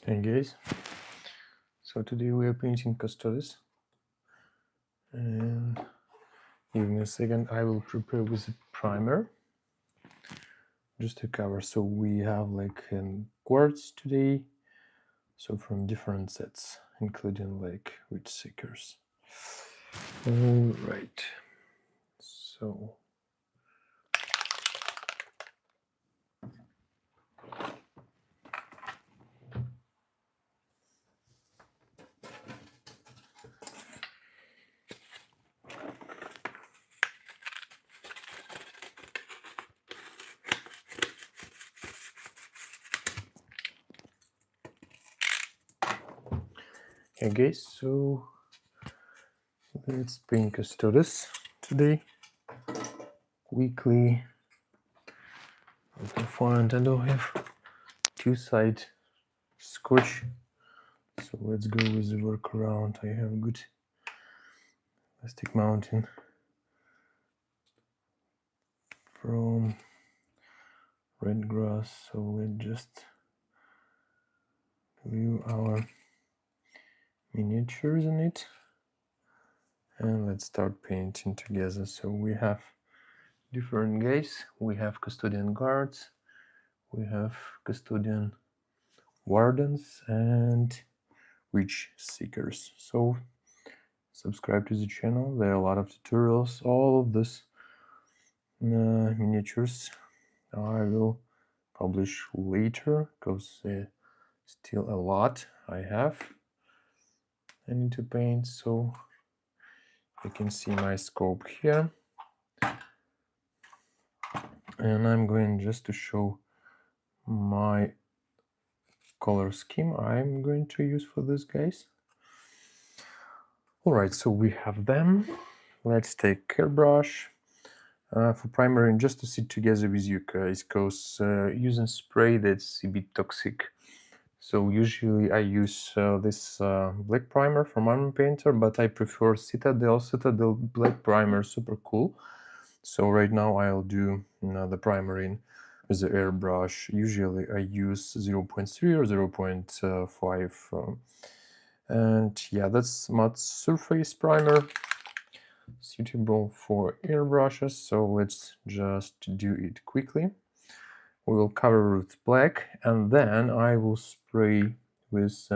Hey guys, so today we are painting Custodes, and give me a second, I will prepare with a primer just to cover. So we have like quartz today, so from different sets, including like witch seekers. All right, so hey guys, so let's paint Custodes today quickly. Open font, and I have two-side scotch. So let's go with the workaround. I have good plastic mounting from red grass. So let's just view our miniatures in it. And let's start painting together. So we have different guys. We have custodian guards. We have custodian wardens and witch seekers. So subscribe to the channel. There are a lot of tutorials. All of this miniatures I will publish later because still a lot I need to paint. So you can see my scope here, and I'm going just to show my color scheme I'm going to use for this, guys. All right, so we have them. Let's take Airbrush for primering, just to sit together with you guys, because using spray, that's a bit toxic. So usually I use this black primer from Armor Painter, but I prefer Citadel black primer, super cool. So right now I'll do the primering with the airbrush. Usually I use 0.3 or 0.5. And yeah, that's matte surface primer, suitable for airbrushes. So let's just do it quickly. We will cover with black, and then I will spray with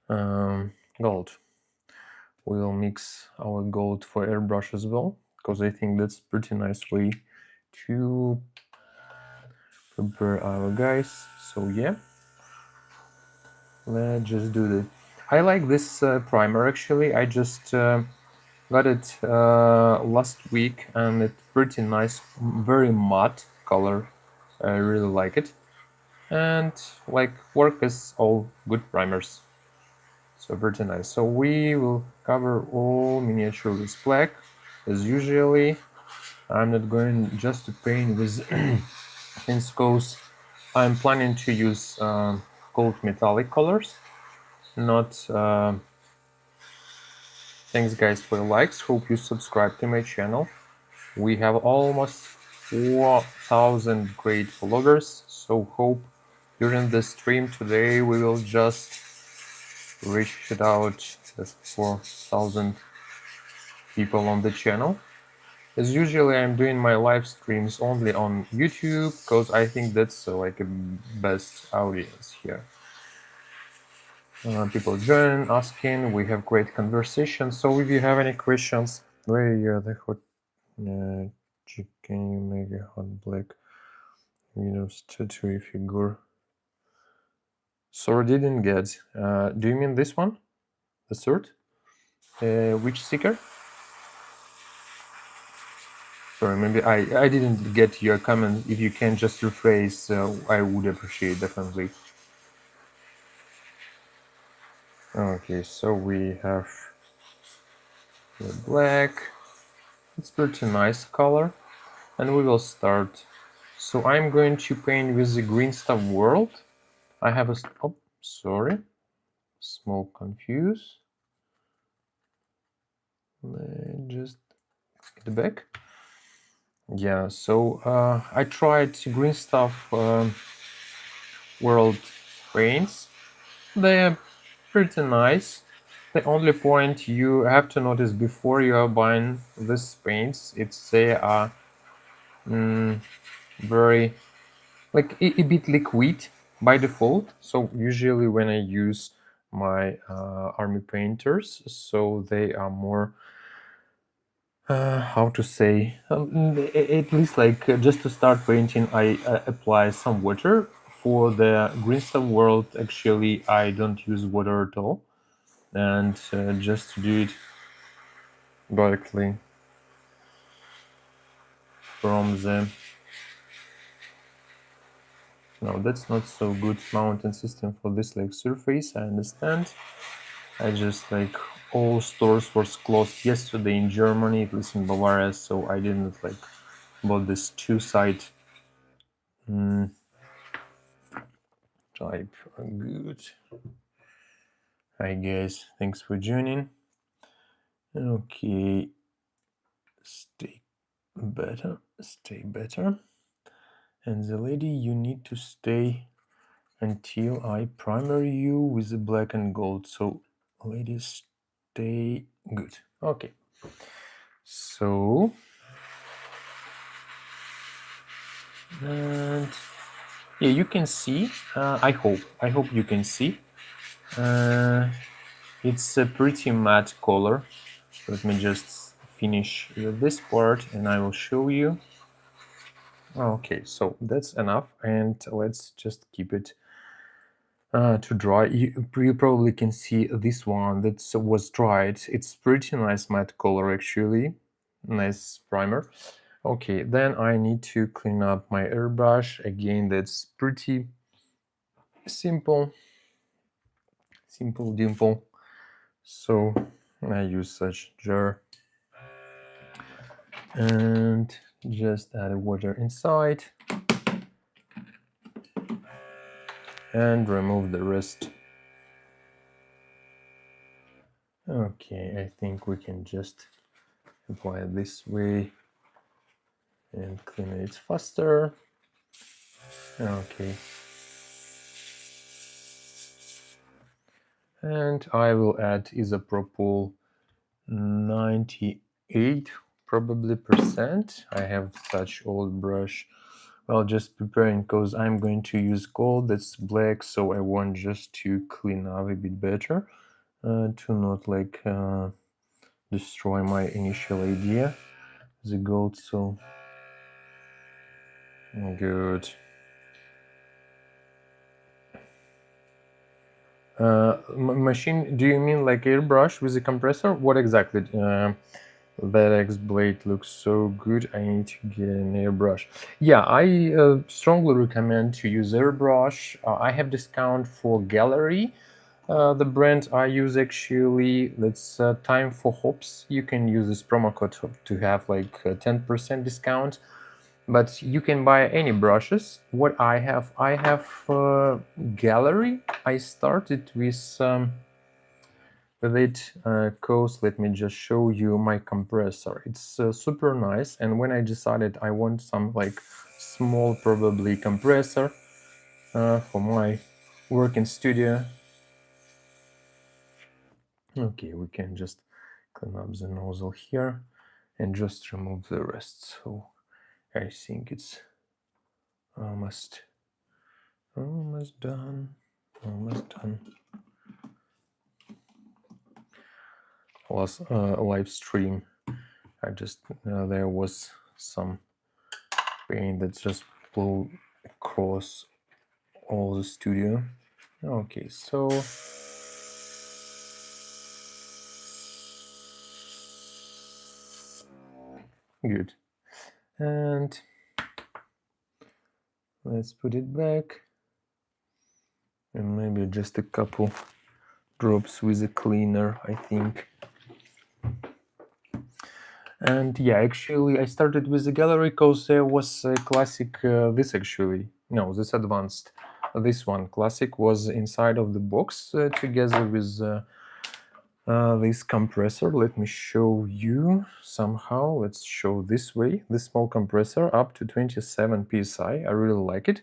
gold. We'll mix our gold for airbrush as well, because I think that's a pretty nice way to prepare our guys. So yeah, let's just do that. I like this primer actually. I just got it last week, and it's pretty nice, very matte color. I really like it, and like work as all good primers. So pretty nice. So we will cover all miniature with black as usually. I'm not going just to paint with things, because I'm planning to use gold metallic colors, not thanks guys for your likes. Hope you subscribe to my channel. We have almost 4,000 great followers, so hope during the stream today we will just reach it out just 4,000 people on the channel. As usually I'm doing my live streams only on YouTube, because I think that's like a best audience here. People join, asking, we have great conversation. So if you have any questions, where you the hot can you make a hot black Windows tattoo figure? Sorry, didn't get. Do you mean this one? The third? Witch Seeker? Sorry, maybe I didn't get your comment. If you can just rephrase, I would appreciate definitely. Okay, so we have the black. It's pretty nice color, and we will start. So I'm going to paint with the green stuff world. I have a small confuse. Just get back. Yeah, so I tried green stuff world paints. They're pretty nice. The only point you have to notice before you are buying these paints, they are very like a bit liquid by default. So usually when I use my army painters, so they are more how to say, at least like just to start painting I apply some water. For the greenstone world, actually I don't use water at all, and just do it directly from the... No, that's not so good mountain system for this like surface, I understand. I just like all stores were closed yesterday in Germany, at least in Bavaria, so I didn't like bought this two-side type. Good. Hi guys, thanks for joining. Okay, stay better. And the lady, you need to stay until I primer you with the black and gold. So ladies, stay good. Okay, so and yeah, you can see, I hope you can see, it's a pretty matte color. Let me just finish this part and I will show you. Okay, so that's enough, and let's just keep it to dry. You probably can see this one that was dried. It's pretty nice matte color actually. Nice primer. Okay, then I need to clean up my airbrush. Again, that's pretty simple dimple. So I use such jar and just add water inside and remove the rest. Okay, I think we can just apply it this way and clean it faster. Okay, and I will add isopropyl 98 probably percent. I have such old brush. Well, just preparing because I'm going to use gold that's black, so I want just to clean up a bit better, to not like destroy my initial idea, the gold. So good. Machine, do you mean like airbrush with a compressor? What exactly? That X blade looks so good. I need to get an airbrush. Yeah, I strongly recommend to use airbrush. I have discount for Gallery. The brand I use actually, that's Time for Hops. You can use this promo code to have like a 10% discount. But you can buy any brushes. What I have Gallery. I started with it cause, let me just show you my compressor. It's super nice, and when I decided I want some like small probably compressor for my working studio. Okay, we can just clean up the nozzle here and just remove the rest. So I think it's almost done. Was a live stream. I just there was some paint that just blew across all the studio. Okay, so good, and let's put it back, and maybe just a couple drops with a cleaner, I think. And yeah, actually I started with the Gallery because there was a classic, this advanced, this one classic was inside of the box together with this compressor. Let me show you somehow. Let's show this way. This small compressor up to 27 psi. I really like it.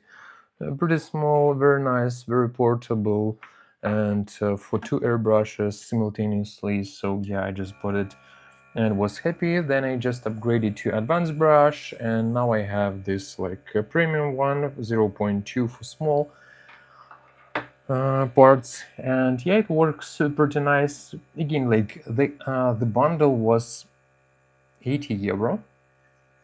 Pretty small, very nice, very portable, and for 2 airbrushes simultaneously. So yeah, I just bought it and was happy. Then I just upgraded to advanced brush, and now I have this like premium one, 0.2 for small parts, and yeah, it works pretty nice. Again, like the bundle was 80 euro,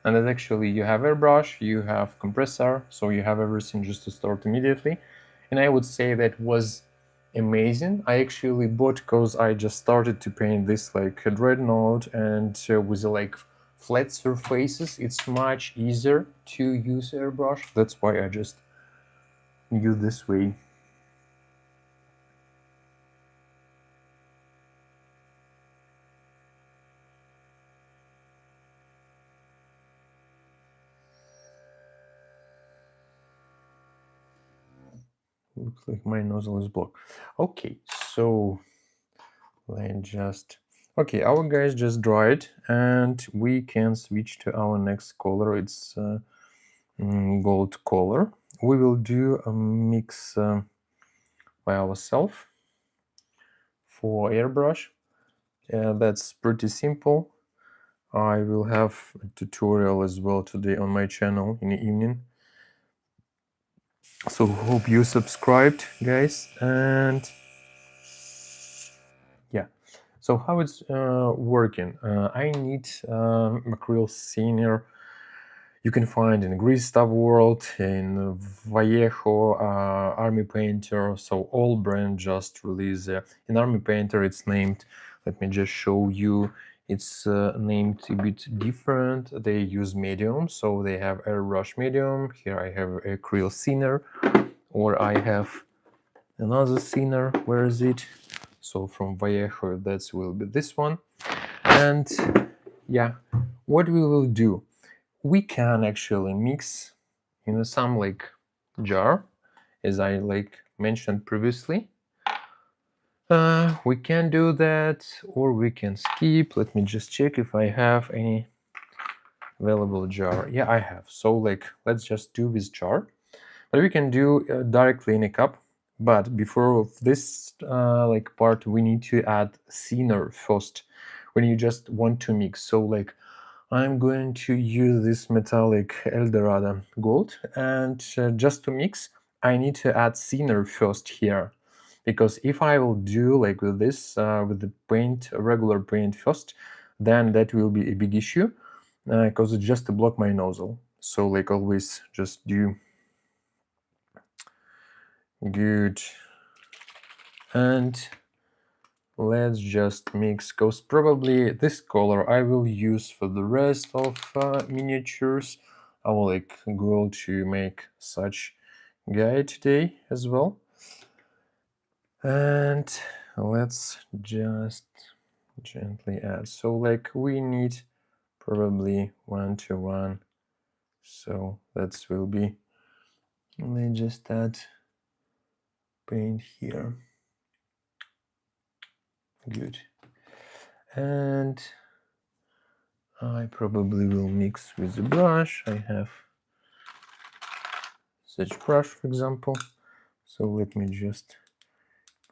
and that actually you have airbrush, you have compressor, so you have everything just to start immediately. And I would say that was amazing. I actually bought because I just started to paint this like a dreadnought, and with like flat surfaces it's much easier to use airbrush. That's why I just use this way. Looks like my nozzle is blocked. Okay, so let's just... Okay, our guys just dried, and we can switch to our next color. It's gold color. We will do a mix by ourselves for airbrush. That's pretty simple. I will have a tutorial as well today on my channel in the evening. So hope you subscribed, guys. And yeah, so how it's working? I need acrylic thinner. You can find in Grease Stuff World, in Vallejo, Army Painter. So all brand just release. In Army Painter, it's named. Let me just show you. It's named a bit different. They use medium, so they have airbrush medium. Here I have acrylic thinner, or I have another thinner. Where is it? So from Vallejo, that will be this one. And yeah, what we will do, we can actually mix in some like jar, as I like mentioned previously. We can do that, or we can skip. Let me just check if I have any available jar. Yeah, I have. So like, let's just do this jar. But we can do directly in a cup. But before of this like part, we need to add thinner first when you just want to mix. So like, I'm going to use this metallic Eldorado gold, and just to mix, I need to add thinner first here, because if I will do like with this, with the paint, regular paint first, then that will be a big issue, because it's just to block my nozzle. So like always, just do good, and let's just mix, because probably this color I will use for the rest of miniatures. I will like go to make such guide today as well. And let's just gently add. So like we need probably 1 to 1. So that will be, let me just add paint here. Good. And I probably will mix with the brush. I have such brush, for example. So let me just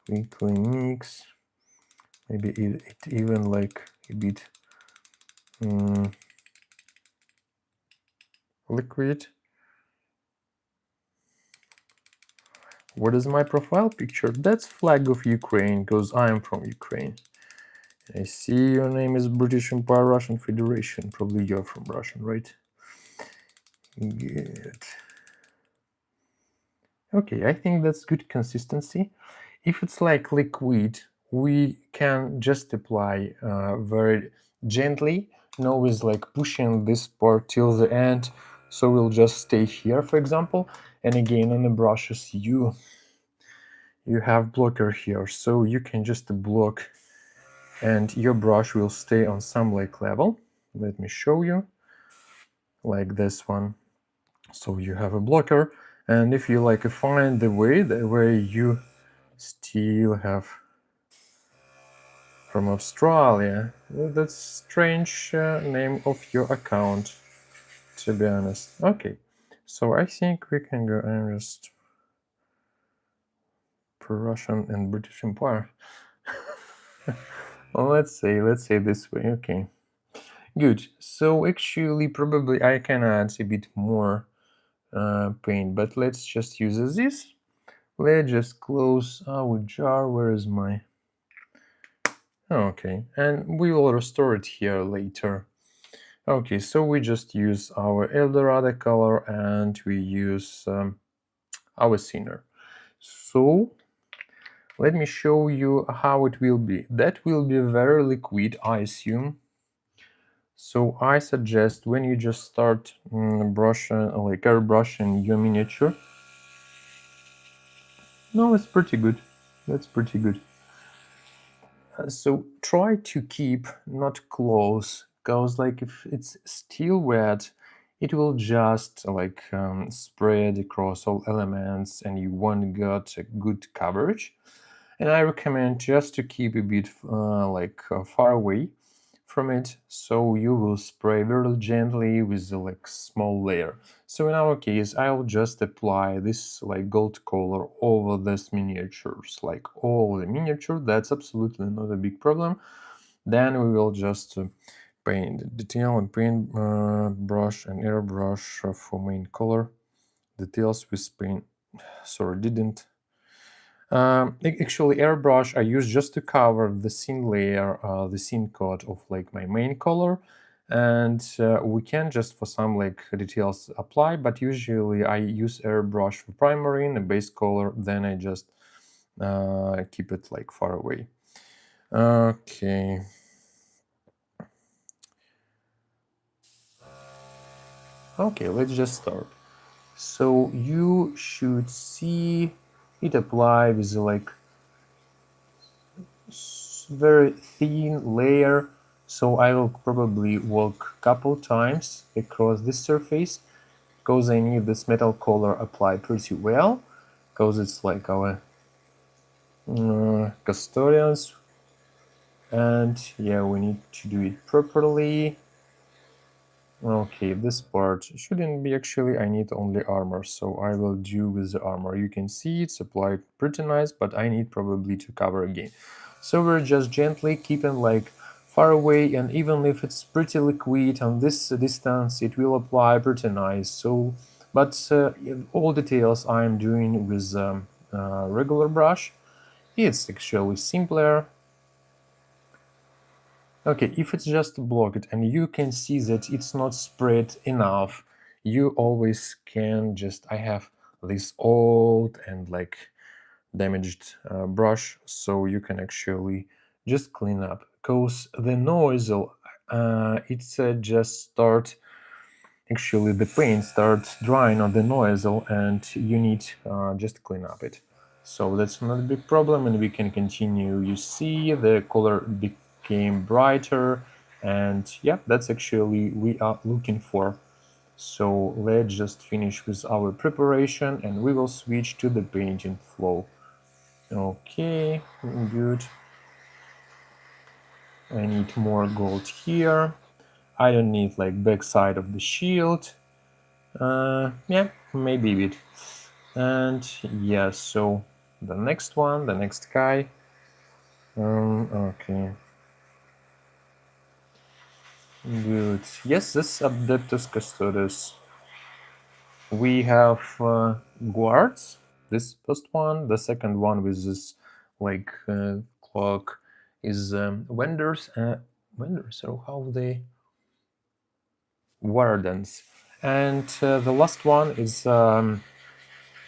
quickly mix. Maybe it even like a bit liquid. What is my profile picture? That's flag of Ukraine, because I am from Ukraine. I see your name is British Empire, Russian Federation. Probably you're from Russian, right? Good. Okay, I think that's good consistency. If it's like liquid, we can just apply very gently, no with like pushing this part till the end. So we'll just stay here, for example. And again, on the brushes, you have blocker here, so you can just block, and your brush will stay on some like level. Let me show you, like this one. So you have a blocker, and if you like find the way you still have from Australia, that's strange name of your account, to be honest. Okay, So I think we can go and just pro-Russian and British Empire. Well, let's say this way. Okay, good. So actually, probably I can add a bit more paint, but let's just use this. Let's just close our jar. Where is my... Okay, and we will restore it here later. Okay, so we just use our Eldorado color and we use our thinner. So let me show you how it will be. That will be very liquid, I assume. So I suggest when you just start brushing, like airbrushing your miniature. No, it's pretty good. That's pretty good. So try to keep not close, because like if it's still wet, it will just like spread across all elements and you won't get a good coverage. And I recommend just to keep a bit far away from it, so you will spray very gently with the like small layer. So in our case, I'll just apply this like gold color over these miniatures, like all the miniature. That's absolutely not a big problem. Then we will just paint detail and paint brush and airbrush for main color details with paint. Sorry, didn't. Actually, airbrush I use just to cover the thin layer, the thin coat of like my main color, and we can just for some like details apply, but usually I use airbrush for primary and the base color, then I just keep it like far away. Okay. Okay, let's just start. So you should see it apply with like very thin layer, so I will probably walk couple times across this surface because I need this metal color applied pretty well, because it's like our custodians, and yeah, we need to do it properly. Okay, this part shouldn't be actually, I need only armor, so I will do with the armor. You can see it's applied pretty nice, but I need probably to cover again. So we're just gently keeping like far away, and even if it's pretty liquid on this distance, it will apply pretty nice. So, but all details I'm doing with regular brush. It's actually simpler. Okay, if it's just blocked and you can see that it's not spread enough, you always can just... I have this old and like damaged brush, so you can actually just clean up, because the nozzle, it's just start... Actually, the paint starts drying on the nozzle and you need just clean up it. So that's not a big problem, and we can continue. You see the color became brighter, and yeah, that's actually we are looking for. So let's just finish with our preparation and we will switch to the painting flow. Okay, good. I need more gold here. I don't need like backside of the shield. Yeah, maybe a bit. And yeah, so the next one, the next guy. Okay. Good. Yes, this Adeptus Custodes. We have guards. This first one, the second one with this like cloak is vendors. Vendors, or how they... Wardens. And the last one is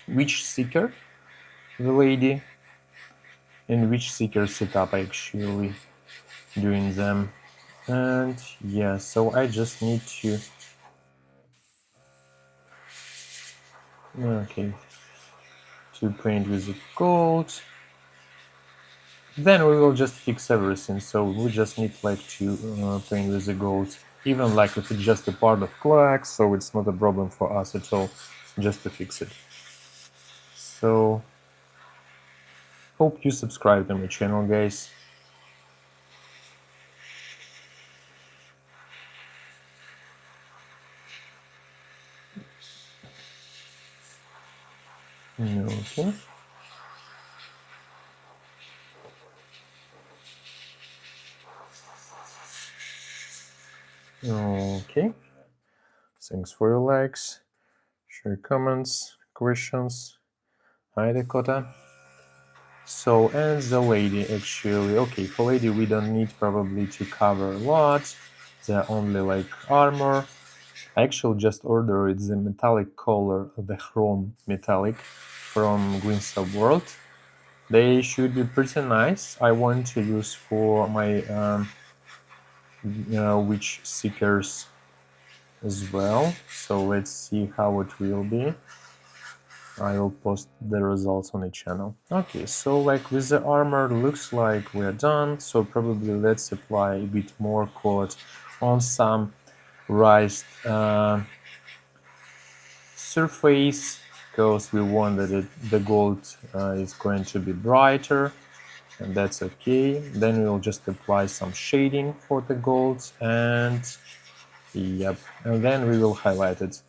Witch Seeker, the lady. In Witch Seeker setup actually doing them. And yeah, so I just need to... Okay, to paint with the gold. Then we will just fix everything, so we just need like to paint with the gold, even like if it's just a part of Cloak, so it's not a problem for us at all, just to fix it. So hope you subscribe to my channel, guys. Okay. Okay. Thanks for your likes. Share comments, questions. Hi, Dakota. So, and the lady actually, okay, for lady we don't need probably to cover a lot. They're only like armor. I actually just ordered the metallic color, the chrome metallic from Green Star World. They should be pretty nice. I want to use for my witch seekers as well. So let's see how it will be. I will post the results on the channel. Okay, so like with the armor, looks like we're done. So probably let's apply a bit more coat on some raised surface, because we want that the gold is going to be brighter, and that's okay. Then we'll just apply some shading for the gold, and yep, and then we will highlight it,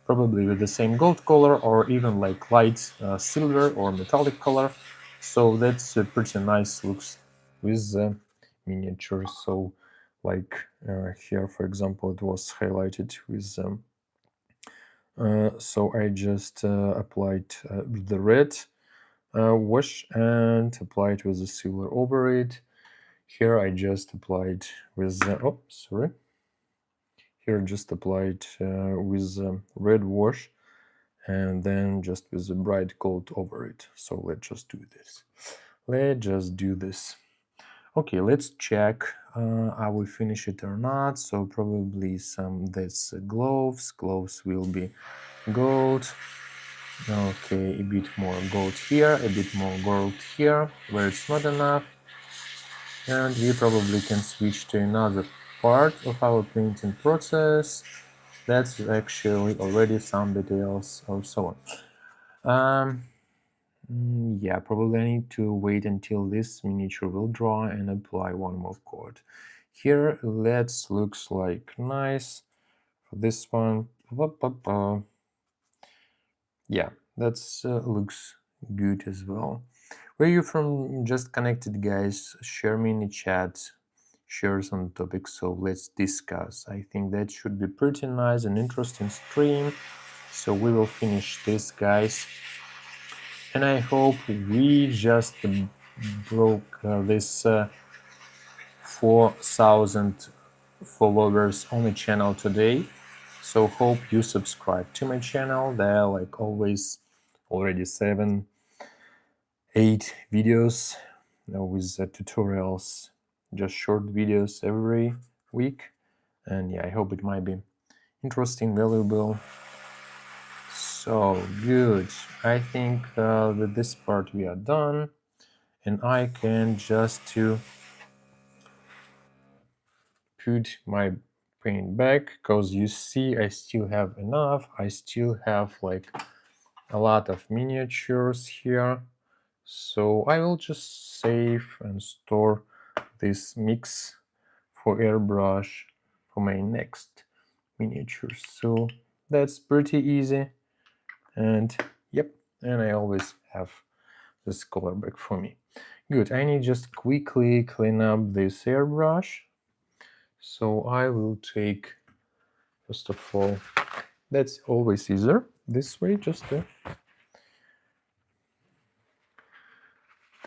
probably with the same gold color or even like light silver or metallic color. So that's pretty nice looks with the miniature. So like here, for example, it was highlighted with so I just applied the red wash and applied with the silver over it. Here I just applied with oh sorry. Here just applied with red wash and then just with the bright gold over it. So let's just do this. Let's just do this. Okay, let's check are we finish it or not. So probably some that's gloves. Gloves will be gold. Okay, a bit more gold here, a bit more gold here, where it's not enough. And we probably can switch to another part of our painting process. That's actually already some details or so on. Yeah, probably I need to wait until this miniature will dry and apply one more coat. Here, let's looks like nice. For this one, yeah, that's looks good as well. Where you from? Just connected, guys. Share me in the chat. Share some topics, so let's discuss. I think that should be pretty nice and interesting stream. So we will finish this, guys. And I hope we just broke this 4,000 followers on the channel today. So hope you subscribe to my channel. There are like always already 7, 8 videos with tutorials, just short videos every week. And yeah, I hope it might be interesting, valuable. So good. I think with this part we are done, and I can just to put my paint back, because you see I still have enough. I still have like a lot of miniatures here, so I will just save and store this mix for airbrush for my next miniatures. So that's pretty easy, and yep, and I always have this color back for me. Good, I need just quickly clean up this airbrush. So I will take, first of all, that's always easier this way, just to...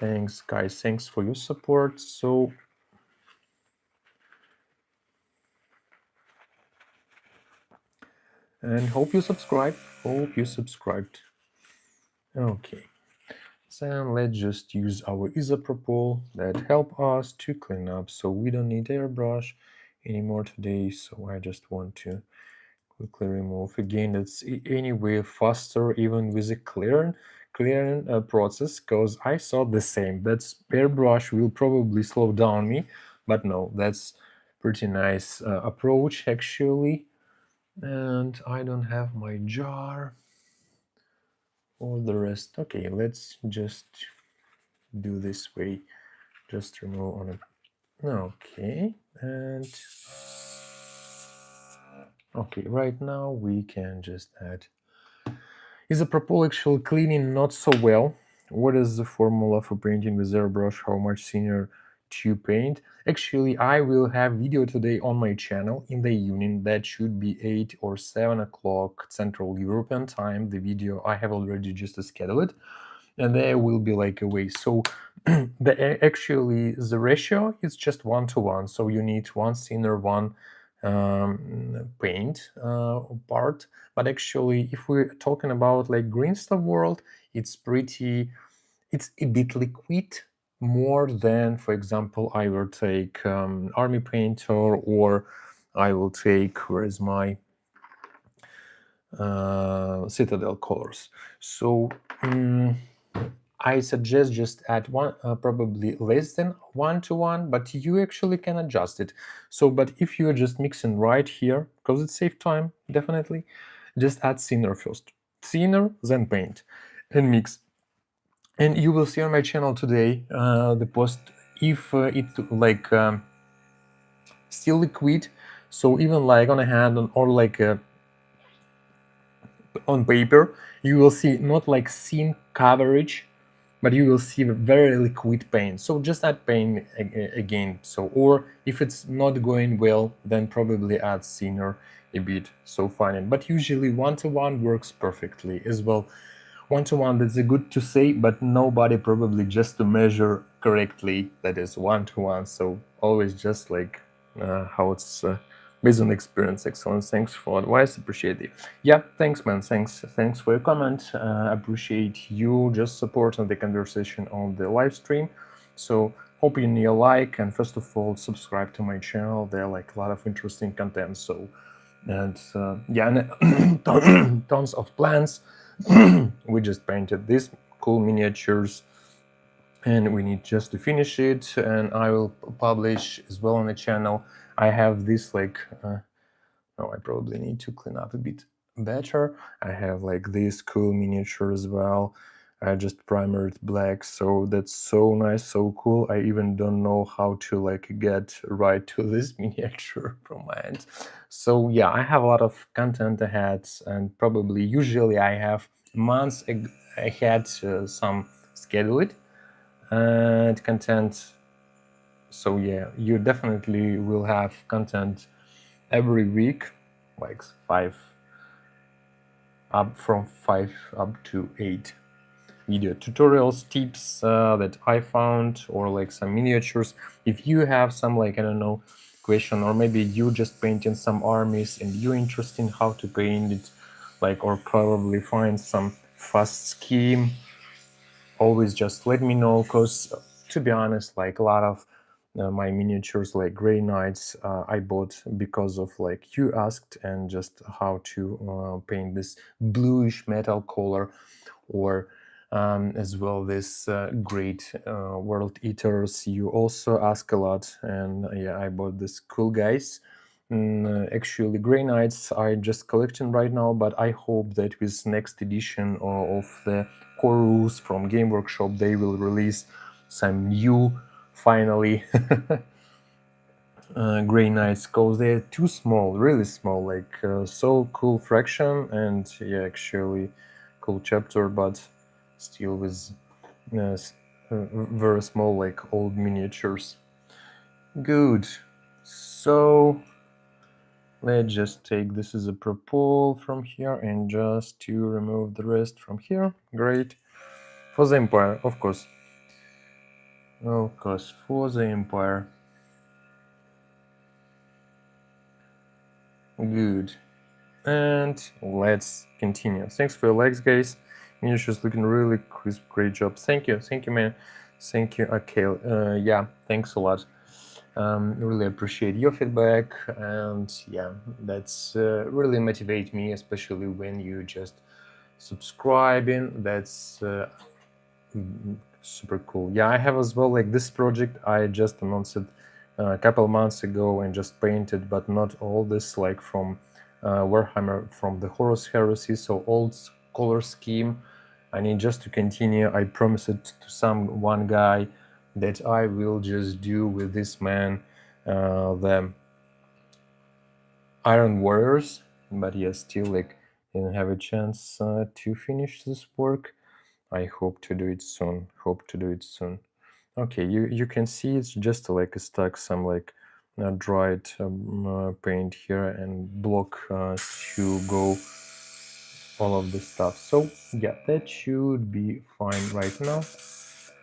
Thanks, guys, thanks for your support. So and hope you subscribe, hope you subscribed. Okay, so let's just use our isopropyl that help us to clean up, so we don't need airbrush anymore today. So I just want to quickly remove. Again, it's anyway faster even with a clearing process, because I saw the same. That's airbrush will probably slow down me, but no, that's pretty nice approach actually. And I don't have my jar or the rest. Okay, let's just do this way. Just remove on it. Okay, and okay, right now we can just add Is a propel actually cleaning not so well? What is the formula for painting with airbrush? How much thinner to paint? Actually, I will have video today on my channel in the evening. That should be 8 or 7 o'clock Central European time. The video I have already just scheduled, and there will be like a way. So actually the ratio is just 1:1. So you need one thinner, one paint part. But actually, if we're talking about like green stuff world, it's a bit liquid, more than, for example, I will take army painter, or I will take, where is my Citadel colors. So I suggest just add one, probably less than 1:1, but you actually can adjust it. So, but if you're just mixing right here, because it saves time, definitely, just add thinner first. Thinner, then paint, and mix. And you will see on my channel today the post, if it like still liquid, so even like on a hand or like on paper, you will see not like thin coverage, but you will see very liquid paint. So just add paint again. So, or if it's not going well, then probably add thinner a bit. So fine. But usually 1:1 works perfectly as well. 1:1, that's a good to say, but nobody probably just to measure correctly that is 1:1. So always just like how it's based on experience. Excellent. Thanks for advice. Appreciate it. Yeah, thanks, man. Thanks for your comment. Appreciate you just supporting the conversation on the live stream. So hope you like, and first of all, subscribe to my channel. There are like a lot of interesting content. So, and yeah, and tons of plans. We just painted these cool miniatures, and we need just to finish it, and I will publish as well on the channel. I have this like I probably need to clean up a bit better. I have like this cool miniature as well. I just primered black, so that's so nice, so cool. I even don't know how to like get right to this miniature from my end. So yeah, I have a lot of content ahead, and probably usually I have months ahead some scheduled and content. So yeah, you definitely will have content every week, like from 5 up to 8 video tutorials, tips that I found, or like some miniatures. If you have some, like, I don't know, question, or maybe you just painting some armies and you're interested in how to paint it, like, or probably find some fast scheme, always just let me know, because to be honest, like a lot of my miniatures, like Grey Knights, I bought because of like you asked, and just how to paint this bluish metal color, or as well this great World Eaters. You also ask a lot, and yeah, I bought this cool guys. Actually, Grey Knights I just collecting right now, but I hope that with next edition of the core rules from Game Workshop, they will release some new, finally, Grey Knights, because they're too small, really small, like so cool fraction, and yeah, actually cool chapter, but still with very small, like old miniatures. Good. So let's just take this as a propel from here, and just to remove the rest from here. Great. For the Empire, of course. Of course, for the Empire. Good. And let's continue. Thanks for your likes, guys. Miniatures looking really crisp. Great job. Thank you, man. Thank you, Akil. Yeah, thanks a lot. Really appreciate your feedback, and yeah, that's really motivate me, especially when you just subscribing. That's super cool. Yeah, I have as well like this project. I just announced it a couple months ago and just painted, but not all this, like from Warhammer, from the Horus Heresy, so old color scheme. I need just to continue. I promised it to one guy that I will just do with this man the Iron Warriors, but yeah, still like didn't have a chance to finish this work. I hope to do it soon. Okay, you can see it's just like a stuck some like dried paint here and block to go all of this stuff. So yeah, that should be fine right now.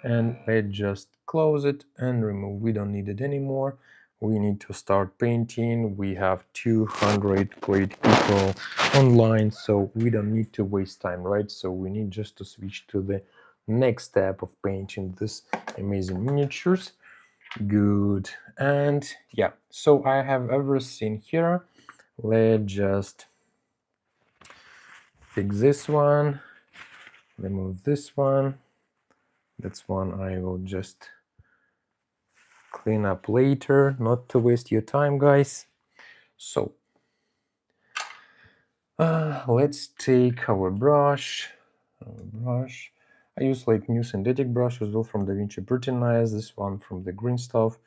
And let's just close it and remove. We don't need it anymore. We need to start painting. We have 200 great people online, so we don't need to waste time, right? So we need just to switch to the next step of painting this amazing miniatures. Good. And yeah, so I have everything here. Let's just fix this one, remove this one. That's one I will just clean up later, not to waste your time, guys. So let's take our brush. I use like new synthetic brush as well from DaVinci, pretty nice. This one from the green stuff,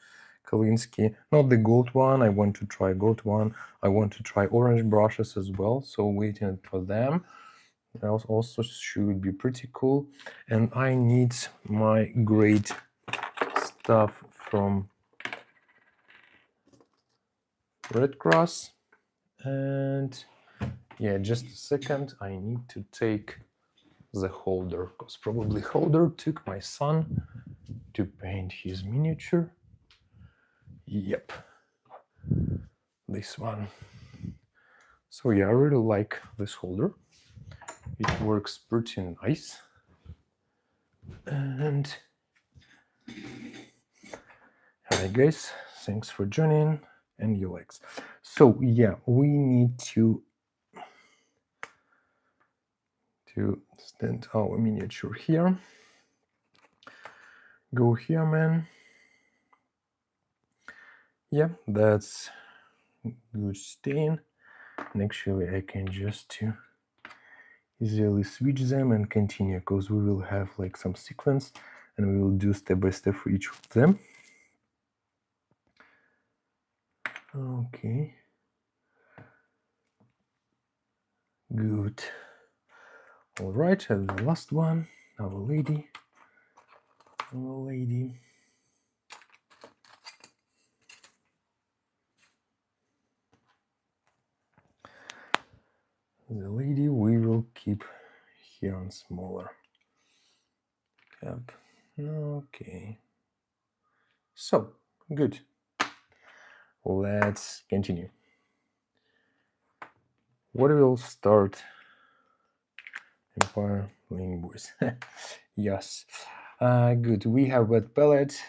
Kalinsky, not the gold one. I want to try gold one. I want to try orange brushes as well, so waiting for them. That also should be pretty cool. And I need my great stuff from Red Cross. And yeah, just a second, I need to take the holder, because probably holder took my son to paint his miniature. Yep, this one. So yeah, I really like this holder. It works pretty nice. And hi guys, thanks for joining and your likes. So yeah, we need to stand our miniature here. Go here, man. Yeah, that's good stain. And actually I can just easily switch them and continue, because we will have like some sequence and we will do step by step for each of them. Okay, good. All right, and the last one, our lady. The lady we will keep here on smaller cap. Okay, so good. Let's continue. What will start? Empire Lane Boys. Yes. Good. We have wet palette,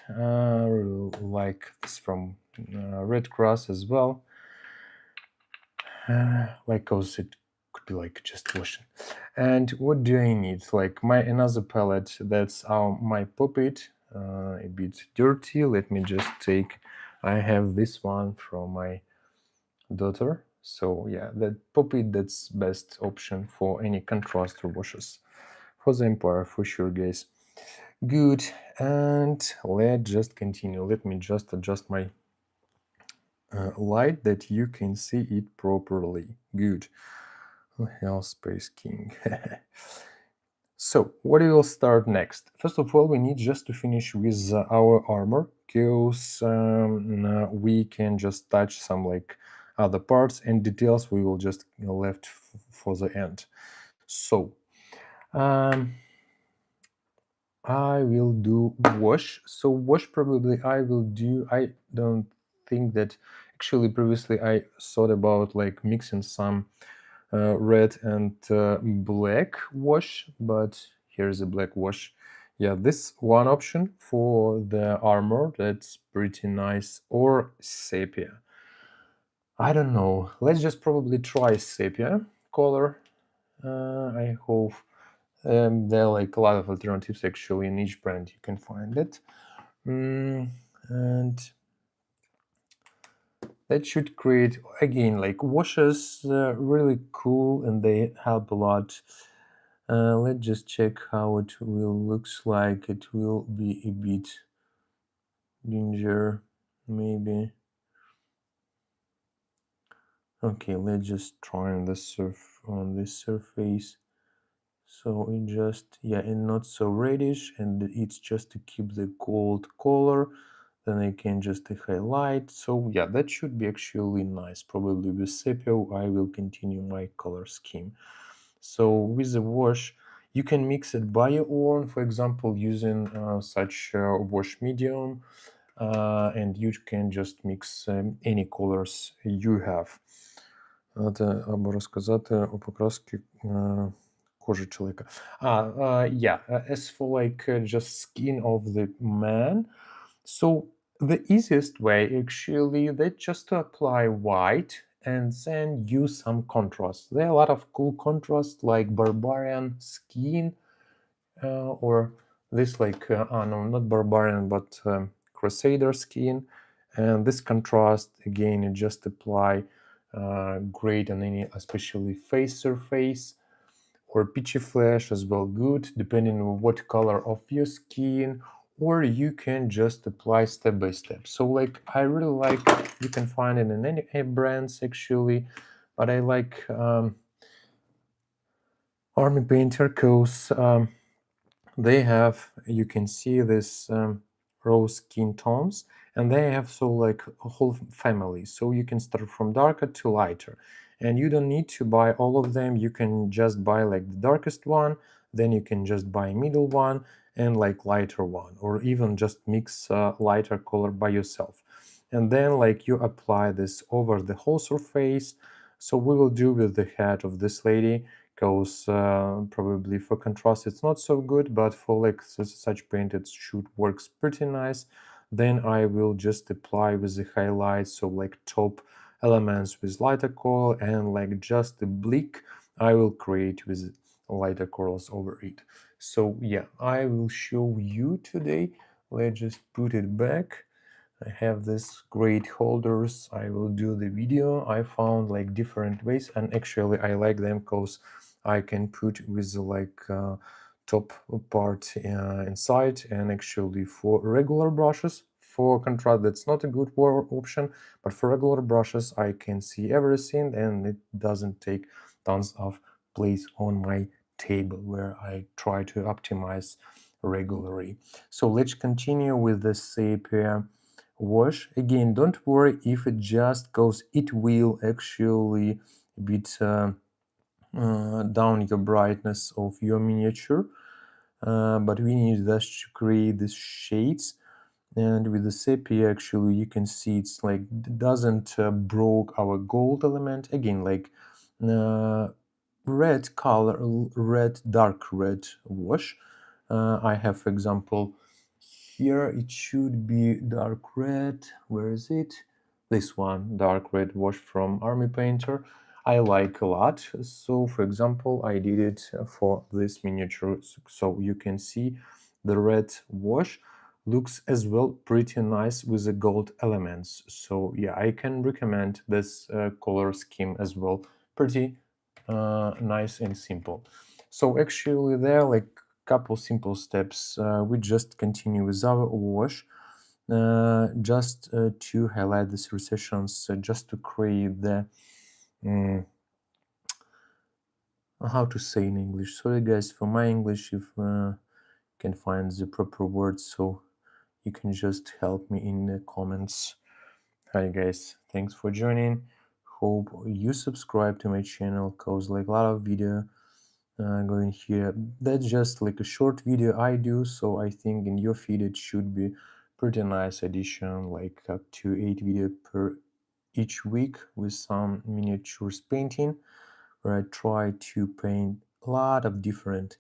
like this from Red Cross as well. Like cause it could be like just washing. And what do I need? Like my another palette. That's my puppet. A bit dirty. Let me just take. I have this one from my daughter. So yeah, that puppet, that's best option for any contrast washes for the Empire for sure, guys. Good. And let's just continue. Let me just adjust my light that you can see it properly. Good. Hell, Space King. So what we will start next? First of all, we need just to finish with our armor, because we can just touch some like other parts and details we will just left for the end. So I will do wash. So wash probably I will do. I don't think that actually previously I thought about like mixing some red and black wash, but here's a black wash. Yeah, this one option for the armor, that's pretty nice. Or sepia. I don't know. Let's just probably try sepia color. I hope there are like a lot of alternatives actually in each brand. You can find it. And that should create again like washes, really cool, and they help a lot. Let's just check how it will looks like. It will be a bit ginger, maybe. Okay, let's just try on this surface. So it just, yeah, and not so reddish, and it's just to keep the gold color. Then I can just highlight. So yeah, that should be actually nice. Probably with sepia I will continue my color scheme. So with the wash, you can mix it by your own, for example, using such wash medium, and you can just mix any colors you have. Або розказати у покраски кожи чоловіка. Yeah, as for like just skin of the man. So the easiest way actually that just to apply white and then use some contrast. There are a lot of cool contrast like barbarian skin, or this like no, not barbarian but crusader skin, and this contrast again you just apply great on any especially face surface, or peachy flash as well good depending on what color of your skin, or you can just apply step by step. So like I really like, you can find it in any brands actually, but I like Army Painter because they have, you can see this rose skin tones, and they have so like a whole family, so you can start from darker to lighter, and you don't need to buy all of them. You can just buy like the darkest one, then you can just buy middle one and like lighter one, or even just mix lighter color by yourself, and then like you apply this over the whole surface. So we will do with the head of this lady, because probably for contrast it's not so good, but for like such paint it should works pretty nice. Then I will just apply with the highlights, so like top elements with lighter color, and like just the bleak I will create with lighter colors over it. So yeah, I will show you today. Let's just put it back. I have this great holders. I will do the video. I found like different ways, and actually I like them because I can put with the like top part inside, and actually for regular brushes, for contrast that's not a good option, but for regular brushes I can see everything and it doesn't take tons of place on my table where I try to optimize regularly. So let's continue with the sepia wash. Again, don't worry if it just goes, it will actually a bit down your brightness of your miniature, but we need just to create these shades. And with the sepia actually you can see it's like doesn't broke our gold element. Again, like red color, red, dark red wash. I have, for example, here it should be dark red. Where is it? This one, dark red wash from Army Painter. I like a lot. So, for example, I did it for this miniature. So you can see the red wash looks as well pretty nice with the gold elements. So yeah, I can recommend this color scheme as well. Pretty nice and simple. So actually there are like couple simple steps. We just continue with our wash, just to highlight these recessions, just to create the how to say in English. Sorry guys for my English, if can find the proper words, so you can just help me in the comments. Hi guys, thanks for joining. Hope you subscribe to my channel, cause like a lot of video going here. That's just like a short video I do, so I think in your feed it should be pretty nice addition, like up to 8 video per each week with some miniatures painting, where I try to paint a lot of different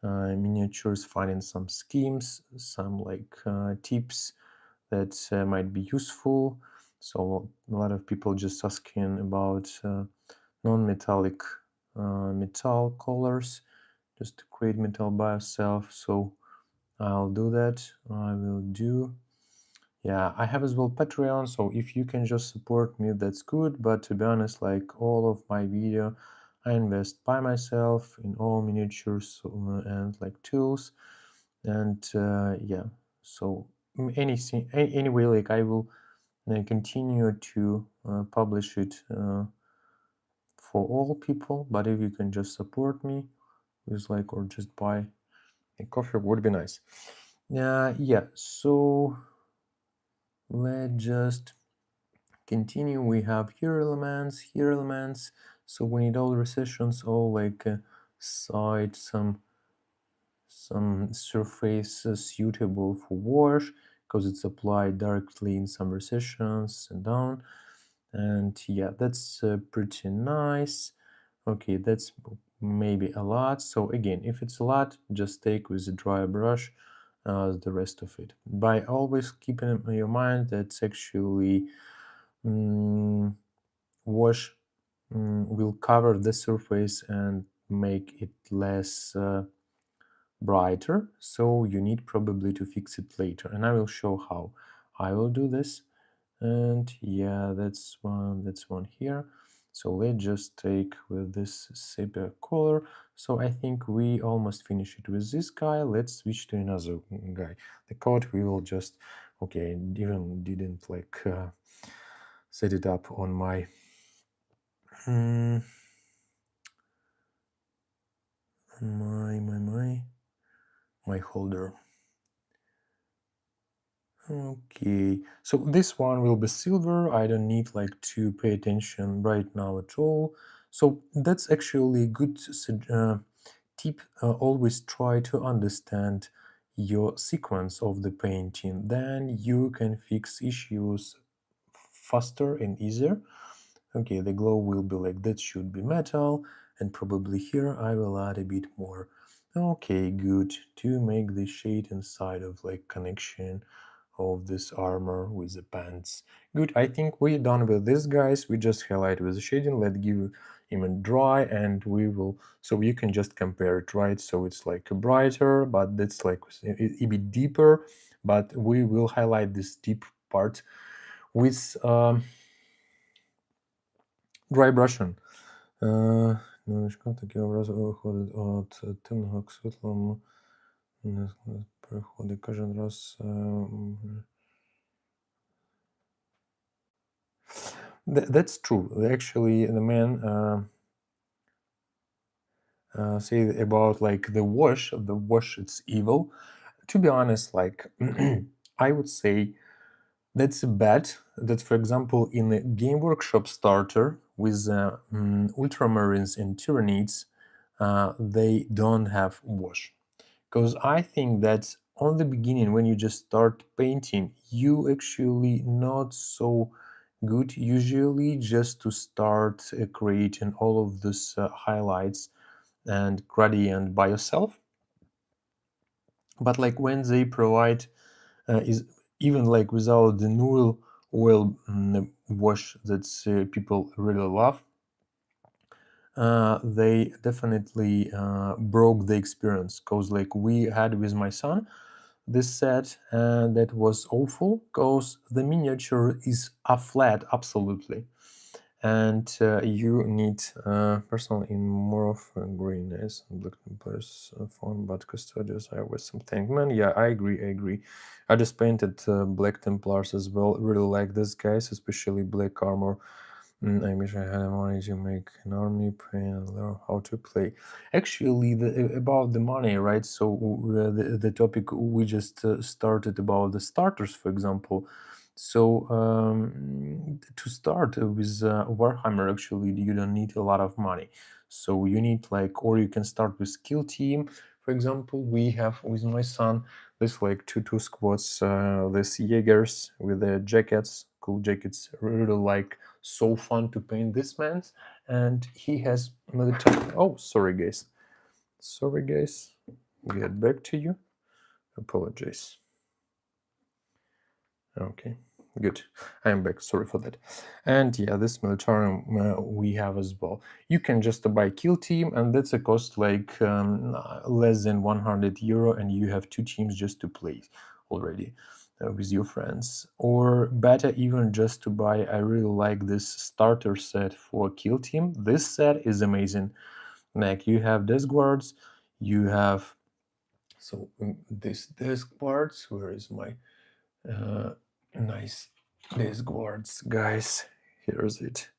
miniatures, finding some schemes, some like tips that might be useful. So a lot of people just asking about non-metallic metal colors, just to create metal by yourself. So I'll do that. I will do. Yeah, I have as well Patreon, so if you can just support me, that's good. But to be honest, like all of my video, I invest by myself in all miniatures and like tools, and yeah. So anything, anyway, like I will continue to publish it for all people, but if you can just support me with like, or just buy a coffee would be nice. Yeah, so let's just continue. We have here elements, so we need all recessions, all like side, some surface suitable for wash, because it's applied directly in some recessions and down. And yeah, that's pretty nice. Okay, that's maybe a lot. So again, if it's a lot, just take with a dry brush the rest of it. By always keeping in your mind that's actually wash will cover the surface and make it less brighter, so you need probably to fix it later, and I will show how I will do this. And yeah, that's one here. So let's just take with this sepia color. So I think we almost finished it with this guy. Let's switch to another guy. The code we will just, okay, even didn't like set it up on my my holder. Okay, so this one will be silver. I don't need like to pay attention right now at all. So that's actually a good tip. Always try to understand your sequence of the painting. Then you can fix issues faster and easier. Okay, the glow will be like that, should be metal, and probably here I will add a bit more. Okay, good, to make the shade inside of like connection of this armor with the pants. Good, I think we're done with this, guys. We just highlight with the shading. Let's give him a dry, and we will, so you can just compare it, right? So it's like brighter, but that's like a bit deeper, but we will highlight this deep part with dry brushing. Новичкам такі образи виходять від темного к світлому. Переходить кожен раз. That's true. Actually, the man say about like the wash, it's evil. To be honest, like I would say that's bad. That, for example, in a game workshop starter with ultramarines and tyranids, they don't have wash. Because I think that on the beginning, when you just start painting, you actually not so good usually just to start creating all of these highlights and gradient by yourself. But like when they provide is even like without the new oil wash that people really love, they definitely broke the experience, because like we had with my son this set, and that was awful because the miniature is a flat absolutely, and you need personal in more of greenness and black Templars font, but Custodes I was some man. Yeah, I agree. I just painted black Templars as well. Really like these guys, especially black armor. I wish I had money to make an army, pray and learn how to play. Actually, about the money, right? So the topic we just started about the starters, for example. So to start with Warhammer, actually, you don't need a lot of money. So you need like, or you can start with skill team. For example, we have with my son this like two squads, this Jaegers with the jackets, cool jackets, really like so fun to paint this man, and he has military. Oh, sorry guys, get back to you. Apologize. Okay, good, I'm back, sorry for that. And yeah, this military we have as well. You can just buy kill team, and that's a cost like less than 100 euro, and you have 2 teams just to play already with your friends. Or better even just to buy, I really like this starter set for kill team. This set is amazing. Like you have desk guards, you have so this desk guards, where is my nice desk guards, guys, here's it.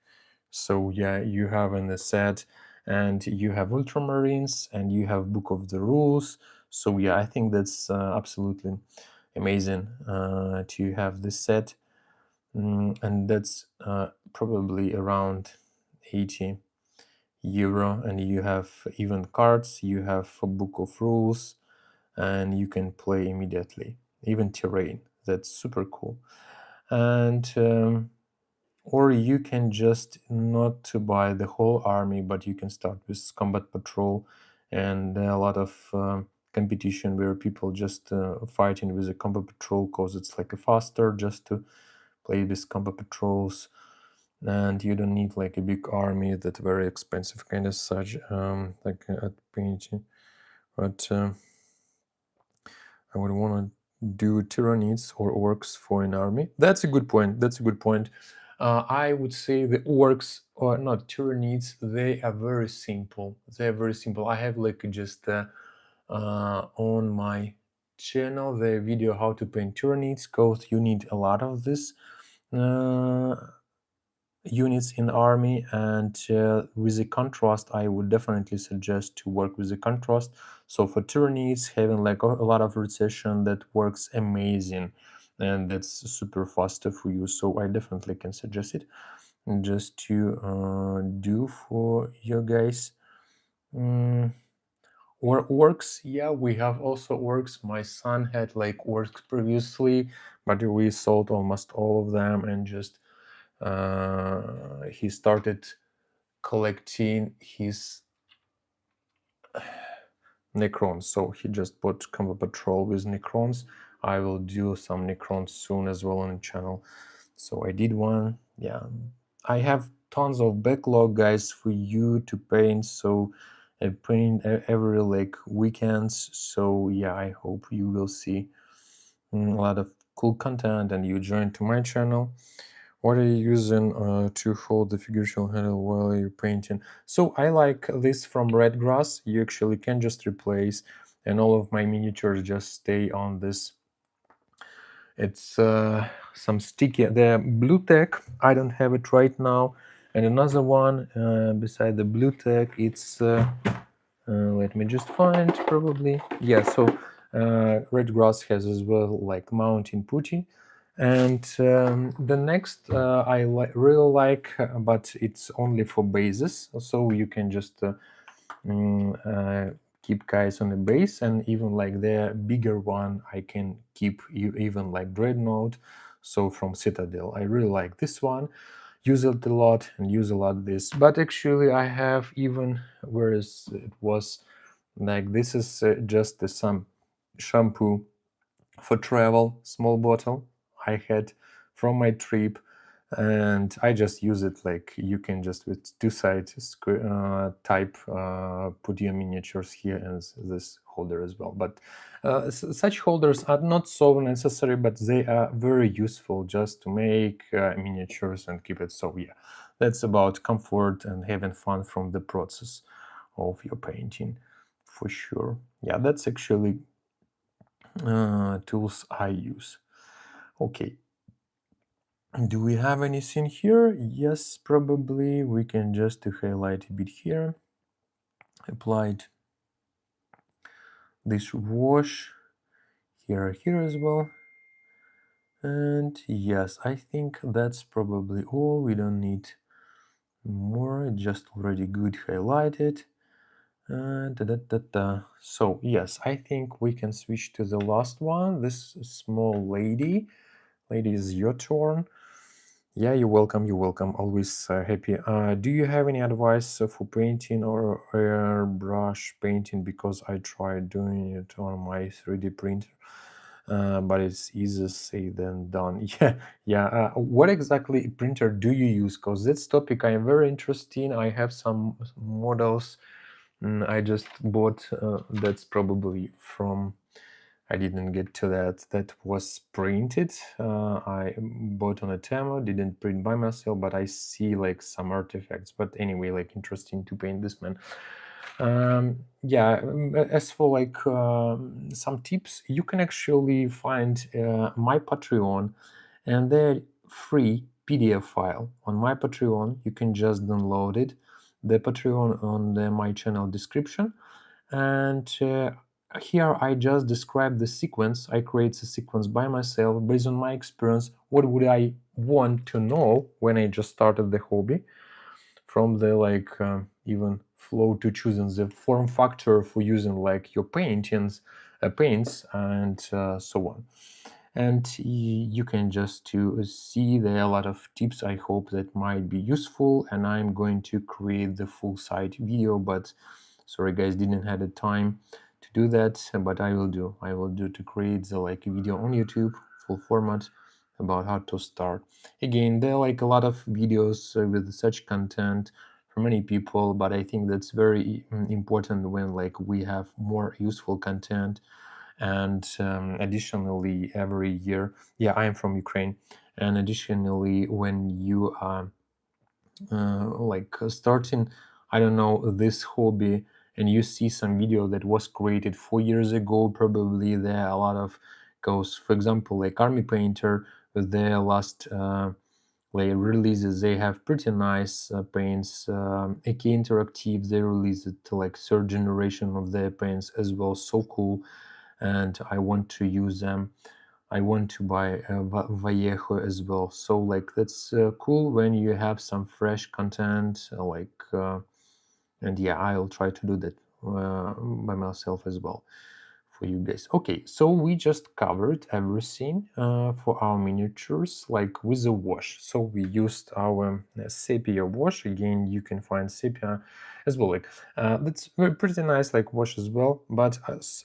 So yeah, you have in the set, and you have Ultramarines, and you have Book of the Rules. So yeah, I think that's absolutely amazing to have this set. And that's probably around 80 euro, and you have even cards, you have a Book of Rules, and you can play immediately, even terrain. That's super cool. And or you can just not to buy the whole army, but you can start with combat patrol, and there are a lot of competition where people just fighting with a combat patrol because it's like a faster just to play with combat patrols, and you don't need like a big army that very expensive kind of such like at painting. But I would want to do Tyranids or orcs for an army. That's a good point. That's a good point. I would say the orcs, or not Tyranids, they are very simple. They are very simple. I have like just on my channel the video how to paint Tyranids, because you need a lot of this units in army, and with the contrast I would definitely suggest to work with the contrast. So for Tyranids, having like a lot of recession, that works amazing, and that's super faster for you, so I definitely can suggest it just to do for you guys. Or orcs, yeah, we have also orcs. My son had like orcs previously, but we sold almost all of them, and just he started collecting his Necrons. So he just bought Combat Patrol with Necrons. I will do some Necrons soon as well on the channel. So I did one. Yeah, I have tons of backlog, guys, for you to paint. So I paint every like weekends. So yeah, I hope you will see a lot of cool content, and you join to my channel. What are you using to hold the figurational handle while you're painting? So I like this from Red Grass. You actually can just replace, and all of my miniatures just stay on this. It's some sticky, the blue tech, I don't have it right now. And another one beside the blue tech, it's let me just find, probably, yeah. So Red Grass has as well like mountain putty. And the next I really like, but it's only for bases, so you can just keep guys on the base, and even like the bigger one I can keep even like Dreadnought. So from Citadel, I really like this one, use it a lot, and use a lot this. But actually I have even, whereas it was like, this is just some shampoo for travel, small bottle I had from my trip, and I just use it like, you can just with two-side type put your miniatures here, and this holder as well. But such holders are not so necessary, but they are very useful just to make miniatures and keep it. So yeah, that's about comfort and having fun from the process of your painting, for sure. Yeah, that's actually tools I use. Okay, do we have anything here? Yes, probably. We can just to highlight a bit here. Applied this wash here as well. And yes, I think that's probably all. We don't need more, just already good highlighted. So yes, I think we can switch to the last one. This small lady. Lady, is your turn. Yeah, you're welcome. You're welcome. Always happy. Do you have any advice for painting or airbrush painting? Because I tried doing it on my 3D printer, but it's easier said than done. Yeah, yeah. What exactly printer do you use? Because this topic I am very interested in. I have some models. I just bought. That's probably from. I didn't get to that. That was printed. I bought on a Temu, didn't print by myself, but I see like some artifacts. But anyway, like interesting to paint this man. Yeah, as for like some tips, you can actually find my Patreon, and they're free. PDF file on my Patreon. You can just download it, the Patreon on my channel description. And here I just describe the sequence. I create the sequence by myself based on my experience. What would I want to know when I just started the hobby? From the even flow to choosing the form factor for using like your paints and so on. And you can just to see there are a lot of tips I hope that might be useful, and I'm going to create the full site video, but sorry guys, didn't have the time to do that, but I will do to create the video on YouTube full format about how to start. Again, there are a lot of videos with such content for many people, but I think that's very important when we have more useful content. And additionally, every year, yeah, I am from Ukraine, and additionally, when you are starting, I don't know, this hobby, and you see some video that was created 4 years ago, probably there are a lot of goes, for example, like Army Painter with their last releases, they have pretty nice paints. AK Interactive, they released third generation of their paints as well, so cool, and I want to use them. I want to buy Vallejo as well. So that's cool when you have some fresh content, and yeah, I'll try to do that by myself as well for you guys. Okay, so we just covered everything for our miniatures, with the wash. So we used our sepia wash. Again, you can find sepia as well. That's pretty nice, wash as well. But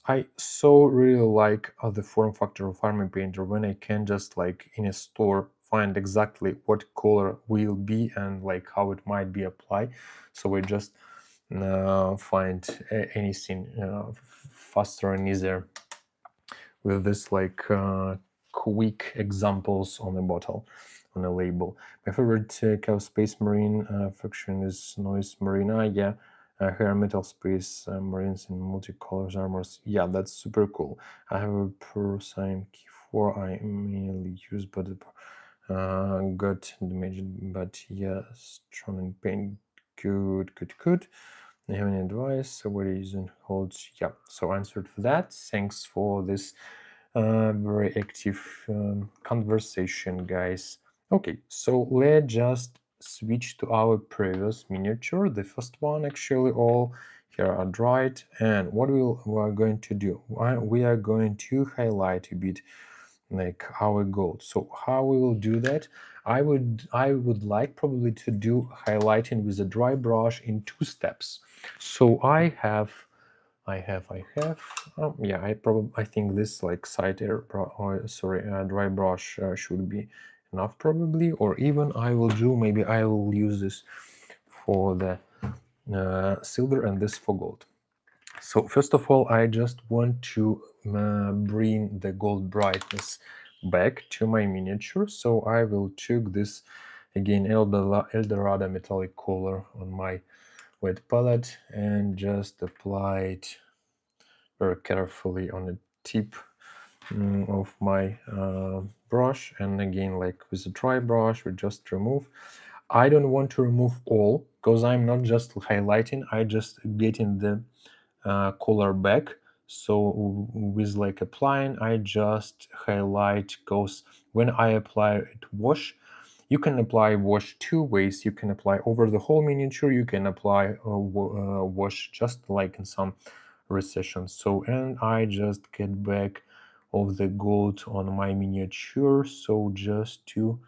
I so really like the form factor of Army Painter when I can just in a store find exactly what color will be and how it might be applied. So I just find anything faster and easier with this quick examples on the bottle, on a label. My favorite Chaos Space Marine fiction is Noise Marina. Yeah, Hair Metal Space Marines in multicolors armors. Yeah, that's super cool. I have a Porcine Key 4 I mainly use, but got damaged. But yeah, strong and paint. Good. Do you have any advice? So what is in holds? Yeah, so answered for that. Thanks for this very active conversation, guys. Okay, so let's just switch to our previous miniature. The first one, actually, all here are dried. And what we are going to do? We are going to highlight a bit our gold. So how we will do that? I would like probably to do highlighting with a dry brush in 2 steps. So I think this dry brush should be enough probably, or even I will use this for the silver and this for gold. So first of all, I just want to bring the gold brightness back to my miniature. So I will take this again Eldorado metallic color on my wet palette and just apply it very carefully on the tip of my brush. And again, with a dry brush, we just remove. I don't want to remove all because I'm not just highlighting, I just getting the color back. So with applying, I just highlight, because when I apply it wash, you can apply wash 2 ways. You can apply over the whole miniature, you can apply wash just in some recessions. So, and I just get back of the gold on my miniature, so just to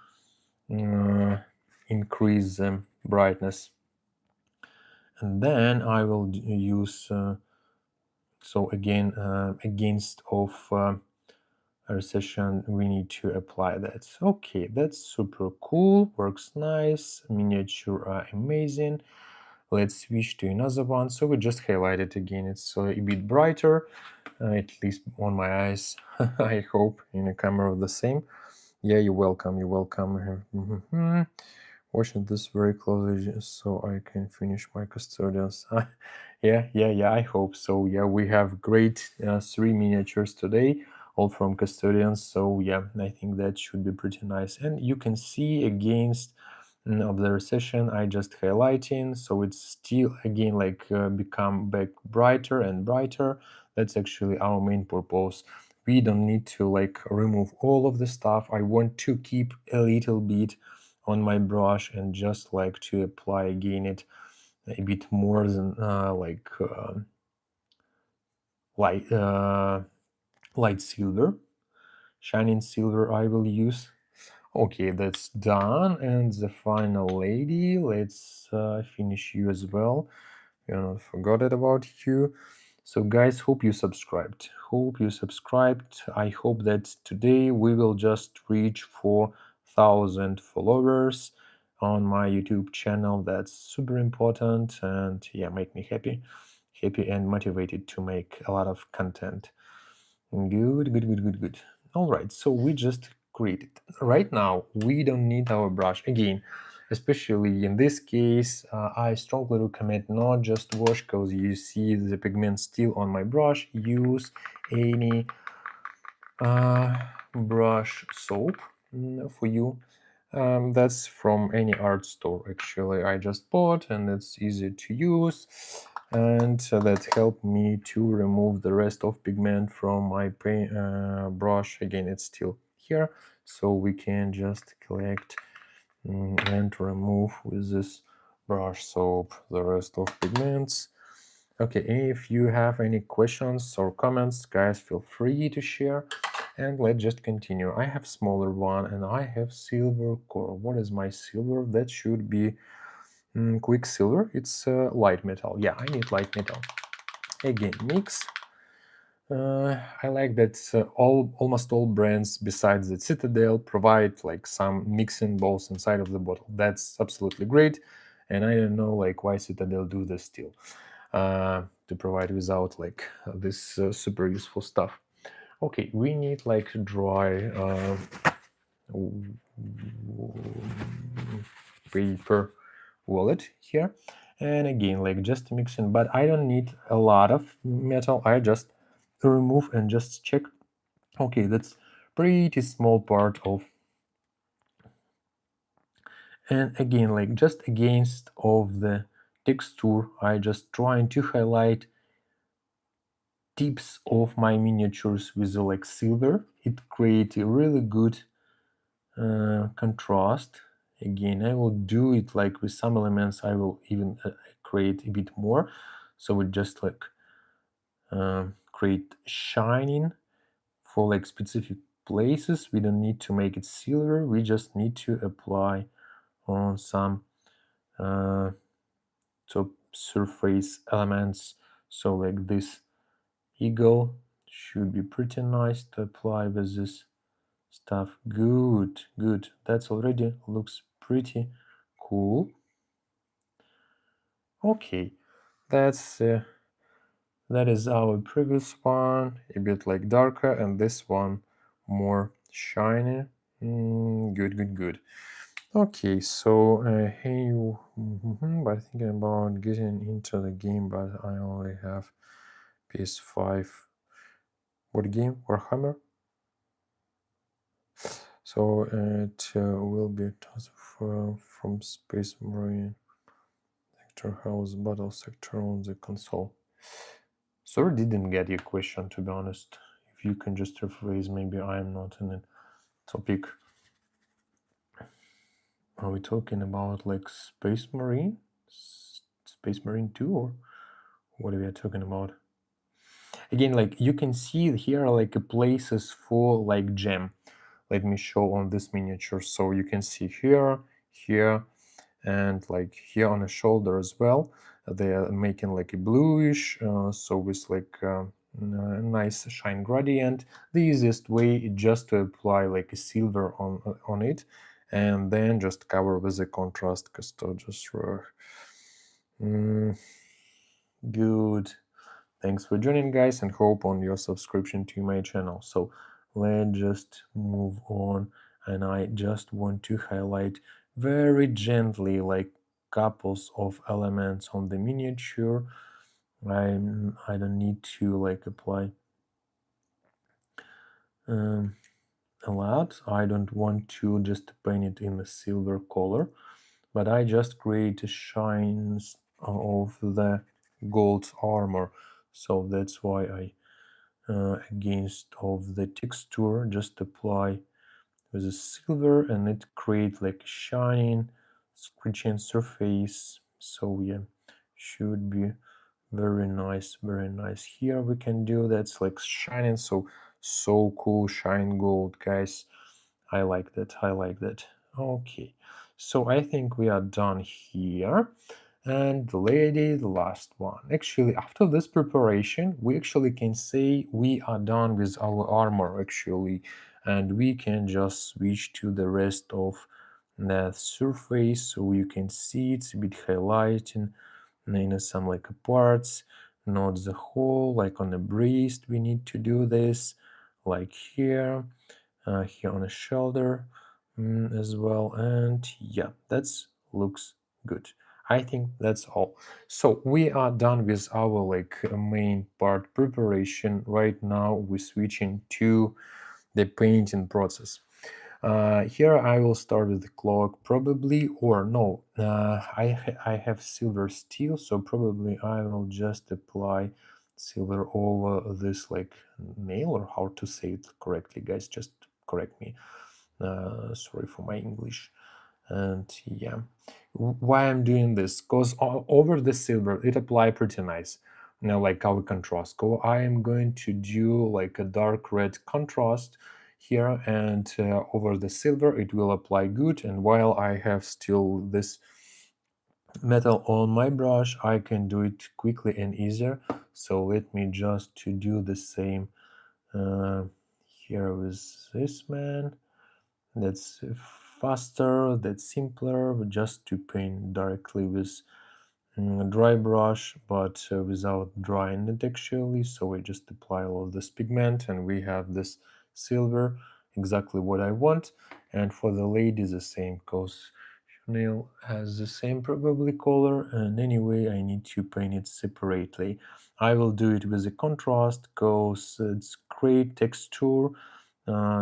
increase the brightness. And then I will use so again against of recession, we need to apply that. Okay, that's super cool, works nice, miniature are amazing. Let's switch to another one. So we just highlight it again. It's a bit brighter, at least on my eyes. I hope in the camera the same. Yeah, you're welcome. Watching this very closely so I can finish my custodians. Yeah, I hope so. Yeah, we have great 3 miniatures today. all from Custodians. So yeah, I think that should be pretty nice. And you can see against of the recession, I just highlighting, so it's still again like become back brighter and brighter. That's actually our main purpose. We don't need to like remove all of the stuff. I want to keep a little bit on my brush and just like to apply again it a bit more than light silver, shining silver I will use. Okay, that's done. And the final lady, let's finish you as well. You know, forgot about you. So guys, hope you subscribed. I hope that today we will just reach 4,000 followers on my YouTube channel. That's super important, and yeah, make me happy and motivated to make a lot of content. Good. All right, so we just created. Right now, we don't need our brush again, especially in this case. I strongly recommend not just wash, because you see the pigment still on my brush. Use any brush soap for you. That's from any art store actually I just bought, and it's easy to use, and that helped me to remove the rest of pigment from my paint brush. Again, it's still here, so we can just collect and remove with this brush soap the rest of pigments. Okay, if you have any questions or comments, guys, feel free to share. And let's just continue. I have smaller one, and I have silver core. What is my silver? That should be quicksilver. It's light metal. Yeah, I need light metal. Again, mix. I like that almost all brands besides the Citadel provide like some mixing bowls inside of the bottle. That's absolutely great, and I don't know like why Citadel do this still, to provide without like this super useful stuff. Okay, we need like dry paper wallet here, and again like just mixing, but I don't need a lot of metal. I just remove and just check. Okay, that's pretty small part of, and again like just against of the texture I just trying to highlight tips of my miniatures with like silver. It creates a really good contrast. Again, I will do it like with some elements. I will even create a bit more, so we just like create shining for like specific places. We don't need to make it silver. We just need to apply on some top surface elements. So like this eagle should be pretty nice to apply with this stuff. Good. That's already looks pretty cool. Okay, that is our previous one, a bit like darker, and this one more shiny. Good. Okay, so hey, by thinking about getting into the game, but I only have PS5. What game? Warhammer. So it will be transferred from Space Marine Sector House Battle Sector on the console. Sorry, didn't get your question, to be honest. If you can just rephrase, maybe I'm not in the topic. Are we talking about like Space Marine? Space Marine 2, or what are we talking about? Again, like you can see here like places for like gem. Let me show on this miniature. So you can see here, and like here on the shoulder as well. They are making like a bluish, so with like a nice shine gradient. The easiest way is just to apply like a silver on it, and then just cover with the contrast Custodes. Good. Thanks for joining, guys, and hope on your subscription to my channel. So let's just move on, and I just want to highlight very gently like couples of elements on the miniature. I don't need to like apply a lot. I don't want to just paint it in a silver color, but I just create shines of the gold armor. So that's why I against of the texture just apply with a silver, and it create like shining scratching surface. So yeah, should be very nice, very nice. Here we can do that's like shining, so cool, shine gold, guys. I like that, I like that. Okay, so I think we are done here. And the lady, the last one. Actually, after this preparation, we actually can say we are done with our armor, actually, and we can just switch to the rest of the surface. So you can see it's a bit highlighting in some like parts, not the whole. Like on the breast, we need to do this, like here, here on the shoulder as well. And yeah, that's looks good. I think that's all. So we are done with our like main part preparation. Right now we're switching to the painting process. Here I will start with the cloak probably, or no, I have silver steel, so probably I will just apply silver over this like nail, or how to say it correctly, guys, just correct me. Sorry for my English. And yeah, why I'm doing this, because over the silver it apply pretty nice, like our contrast. So I am going to do like a dark red contrast here, and over the silver it will apply good. And while I have still this metal on my brush, I can do it quickly and easier. So let me just to do the same here with this man. That's faster, that's simpler, just to paint directly with dry brush, but without drying it actually. So I just apply all of this pigment, and we have this silver, exactly what I want. And for the lady, the same, because nail has the same probably color, and anyway I need to paint it separately. I will do it with a contrast because it's great texture,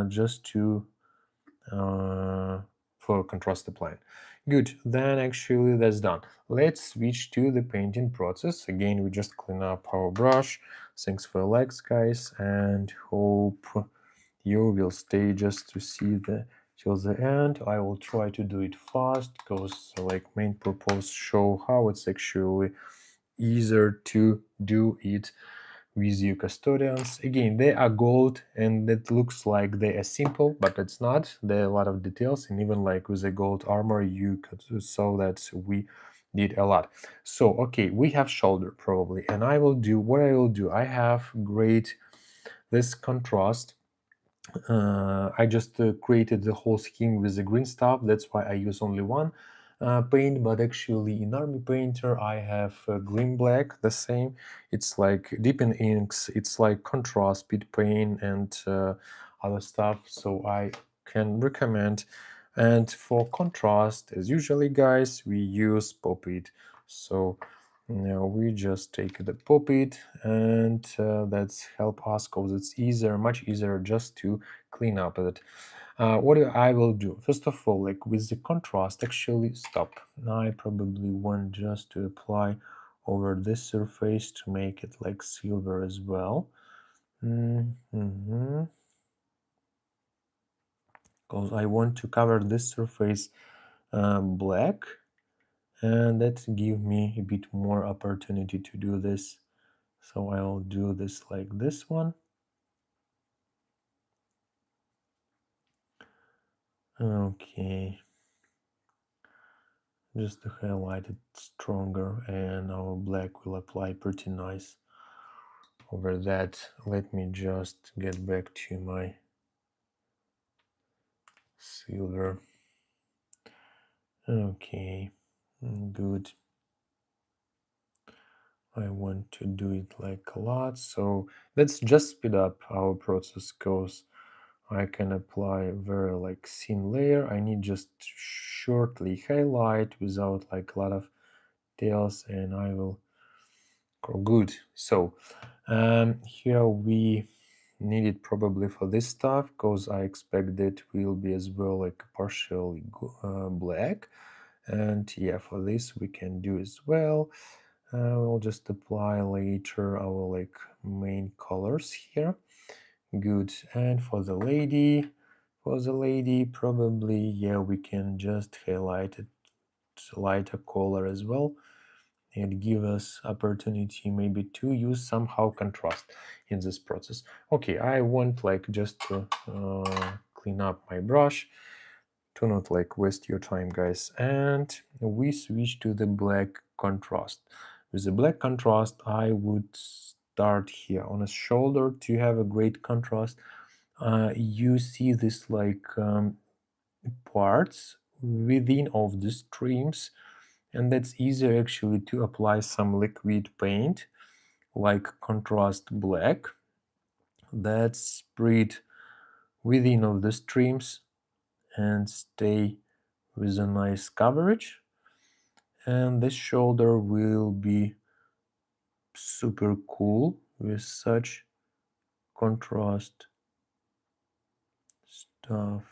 just to for contrast applying. Good, then actually that's done. Let's switch to the painting process. Again, we just clean up our brush. Thanks for likes, guys, and hope you will stay just to see the till the end. I will try to do it fast because like main purpose show how it's actually easier to do it with your custodians. Again, they are gold, and it looks like they are simple, but it's not. There are a lot of details, and even like with the gold armor, you could saw that we did a lot. So okay, we have shoulder probably, and I will do what I will do. I have great this contrast. I just created the whole scheme with the green stuff. That's why I use only one paint, but actually in Army Painter I have green black, the same. It's like deepen inks, it's like contrast, speed paint, and other stuff. So I can recommend. And for contrast, as usually, guys, we use Pop-It. So now we just take the Pop-It, and that's help us because it's easier, much easier just to clean up it. What I will do, first of all, like with the contrast, actually stop. I probably want just to apply over this surface to make it like silver as well. Because I want to cover this surface black, and that give me a bit more opportunity to do this. So I'll do this like this one. Okay, just to highlight it stronger, and our black will apply pretty nice over that. Let me just get back to my silver. Okay, good. I want to do it like a lot, so let's just speed up our process because I can apply a very like thin layer. I need just shortly highlight without like a lot of details, and I will go good. So here we need it probably for this stuff, because I expect it will be as well like partially black. And yeah, for this we can do as well. We'll just apply later our like main colors here. Good. And for the lady probably, yeah, we can just highlight it lighter color as well. It gives us opportunity maybe to use somehow contrast in this process. Okay, I want like just to clean up my brush to not like waste your time, guys. And we switch to the black contrast. With the black contrast, I would start here on a shoulder to have a great contrast. You see this like parts within of the streams, and that's easier actually to apply some liquid paint like contrast black that's spread within of the streams and stay with a nice coverage. And this shoulder will be super cool with such contrast stuff.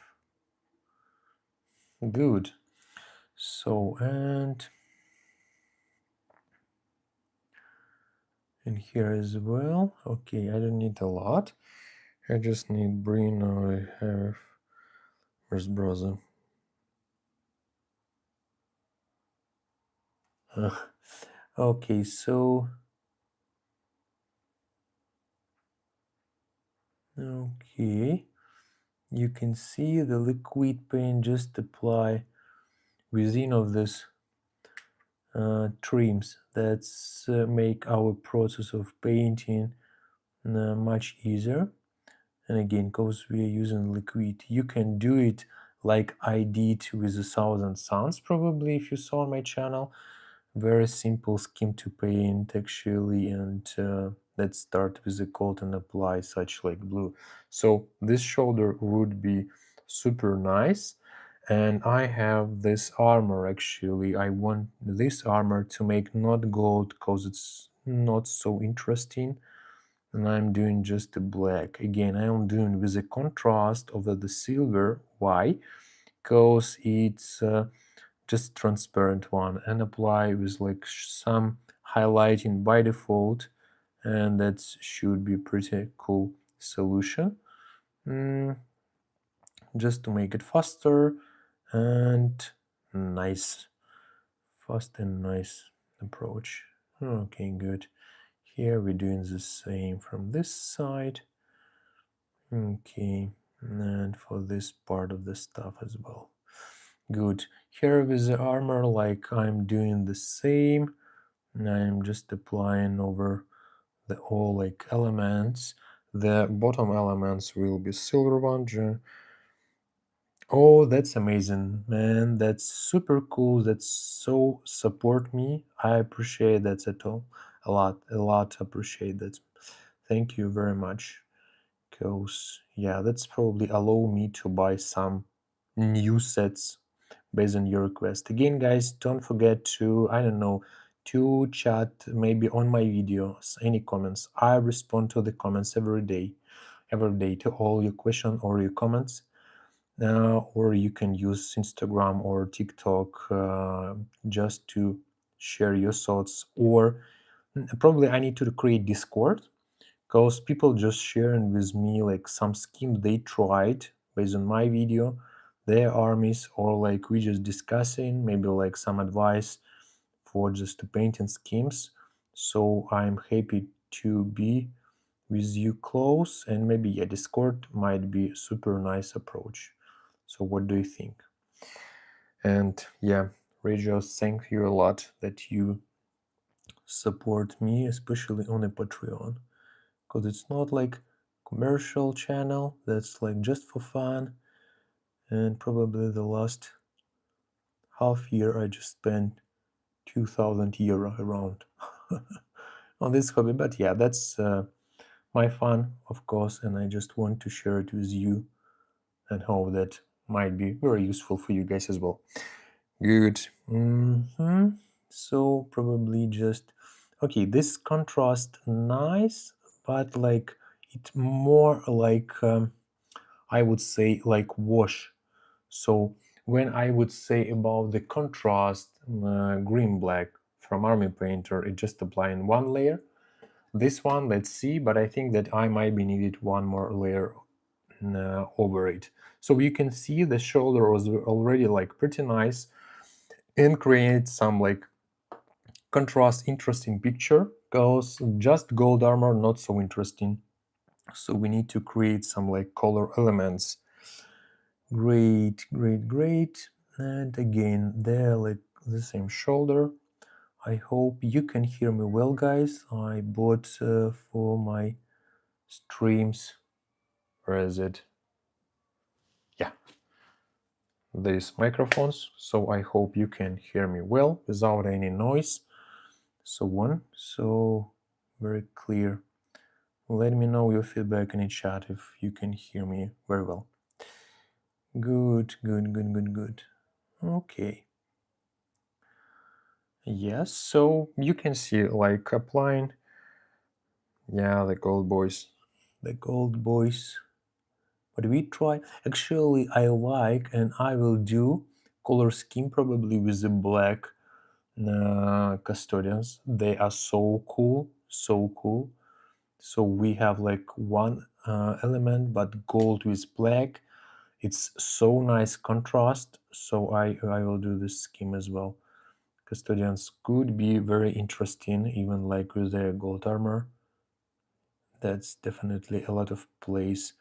Good. So, and in here as well. Okay, I don't need a lot. I just need green. I have. Where's browser? Okay, so okay, you can see the liquid paint just apply within of this trims. That's make our process of painting much easier. And again, because we are using liquid, you can do it like I did with the Thousand Suns, probably, if you saw on my channel. Very simple scheme to paint actually, and let's start with the coat and apply such like blue. So this shoulder would be super nice. And I have this armor actually. I want this armor to make not gold because it's not so interesting, and I'm doing just the black. Again, I am doing with a contrast over the silver. Why? Because it's just transparent one, and apply with like some highlighting by default, and that should be pretty cool solution. Just to make it faster and nice, fast and nice approach. Okay, good. Here we're doing the same from this side. Okay, and for this part of the stuff as well. Good. Here with the armor, like I'm doing the same. I'm just applying over the all like elements. The bottom elements will be silver one. Oh, that's amazing, man. That's super cool. That's so support me. I appreciate that at all. A lot appreciate that. Thank you very much. Because, yeah, that's probably allow me to buy some new sets based on your request. Again, guys, don't forget to, I don't know, to chat maybe on my videos, any comments. I respond to the comments every day to all your questions or your comments. Or you can use Instagram or TikTok just to share your thoughts. Or probably I need to create Discord, because people just sharing with me like some scheme they tried based on my video, their armies, or like we just discussing maybe like some advice for just painting schemes. So I'm happy to be with you close, and maybe yeah, Discord might be a super nice approach. So what do you think? And yeah, Regios, thank you a lot that you support me, especially on a Patreon, because it's not like commercial channel that's like just for fun. And probably the last half year I just spent 2,000 euro around on this hobby. But yeah, that's my fun, of course, and I just want to share it with you and hope that might be very useful for you guys as well. Good. So probably just okay, this contrast nice, but like It's more like, I would say, like wash. So when I would say about the contrast, green black from Army Painter, it just applying one layer. This one, let's see, but I think that I might be needed one more layer over it. So you can see the shoulder was already like pretty nice and create some like contrast, interesting picture, because just gold armor not so interesting. So we need to create some like color elements. Great. And again, they're like the same shoulder. I hope you can hear me well, guys. I bought for my streams, where is it? Yeah, these microphones. So I hope you can hear me well without any noise. So very clear. Let me know your feedback in the chat if you can hear me very well. Good. Okay. Yes, so you can see like applying, yeah, the gold boys. But we try, actually I like, and I will do color scheme probably with the black custodians. They are so cool. So we have like one element, but gold with black. It's so nice contrast. So I will do this scheme as well. Custodians could be very interesting, even like with their gold armor. That's definitely a lot of place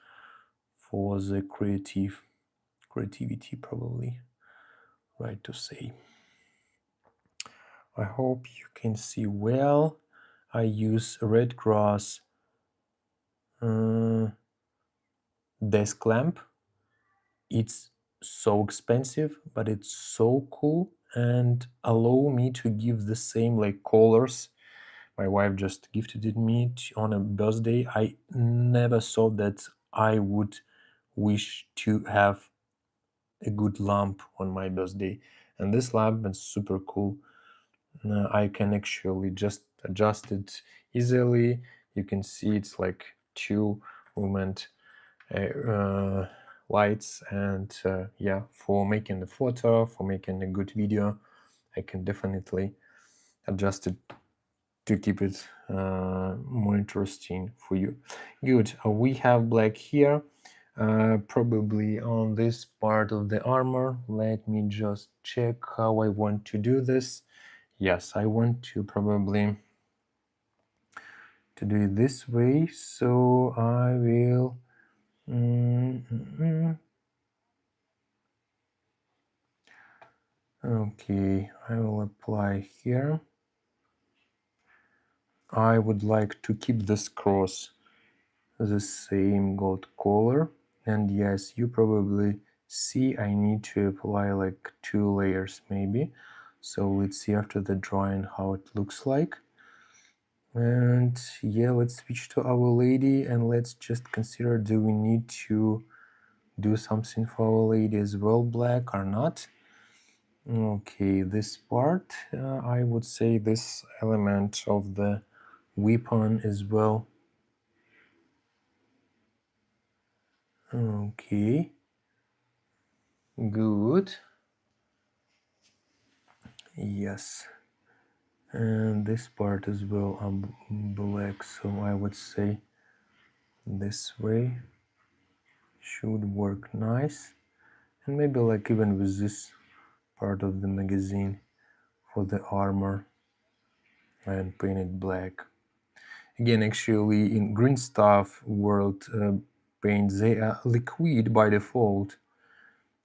for the creativity, probably, right to say. I hope you can see well. I use red grass desk lamp. It's so expensive, but it's so cool and allow me to give the same like colors. My wife just gifted it me on a birthday. I never thought that I would wish to have a good lamp on my birthday, and this lamp is super cool. I can actually just adjust it easily. You can see it's like two movement lights, and yeah, for making the photo, for making a good video, I can definitely adjust it to keep it more interesting for you. Good. We have black here, probably on this part of the armor. Let me just check how I want to do this. Yes, I want to probably to do it this way. So I will. Okay, I will apply here. I would like to keep this cross the same gold color, and yes, you probably see I need to apply like 2 layers maybe. So let's see after the drawing how it looks like. And yeah, let's switch to Our Lady and let's just consider, do we need to do something for Our Lady as well, black or not? Okay, this part, I would say this element of the weapon as well. Okay, good. Yes, and this part as well are black, so I would say this way should work nice. And maybe like even with this part of the magazine for the armor and paint it black. Again, actually in green stuff world paints, they are liquid by default,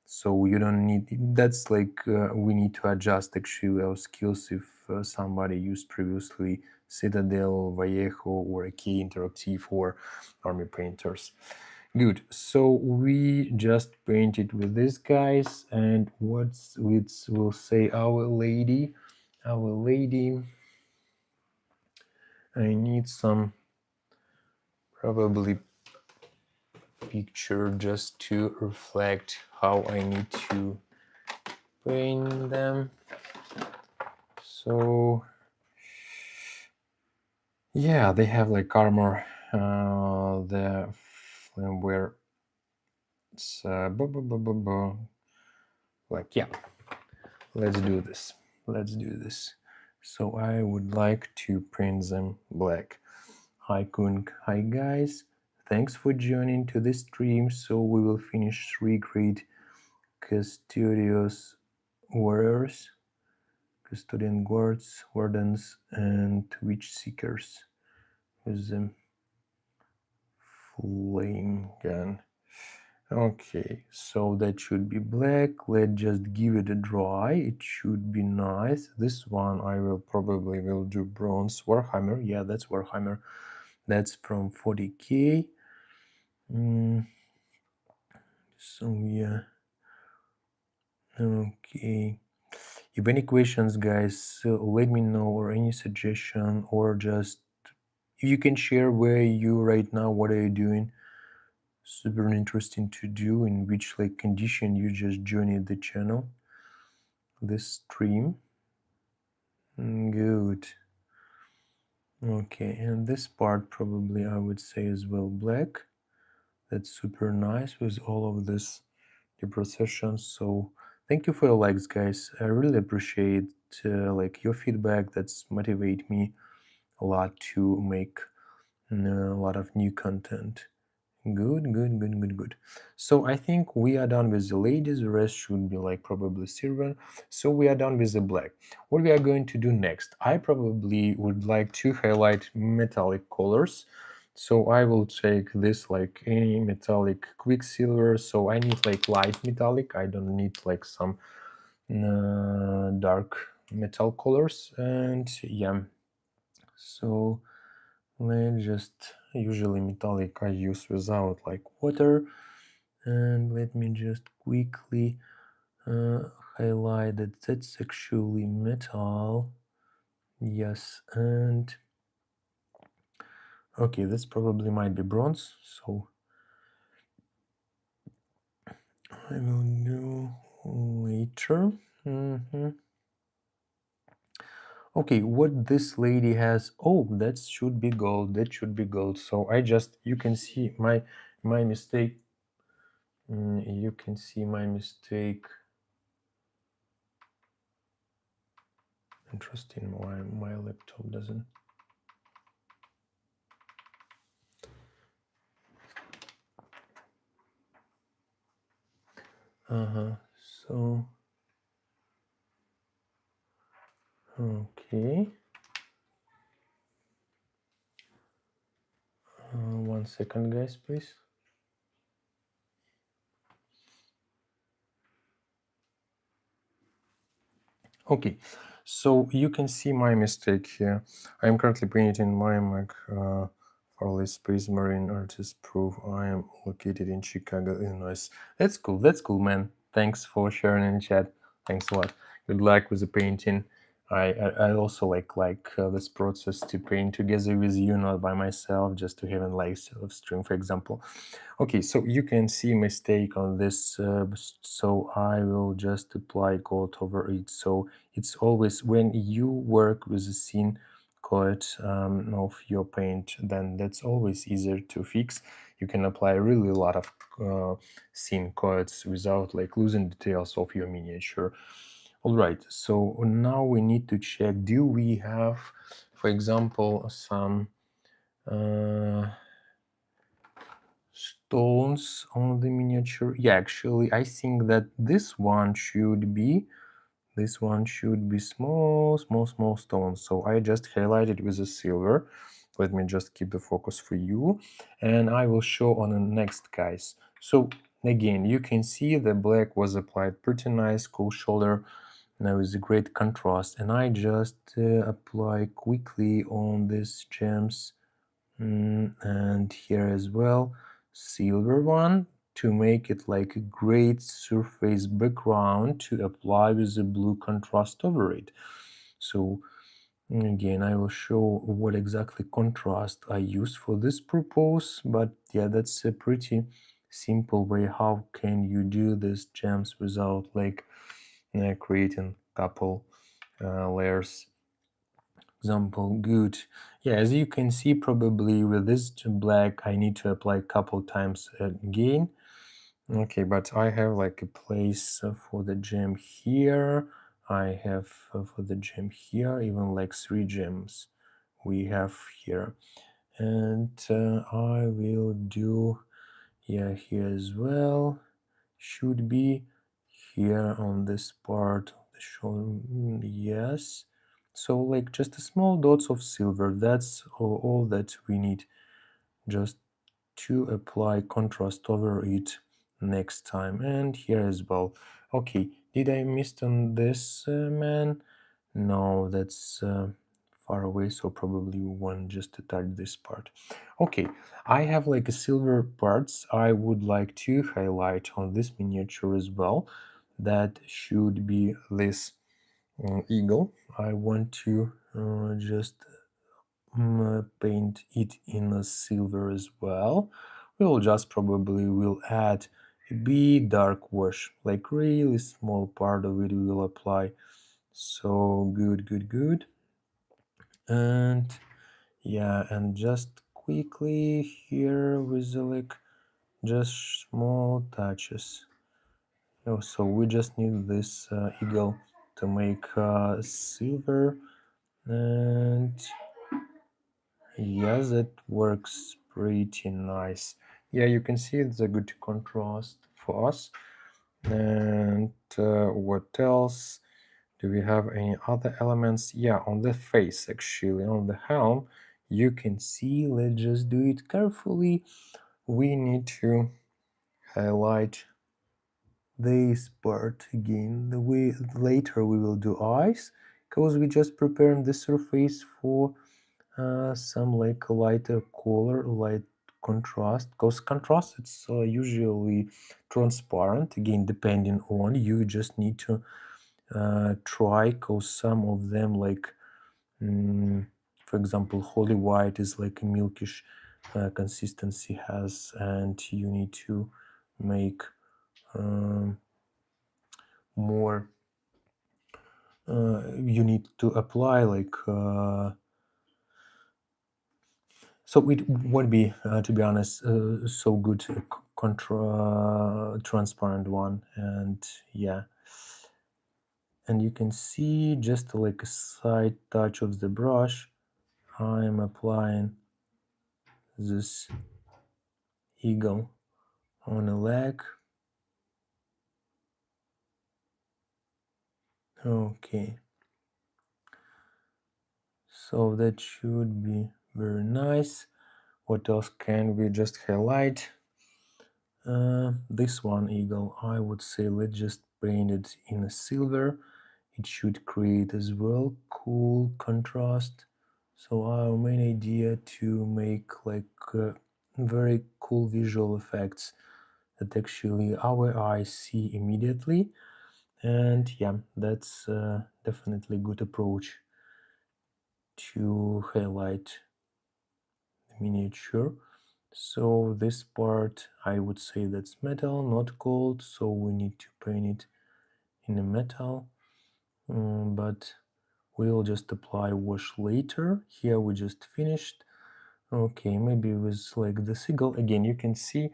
so you don't need, that's like we need to adjust actually our skills if somebody used previously Citadel, Vallejo, or AK Interactive or Army Painters. Good, so we just painted with these guys, and what's we'll say Our Lady. I need some probably picture just to reflect how I need to paint them. So yeah, they have like armor the firmware. Like, yeah, let's do this. Let's do this. So I would like to print them black. Hi Kung, hi guys. Thanks for joining to this stream. So we will finish 3 great Custodes warriors, custodian guards, wardens, and witch seekers with the flame gun. Okay, so that should be black. Let's just give it a dry. It should be nice. This one I will probably will do bronze Warhammer. Yeah, that's Warhammer. That's from 40k. So yeah. Okay. If any questions, guys, let me know, or any suggestion, or just you can share where you right now, what are you doing. Super interesting to do, in which like condition you just joined the channel, this stream. Good. Okay, and this part probably I would say as well black. That's super nice with all of this processions. So thank you for your likes, guys. I really appreciate like your feedback. That's motivate me a lot to make a lot of new content. Good. So I think we are done with the ladies. The rest should be like probably silver. So we are done with the black. What we are going to do next? I probably would like to highlight metallic colors. So I will take this like any metallic quicksilver. So I need like light metallic. I don't need like some dark metal colors. And yeah, so let's just, usually metallic I use without like water, and let me just quickly highlight that that's actually metal. Yes, and okay, this probably might be bronze, so I will do later. Okay, what this lady has, oh, that should be gold, that should be gold. So I just, you can see my mistake. You can see my mistake. Interesting, why my laptop doesn't. So okay, 1 second, guys, please. Okay, so you can see my mistake here. I'm currently painting my Mac Farley Space Marine Artist Proof. I am located in Chicago, Illinois. That's cool, man. Thanks for sharing in chat. Thanks a lot. Good luck with the painting. I also like this process to paint together with you, not by myself, just to have a live stream, for example. Okay, so you can see mistake on this, so I will just apply gold over it. So it's always when you work with the scene code of your paint, then that's always easier to fix. You can apply really a lot of scene codes without like losing details of your miniature. All right, so now we need to check, do we have, for example, some stones on the miniature? Yeah, actually I think that this one should be small stones. So I just highlighted with the silver. Let me just keep the focus for you, and I will show on the next, guys. So again, you can see the black was applied pretty nice, cool shoulder. Now is a great contrast, and I just apply quickly on these gems, and here as well, silver one, to make it like a great surface background to apply with the blue contrast over it. So again, I will show what exactly contrast I use for this purpose, but yeah, that's a pretty simple way how can you do these gems without like creating couple layers. example. Good. Yeah, as you can see, probably with this black I need to apply a couple times again. Okay, but I have like a place for the gem here. I have for the gem here even like 3 gems we have here. And I will do, yeah, here as well. Should be here on this part of the shoulder. Yes. So like just a small dots of silver. That's all that we need, just to apply contrast over it next time. And here as well. Okay, did I miss on this man? No, that's far away, so probably we want just to touch this part. Okay, I have like a silver parts I would like to highlight on this miniature as well. That should be this eagle. I want to just paint it in a silver as well. We'll just probably will add a bit dark wash, like really small part of it we will apply. So good. And yeah, and just quickly here with the like just small touches. Oh, so we just need this eagle to make silver, and yes, it works pretty nice. Yeah, you can see it's a good contrast for us. And what else? Do we have any other elements? Yeah, on the face, actually, on the helm, you can see, let's just do it carefully. We need to highlight this part again. The way later we will do eyes, because we just preparing the surface for some like lighter color, light contrast. Because contrast it's usually transparent. Again, depending on you, just need to try, because some of them like for example holy white is like a milkish consistency has, and you need to make more you need to apply like so it won't be to be honest so good contra transparent one. And yeah, and you can see just like a side touch of the brush, I'm applying this eagle on a leg. Okay, so that should be very nice. What else can we just highlight? This one eagle, I would say let's just paint it in a silver. It should create as well cool contrast. So our main idea to make like very cool visual effects that actually our eyes see immediately. And yeah, that's definitely a good approach to highlight the miniature. So this part I would say that's metal, not gold, so we need to paint it in a metal. But we'll just apply wash later. Here we just finished. Okay, maybe with like the seagull again, you can see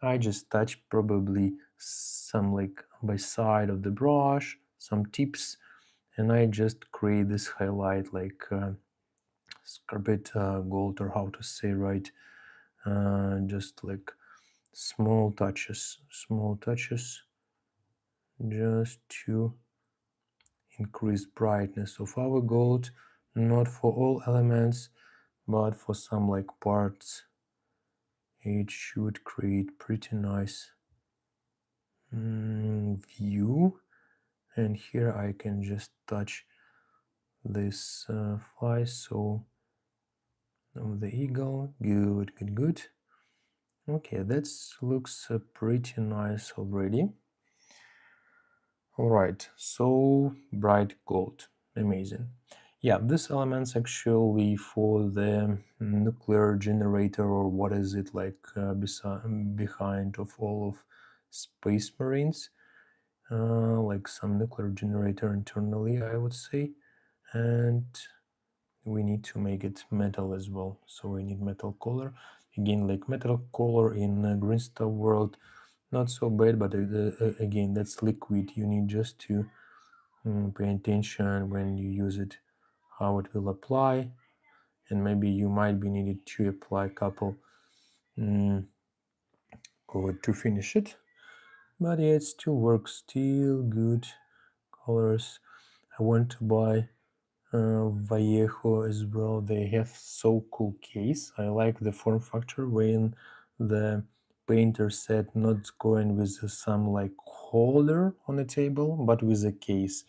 I just touched probably some like by side of the brush, some tips, and I just create this highlight like scarpet gold, or how to say right, just like small touches just to increase brightness of our gold, not for all elements but for some like parts. It should create pretty nice view. And here I can just touch this fly, so the eagle. Good. Okay, that looks pretty nice already. All right, so bright gold, amazing. Yeah, this element's actually for the nuclear generator, or what is it like behind of all of Space Marines, like some nuclear generator internally, I would say. And we need to make it metal as well. So we need metal color. Again, like metal color in green stuff world, not so bad, but again, that's liquid. You need just to pay attention when you use it, how it will apply, and maybe you might be needed to apply a couple color to finish it. But yeah, it still works, still good colors. I want to buy Vallejo as well. They have so cool case. I like the form factor when the painter said not going with some like holder on the table, but with a case.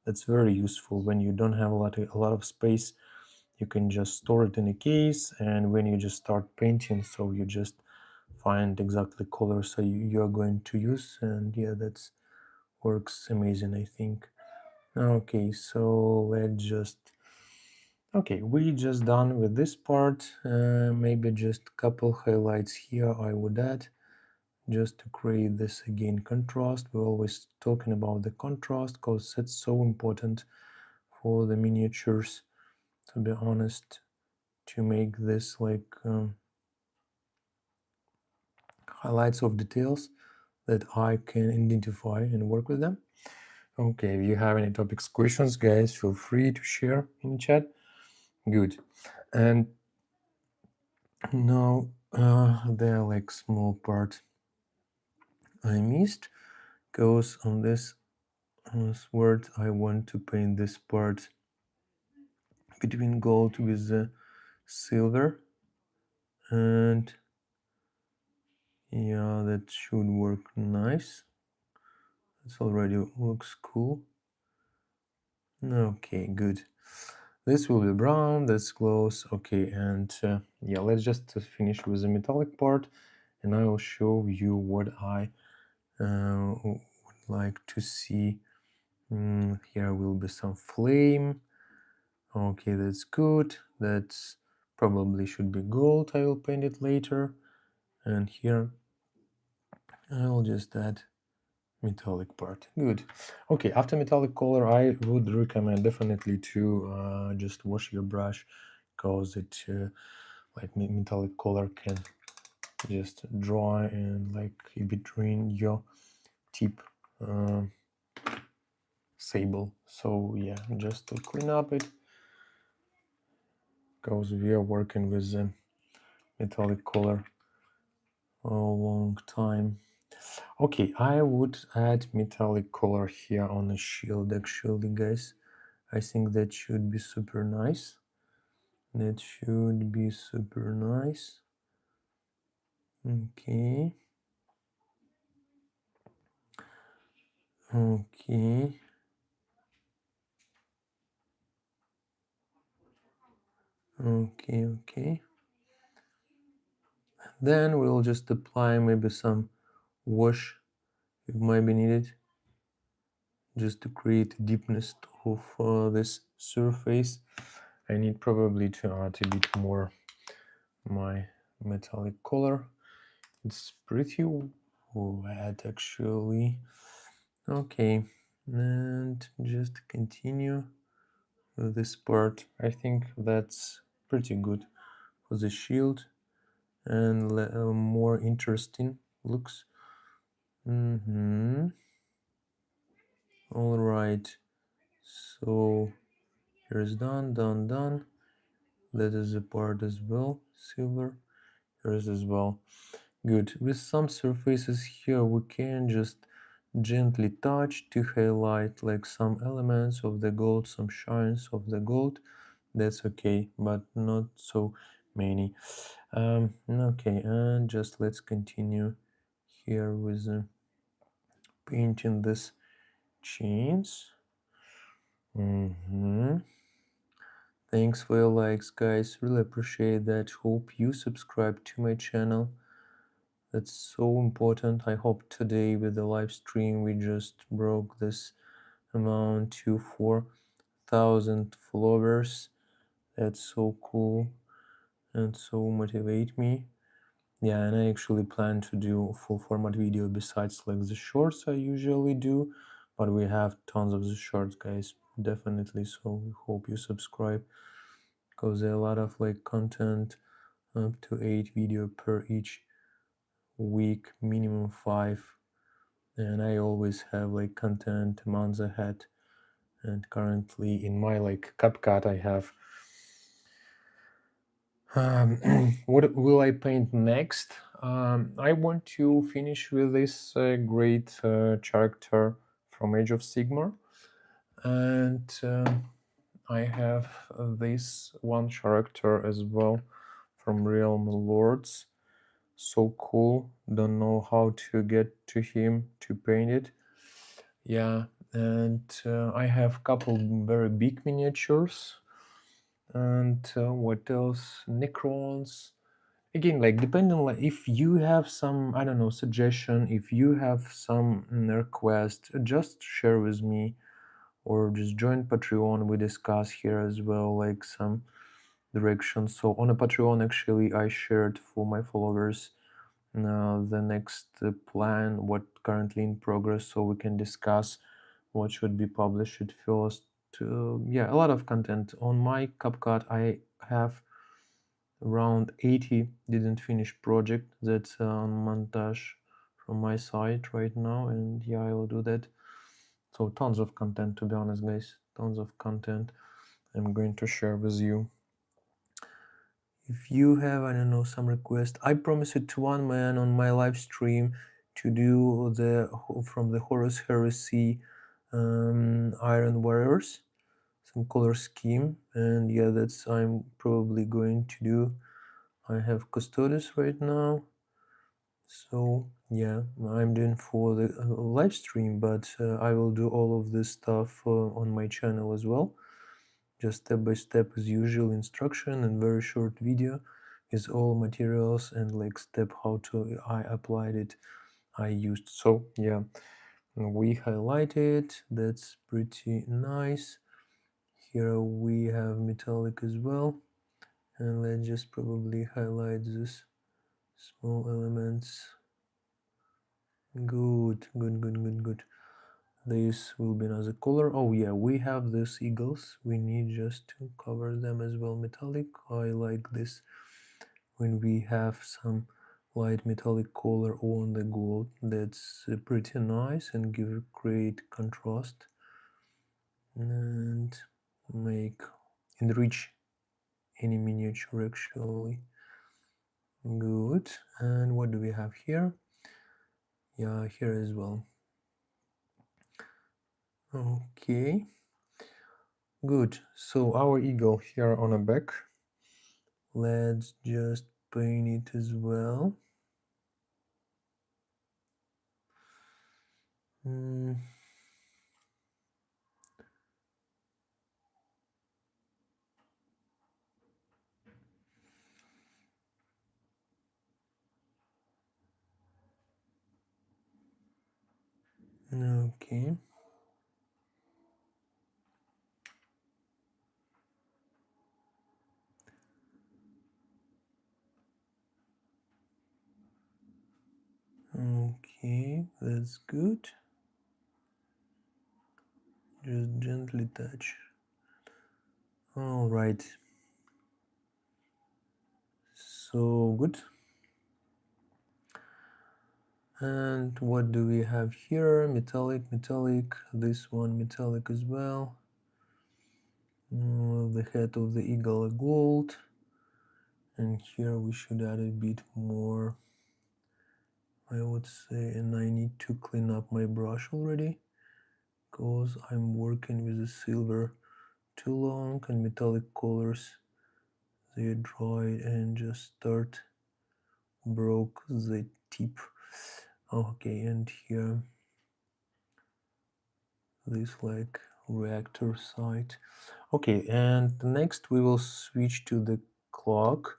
That's very useful when you don't have a lot of space. You can just store it in a case, and when you just start painting, so you just find exactly colors so you are going to use, and yeah, that's works amazing, I think. Okay, so let's just okay, we just done with this part. Maybe just a couple highlights here I would add just to create this again contrast. We're always talking about the contrast because it's so important for the miniatures, to be honest, to make this like highlights of details that I can identify and work with them. Okay, if you have any topics, questions, guys, feel free to share in chat. Good. And now there are like small part I missed goes on this sword. I want to paint this part between gold with the silver, and yeah, that should work nice. This already looks cool. Okay, good. This will be brown, that's close. Okay, and yeah, let's just finish with the metallic part, and I will show you what I would like to see. Here will be some flame. Okay, that's good. That's probably should be gold. I will paint it later. And here I'll just add metallic part. Good. Okay, after metallic color, I would recommend definitely to just wash your brush, because it like metallic color can just dry and like in between your tip sable. So yeah, just to clean up it, because we are working with the metallic color a long time. Okay, I would add metallic color here on the shield actually, guys. I think that should be super nice. That should be super nice. Okay. Okay. Okay. Then we'll just apply maybe some wash if might be needed, just to create deepness of this surface. I need probably to add a bit more my metallic color. It's pretty wet actually. Okay, and just continue with this part. I think that's pretty good for the shield and more interesting looks. All right, so here's done. That is the part as well, silver. Here's as well. Good. With some surfaces here, we can just gently touch to highlight like some elements of the gold, some shines of the gold. That's okay, but not so many. Okay, and just let's continue here with painting this chains. Thanks for your likes, guys. Really appreciate that. Hope you subscribe to my channel. That's so important. I hope today with the live stream we just broke this amount to 4,000 followers. That's so cool and so motivate me. Yeah, and I actually plan to do a full format video besides like the shorts I usually do, but we have tons of the shorts, guys, definitely. So we hope you subscribe because there are a lot of like content, up to 8 video per each week, minimum 5, and I always have like content months ahead. And currently in my like CapCut I have what will I paint next? I want to finish with this great character from Age of Sigmar, and I have this one character as well from Realm Lords. So cool. Don't know how to get to him to paint it. Yeah, and I have couple very big miniatures. And what else? Necrons. Again, like depending, like if you have some, I don't know, suggestion, if you have some request, just share with me, or just join Patreon. We discuss here as well, like some directions. So on a Patreon, actually, I shared for my followers the next plan, what currently in progress, so we can discuss what should be published first. Yeah, a lot of content on my CapCut. I have around 80 didn't finish project that's on montage from my side right now, and yeah, I will do that. So tons of content, to be honest, guys, tons of content I'm going to share with you. If you have, I don't know, some request, I promised it to one man on my live stream to do the from the Horus Heresy Iron Warriors, some color scheme, and yeah, that's I'm probably going to do. I have Custodes right now, so yeah, I'm doing for the live stream, but I will do all of this stuff on my channel as well, just step by step as usual, instruction and very short video is all materials and like step how to I applied it, I used. So yeah, we highlighted, that's pretty nice. Here we have metallic as well, and let's just probably highlight this small elements. Good. This will be another color. Oh yeah, we have these eagles, we need just to cover them as well metallic. I like this when we have some light metallic color on the gold. That's pretty nice and give a great contrast and make enrich any miniature actually. Good. And what do we have here? Yeah, here as well. Okay, good. So our eagle here on the back, let's just paint it as well. Okay. Okay, that's good. Just gently touch. All right. So good. And what do we have here? Metallic. This one metallic as well. The head of the eagle gold. And here we should add a bit more, I would say, and I need to clean up my brush already because I'm working with the silver too long and metallic colors, they dried and just start broke the tip. Okay, and here this like reactor side. Okay, and next we will switch to the cloak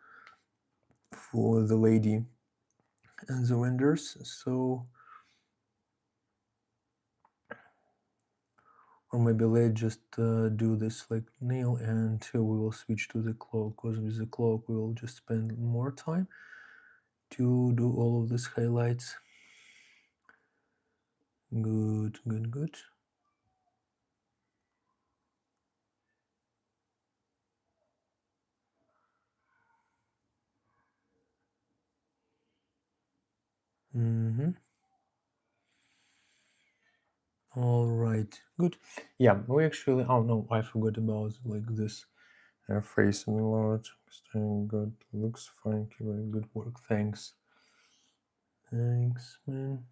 for the lady and the vendors. So, or maybe let's just do this like nail, and we will switch to the cloak, because with the cloak we will just spend more time to do all of these highlights. Good. All right, good. Yeah, we actually, oh no, I forgot about like this face and large. Good, looks fine. Very good work. Thanks. Thanks, man.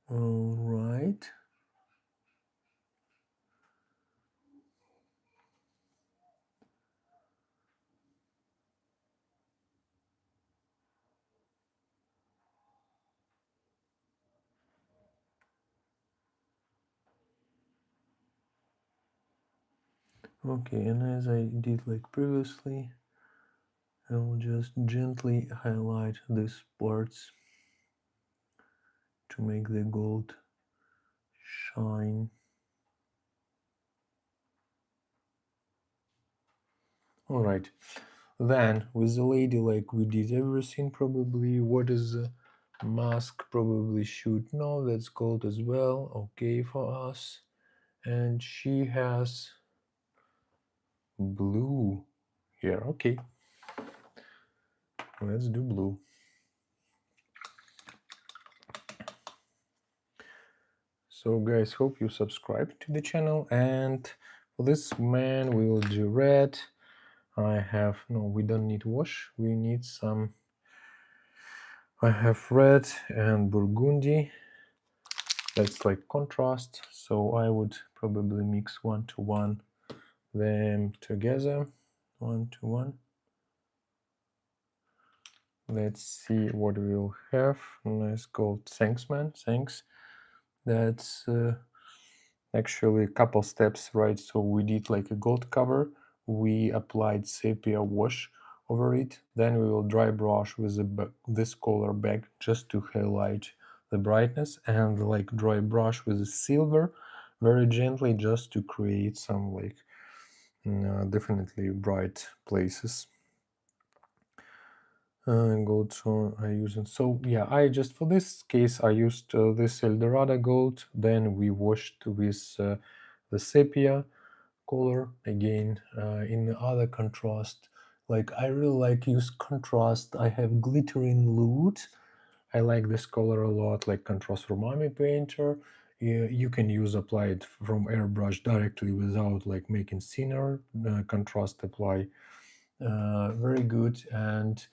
All right. Okay, and as I did like previously, I'll just gently highlight these parts to make the gold shine. All right, then with the lady, like we did everything probably. What is the mask? Probably should know that's gold as well. Okay for us. And she has blue here. Okay, let's do blue. So guys, hope you subscribe to the channel, and for this man we will do red. I have, no, we don't need wash, we need some, I have red and burgundy, that's like contrast, so I would probably mix 1:1 them together, 1:1. Let's see what we'll have. Nice gold. Thanks, man. Thanks. That's actually a couple steps, right? So we did like a gold cover. We applied sepia wash over it. Then we will dry brush with this color back just to highlight the brightness, and like dry brush with the silver very gently just to create some like definitely bright places. Gold tone I use it. So yeah, I just for this case I used this Eldorado gold. Then we washed with the sepia color again in the other contrast. Like I really like use contrast. I have glittering loot. I like this color a lot. Like contrast from Army Painter. You can use apply it from Airbrush directly without like making thinner. Contrast apply very good. And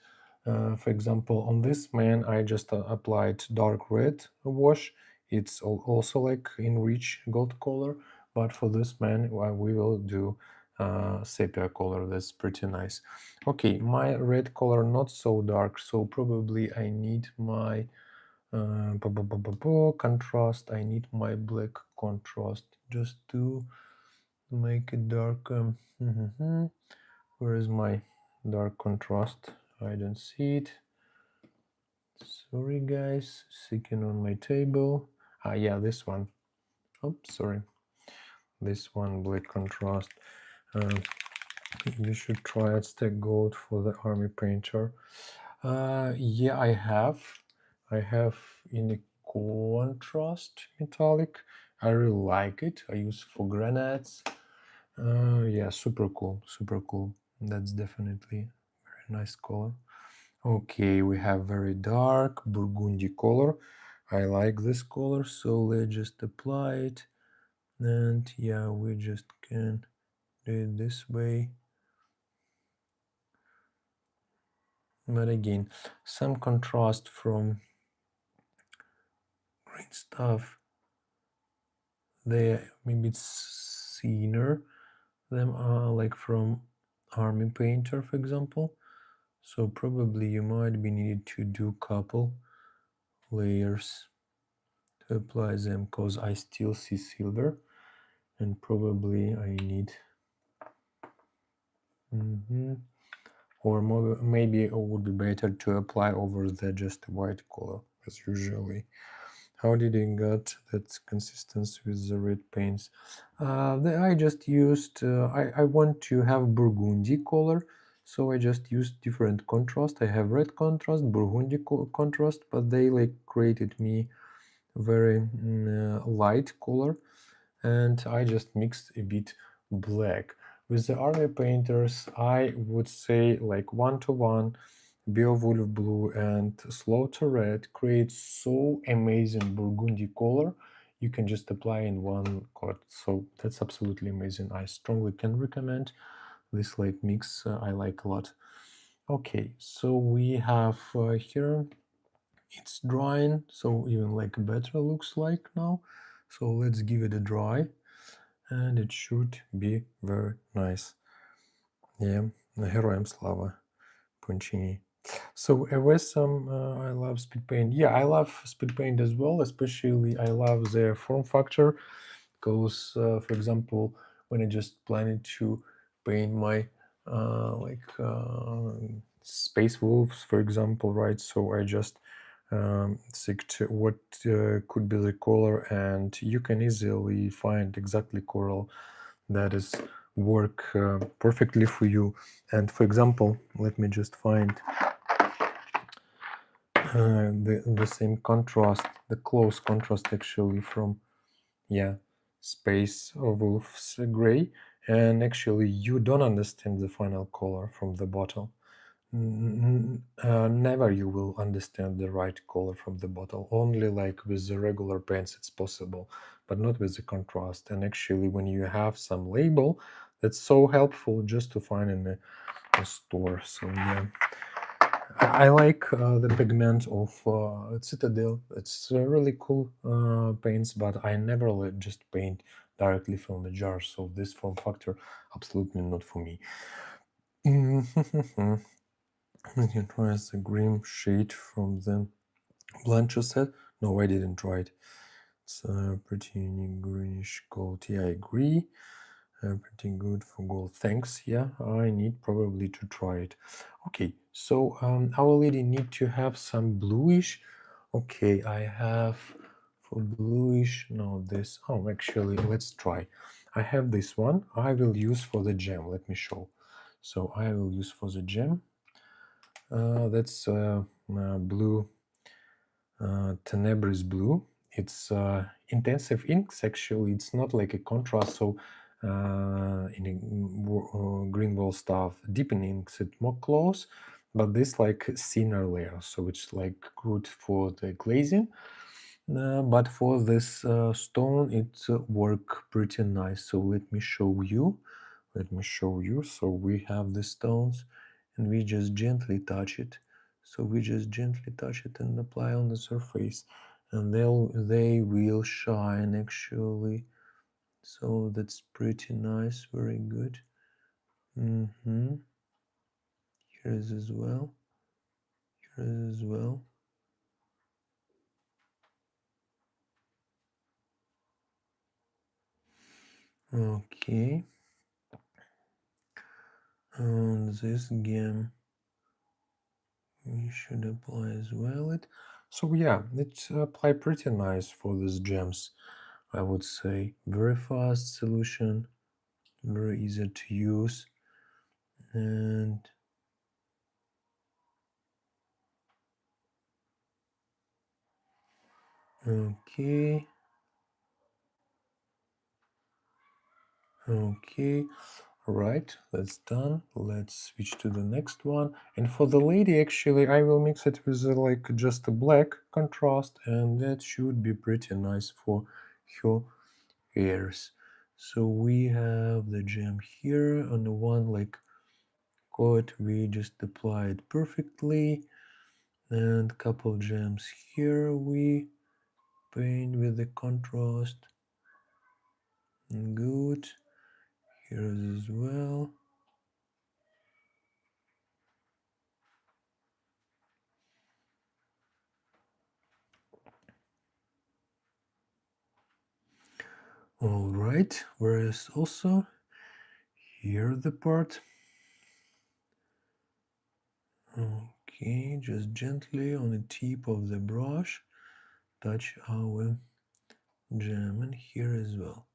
for example, on this man, I just applied dark red wash. It's also like in rich gold color, but for this man, we will do sepia color. That's pretty nice. Okay, my red color not so dark, so probably I need my contrast. I need my black contrast just to make it darker. Where is my dark contrast? I don't see it. Sorry guys, seeking on my table. Ah yeah, this one. Oops, sorry. This one, black contrast. You should try Aztec Gold for the Army Painter. Yeah, I have. I have in a contrast metallic. I really like it. I use for grenades. Yeah, super cool, super cool. That's definitely very nice color. Okay, we have very dark burgundy color. I like this color, so let's just apply it. And yeah, we just can do it this way. But again, some contrast from green stuff. There, maybe it's thinner than like from Army Painter, for example. So probably you might be needed to do couple layers to apply them, because I still see silver, and probably I need or maybe it would be better to apply over the just white color as usually. How did I get that consistency with the red paints? I just used I want to have burgundy color, so I just used different contrast. I have red contrast, burgundy contrast, but they like created me very light color, and I just mixed a bit black. With the Army Painters, I would say like 1:1 Beowulf blue and slaughter red create so amazing burgundy color. You can just apply in one coat, so that's absolutely amazing. I strongly can recommend this like mix. I like a lot. Okay, so we have here, it's drying, so even like better looks like now. So let's give it a dry, and it should be very nice. Yeah, Героям слава, Puncini. So with some, I love speed paint. Yeah, I love speed paint as well. Especially, I love the form factor, because, for example, when I just planning to paint my space wolves, for example, right? So I just seek to what could be the color, and you can easily find exactly color that is work perfectly for you. And for example, let me just find the same contrast, the close contrast actually from, yeah, space of wolf's gray, and actually you don't understand the final color from the bottle. Never you will understand the right color from the bottle. Only like with the regular paints it's possible, but not with the contrast. And actually when you have some label, that's so helpful just to find in a store. So yeah, I like the pigment of Citadel. It's really cool paints, but I never just paint directly from the jar. So this form factor absolutely not for me. You can try the green shade from the Blancho set. No, I didn't try it. It's pretty unique greenish gold. Yeah, I agree. Pretty good for gold. Thanks. Yeah, I need probably to try it. Okay, so our lady need to have some bluish. Okay, I have for bluish. No, this. Oh, actually, let's try. I have this one. I will use for the gem. Let me show. So I will use for the gem. That's blue, Tenebris blue. It's intensive inks actually. It's not like a contrast. So in a green wall stuff, deepen inks it more close, but this like thinner layer. So it's like good for the glazing. But for this stone, it work pretty nice. So let me show you. Let me show you. So we have the stones, and we just gently touch it. So we just gently touch it and apply on the surface, and they will shine actually. So that's pretty nice, very good. Here is as well. Here is as well. Okay. And this gem we should apply as well. So yeah, it's apply pretty nice for these gems, I would say. Very fast solution, very easy to use, and okay, right, that's done. Let's switch to the next one. And for the lady, actually, I will mix it with like just a black contrast, and that should be pretty nice for her hairs. So we have the gem here on the one like coat. We just apply it perfectly, and couple gems here we paint with the contrast. Good. Here as well. All right. Whereas also here the part. Okay, just gently on the tip of the brush touch our gem, and here as well.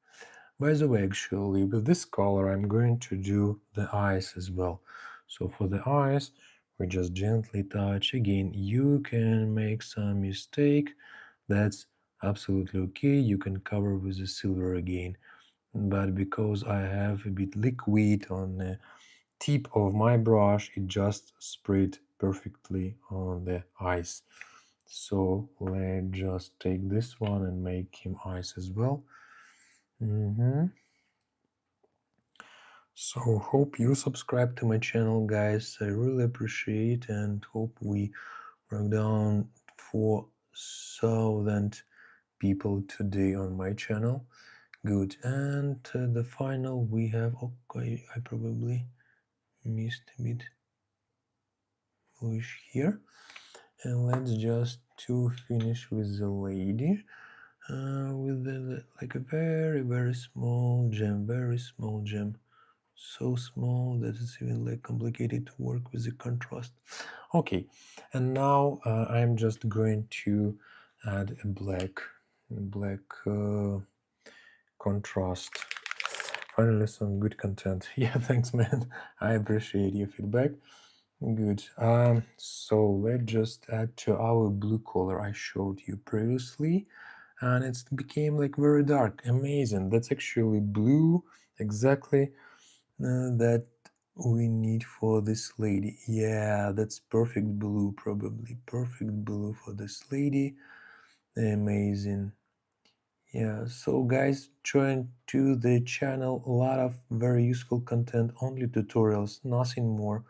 By the way, actually, with this color, I'm going to do the eyes as well. So for the eyes, we just gently touch. Again, you can make some mistake. That's absolutely okay. You can cover with the silver again. But because I have a bit liquid on the tip of my brush, it just sprayed perfectly on the eyes. So let's just take this one and make him eyes as well. So hope you subscribe to my channel, guys. I really appreciate and hope we broke down 4,000 people today on my channel. Good. And the final we have, okay, I probably missed a bit bluish here. And let's just to finish with the lady with like a very small gem, very small gem, so small that it's even like complicated to work with the contrast. Okay, and now I'm just going to add a black contrast. Finally some good content. Yeah, thanks man, I appreciate your feedback. Good. So let's just add to our blue color I showed you previously, and it became like very dark. Amazing. That's actually blue, exactly that we need for this lady. Yeah, that's perfect blue, probably perfect blue for this lady. Amazing. Yeah, so guys, join to the channel. A lot of very useful content, only tutorials, nothing more,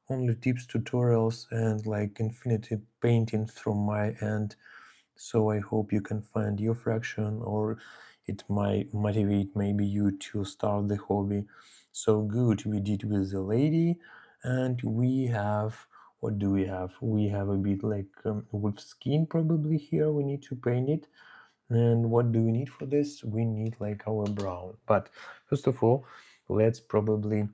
only tips, tutorials, and like infinity painting from my end. So I hope you can find your fraction, or it might motivate maybe you to start the hobby. So good, we did with the lady, and we have, what do we have? We have a bit like wolf skin probably here. We need to paint it. And what do we need for this? We need like our brown. But first of all, let's probably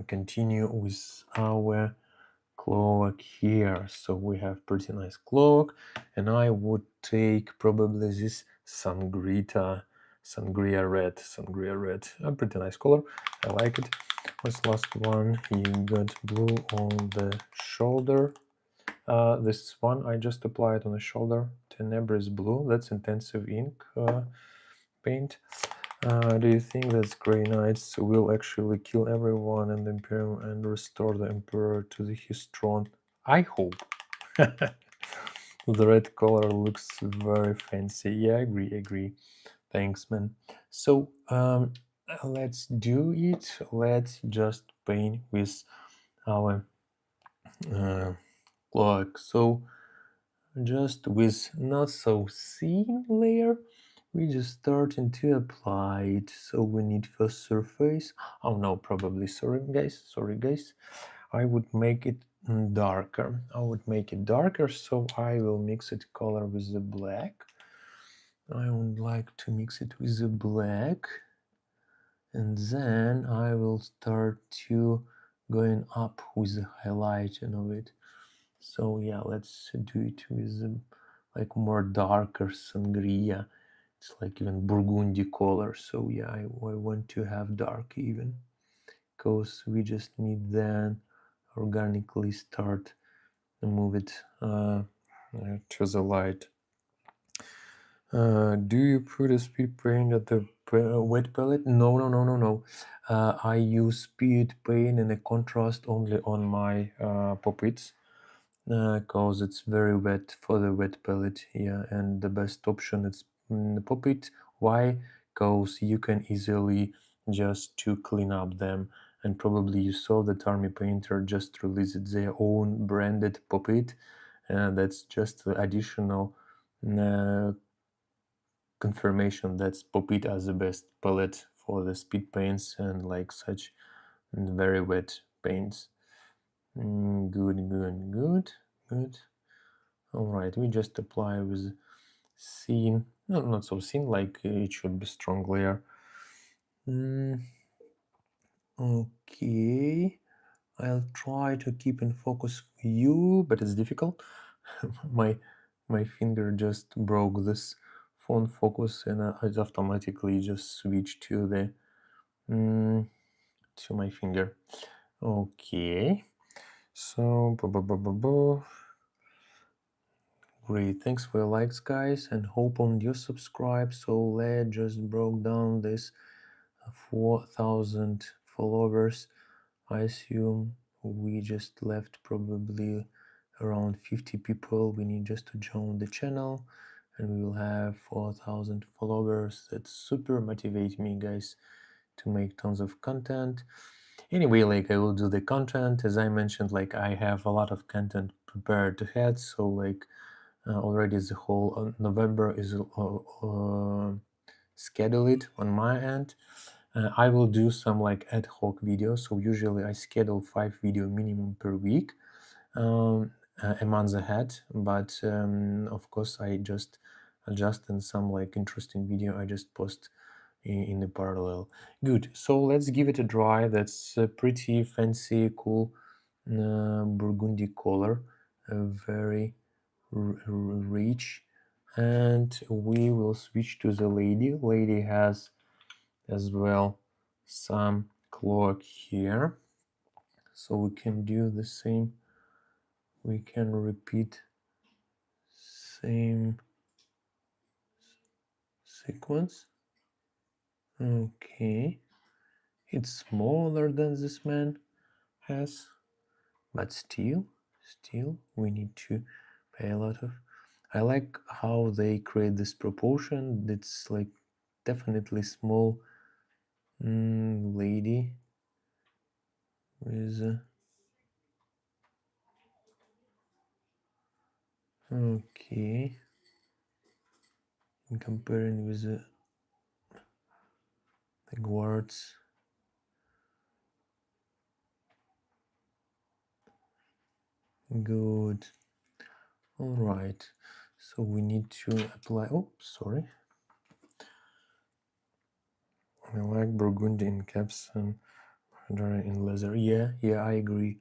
continue with our cloak here. So we have pretty nice cloak, and I would take probably this sangria red, a pretty nice color. I like it. This last one, you got blue on the shoulder. This one I just applied on the shoulder. Tenebris blue. That's intensive ink paint. Do you think that Grey Knights will actually kill everyone in the Imperium and restore the Emperor to his throne? I hope. The red color looks very fancy. Yeah, agree. Thanks, man. So let's do it. Let's just paint with our cloak. So just with not so thin layer, we just starting to apply it. So we need first surface. Oh no, probably sorry guys, I would make it darker. So I will mix it color with the black. I would like to mix it with the black, and then I will start to going up with the highlighting of it. So yeah, let's do it with like more darker sangria. It's like even burgundy color. So yeah, I want to have dark even, because we just need then organically start and move it to the light. Do you put a speed paint at the wet palette? No. I use speed paint and a contrast only on my puppets, because it's very wet for the wet palette. Yeah, and the best option is the puppet. Why? Because you can easily just to clean up them, and probably you saw that Army Painter just released their own branded puppet, and that's just the additional confirmation that puppet as the best palette for the speed paints and like such very wet paints. Good. All right, we just apply with thin, no, not so thin, like it should be strong layer. Okay, I'll try to keep in focus you, but it's difficult. my finger just broke this phone focus, and it automatically just switched to the to my finger. Okay, so great, thanks for your likes, guys, and hope on you subscribe. So let's just broke down this 4,000 followers. I assume we just left probably around 50 people. We need just to join the channel, and we will have 4,000 followers. That super motivate me, guys, to make tons of content. Anyway, like I will do the content. As I mentioned, like I have a lot of content prepared ahead, so like already the whole November is scheduled on my end. I will do some like ad hoc videos, so usually I schedule 5 video minimum per week, a month ahead, but of course I just adjust, and some like interesting video I just post in the parallel. Good, so let's give it a try. That's a pretty fancy, cool burgundy color, very rich. And we will switch to the lady. Lady has as well some cloak here, so we can do the same. We can repeat same sequence. Okay, it's smaller than this man has, but still we need to pay a lot of. I like how they create this proportion. It's like definitely small lady with okay, comparing with the guards. Good. All right, so we need to apply. Oh, sorry. I like burgundy in caps and in leather. Yeah, I agree.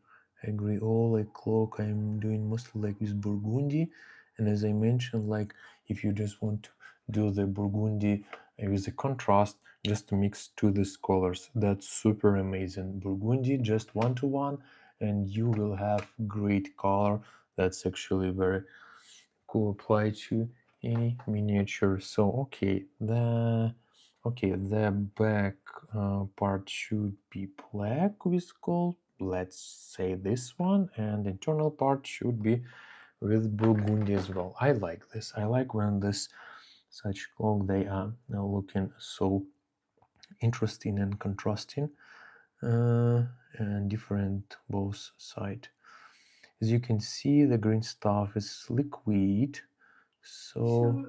All like cloak I'm doing mostly like with burgundy, and as I mentioned, like if you just want to do the burgundy with the contrast, just to mix to these colors, that's super amazing. Burgundy just 1-to-1, and you will have great color. That's actually very cool, apply to any miniature. So okay, the back part should be black with gold, let's say this one, and the internal part should be with burgundy as well. I like this. I like when this such cloak they are now looking so interesting and contrasting, and different both side. As you can see, the green stuff is liquid, so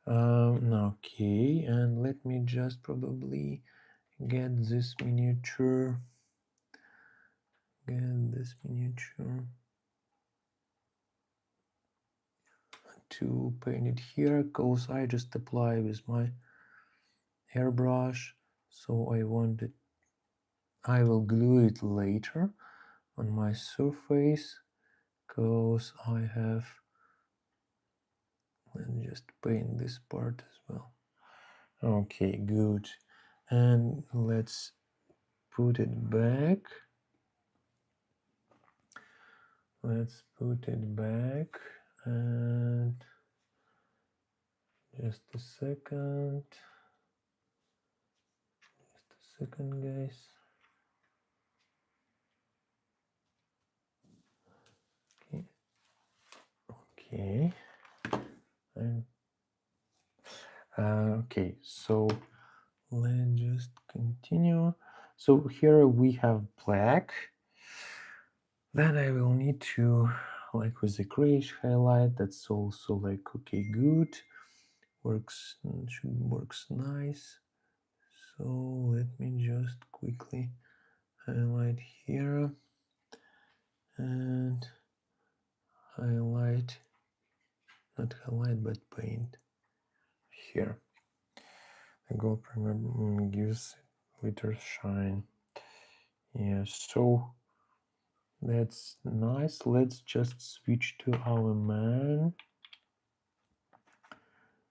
okay, and let me just probably get this miniature to paint it here, because I just apply with my airbrush, so I will glue it later on my surface, because I have, let's just paint this part as well. Okay, good, and let's put it back. And just a second, guys. Okay, and okay, so let's just continue. So here we have black. Then I will need to, like with the grayish highlight, that's also like okay, good, works nice. So let me just quickly highlight here and highlight, not highlight but paint here. The gold primer gives glitter shine. Yeah, so that's nice. Let's just switch to our man,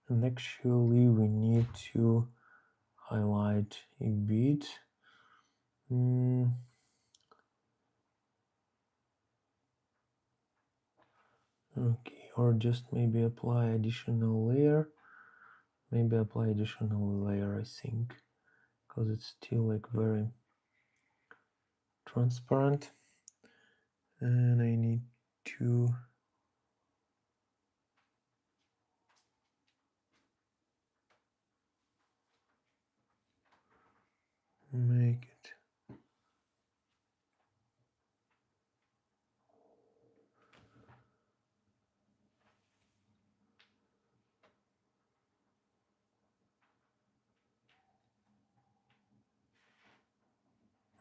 and actually we need to highlight a bit. Okay, or just maybe apply additional layer. I think, because it's still like very transparent, and I need to make it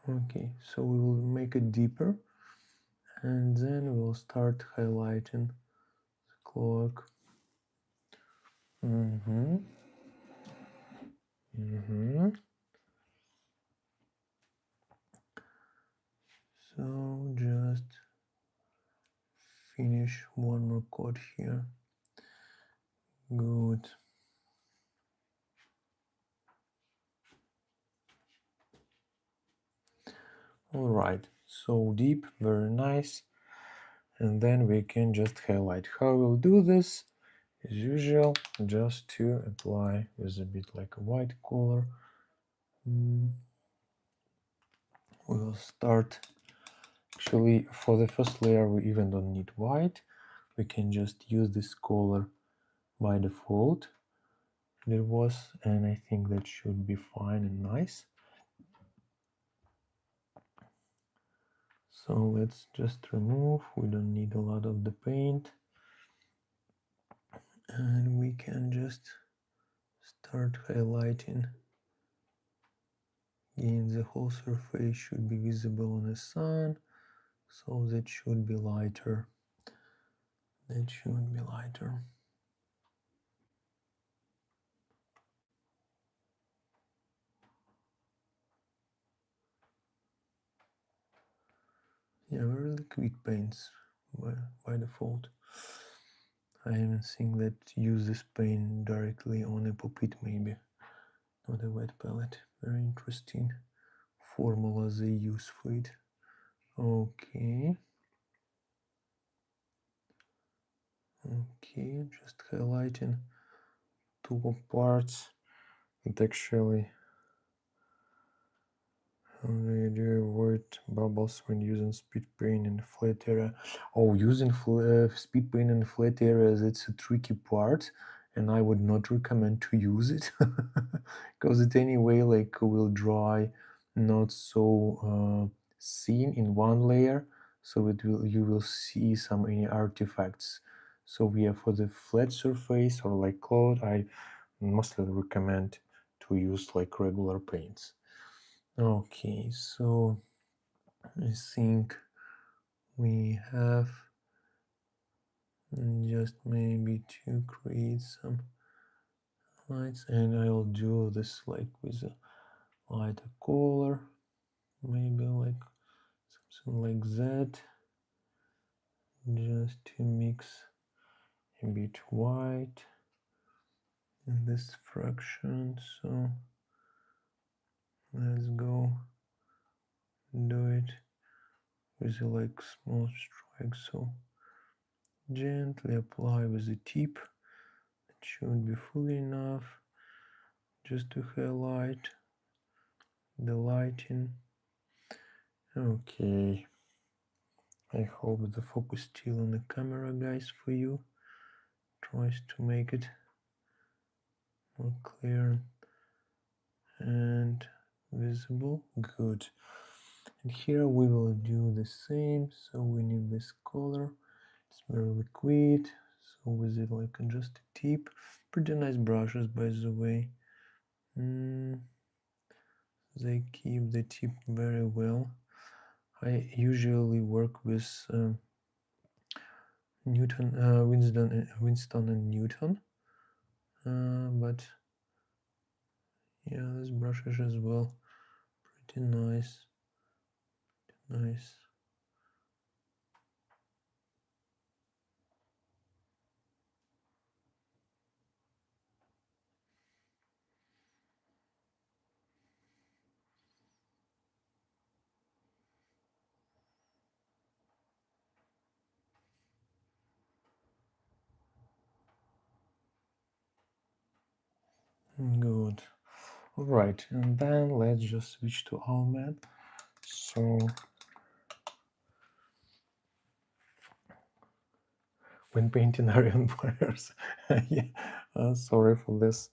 okay. So we will make it deeper, and then we'll start highlighting the cloak. So just finish one more coat here. Good. All right, so deep, very nice. And then we can just highlight. How we'll do this, as usual, just to apply with a bit like a white color. We'll start, actually, for the first layer, we even don't need white. We can just use this color by default. There was, and I think that should be fine and nice. So let's just remove, we don't need a lot of the paint. And we can just start highlighting. Again, the whole surface should be visible in the sun, so that should be lighter. That should be lighter. Yeah, very liquid paints by default. I even think that use this paint directly on a puppet, maybe, not a wet palette. Very interesting formula they use for it. Okay. Okay, just highlighting two parts. It actually how do you avoid bubbles when using speed paint in flat area? Oh, using speed paint in flat areas, it's a tricky part, and I would not recommend to use it because it anyway like will dry not so thin in one layer, so it will you will see some any artifacts. So yeah, for the flat surface or like cloth, I mostly recommend to use like regular paints. Okay, so I think we have just maybe to create some lights, and I'll do this like with a lighter color, maybe like something like that, just to mix a bit white in this fraction. So let's go do it with a like small strike. So gently apply with the tip. It should be full enough just to highlight the lighting. Okay, I hope the focus still on the camera, guys, for you. Tries to make it more clear and visible. Good. And here we will do the same. So we need this color. It's very liquid. So with it like just a tip. Pretty nice brushes, by the way. They keep the tip very well. I usually work with Winston and Newton, but yeah, this brushes as well, pretty nice. Good. All right, and then let's just switch to our map. So when painting Aryan Warriors. Yeah, sorry for this.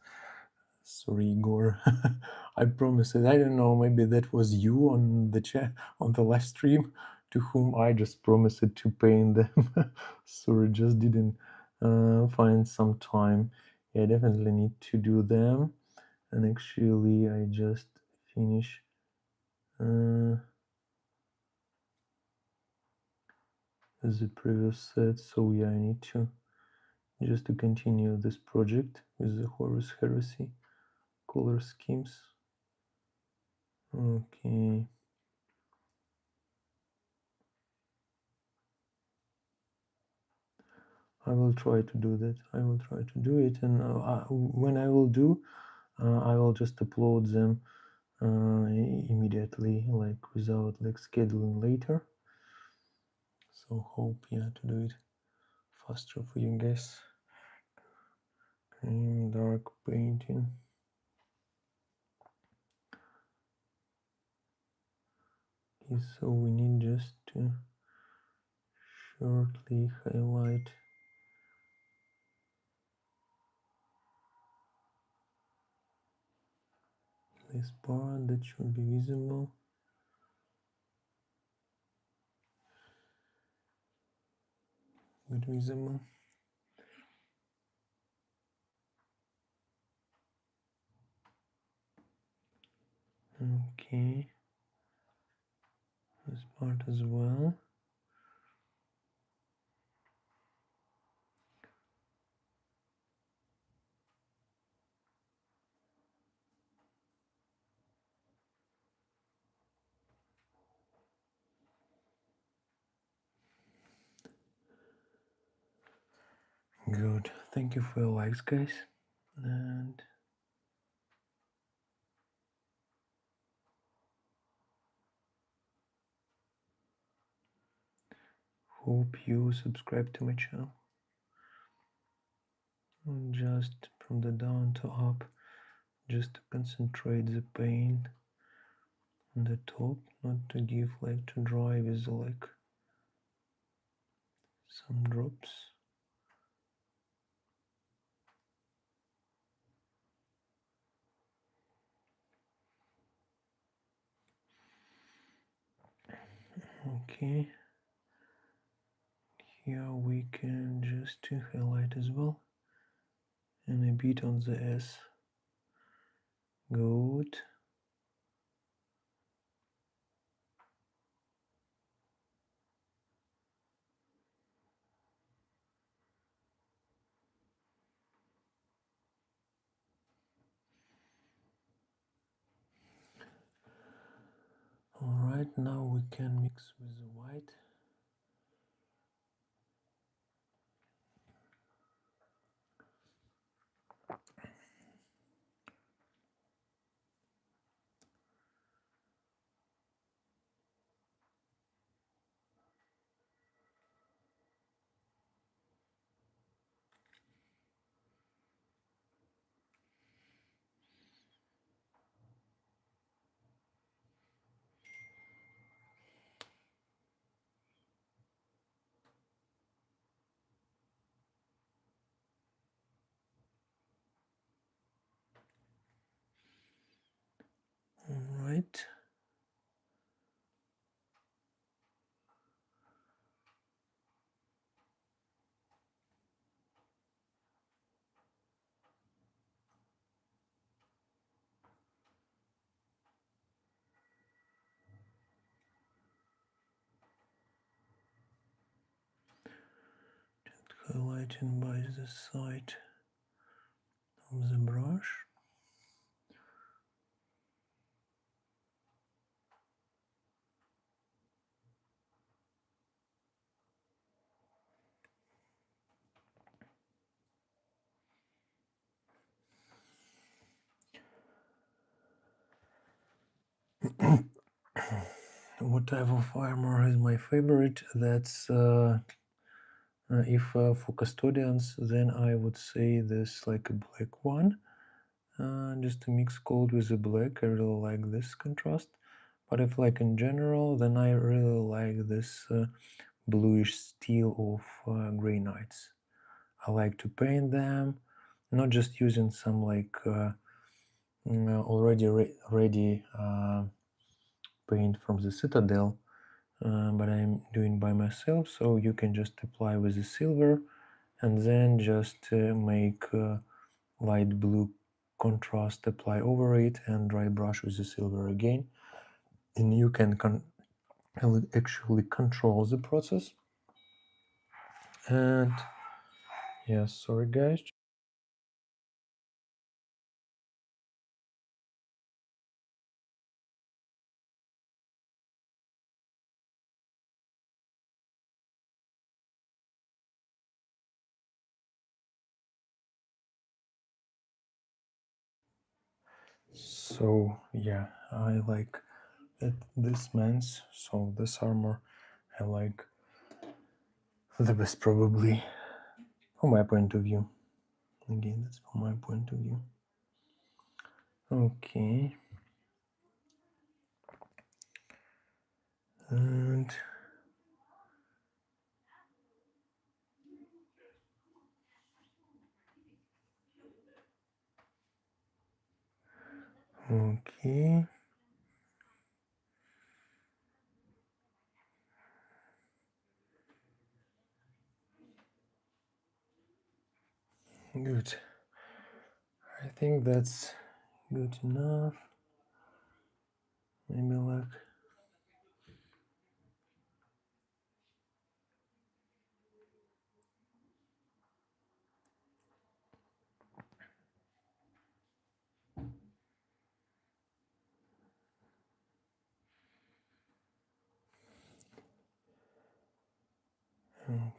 Sorry, Igor. I promise it. I don't know. Maybe that was you on the chat on the live stream, to whom I just promised it to paint them. Sorry, just didn't find some time. Yeah, I definitely need to do them. And actually, I just finished. The previous set, so yeah, I need to just to continue this project with the Horus Heresy color schemes. Okay. I will try to do that. I will try to do it, and when I will do, I will just upload them immediately, like without like scheduling later. So hope, yeah, to do it faster for you guys. Cream dark painting. Okay, so we need just to shortly highlight this part that should be visible. Good visible. Okay. This part as well. Good. Thank you for your likes, guys. And hope you subscribe to my channel. And just from the down to up, just to concentrate the paint on the top, not to give like to dry with like some drops. Okay. Here we can just to highlight as well, and a bit on the S. Good. Alright, now we can mix with the white. Alright. Highlighting by the side of the brush. What type of armor is my favorite? That's if for custodians, then I would say this like a black one. Just to mix gold with the black, I really like this contrast. But if like in general, then I really like this bluish steel of Grey Knights. I like to paint them, not just using some like already ready paint from the Citadel, but I'm doing by myself. So you can just apply with the silver and then just make light blue contrast, apply over it, and dry brush with the silver again, and you can actually control the process. And yeah, sorry guys. So yeah, I like this man's, so this armor I like the best, probably, from my point of view. Again, that's from my point of view. Okay. And okay. Good. I think that's good enough. Maybe like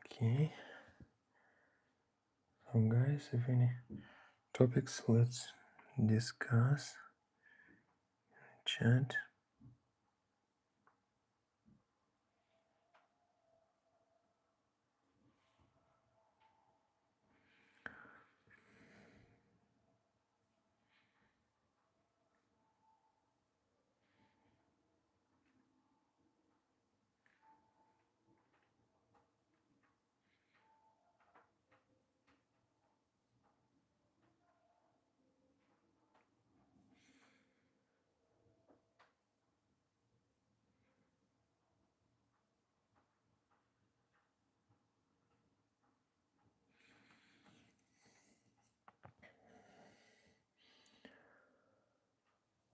okay. So guys, if any topics, let's discuss. Chat.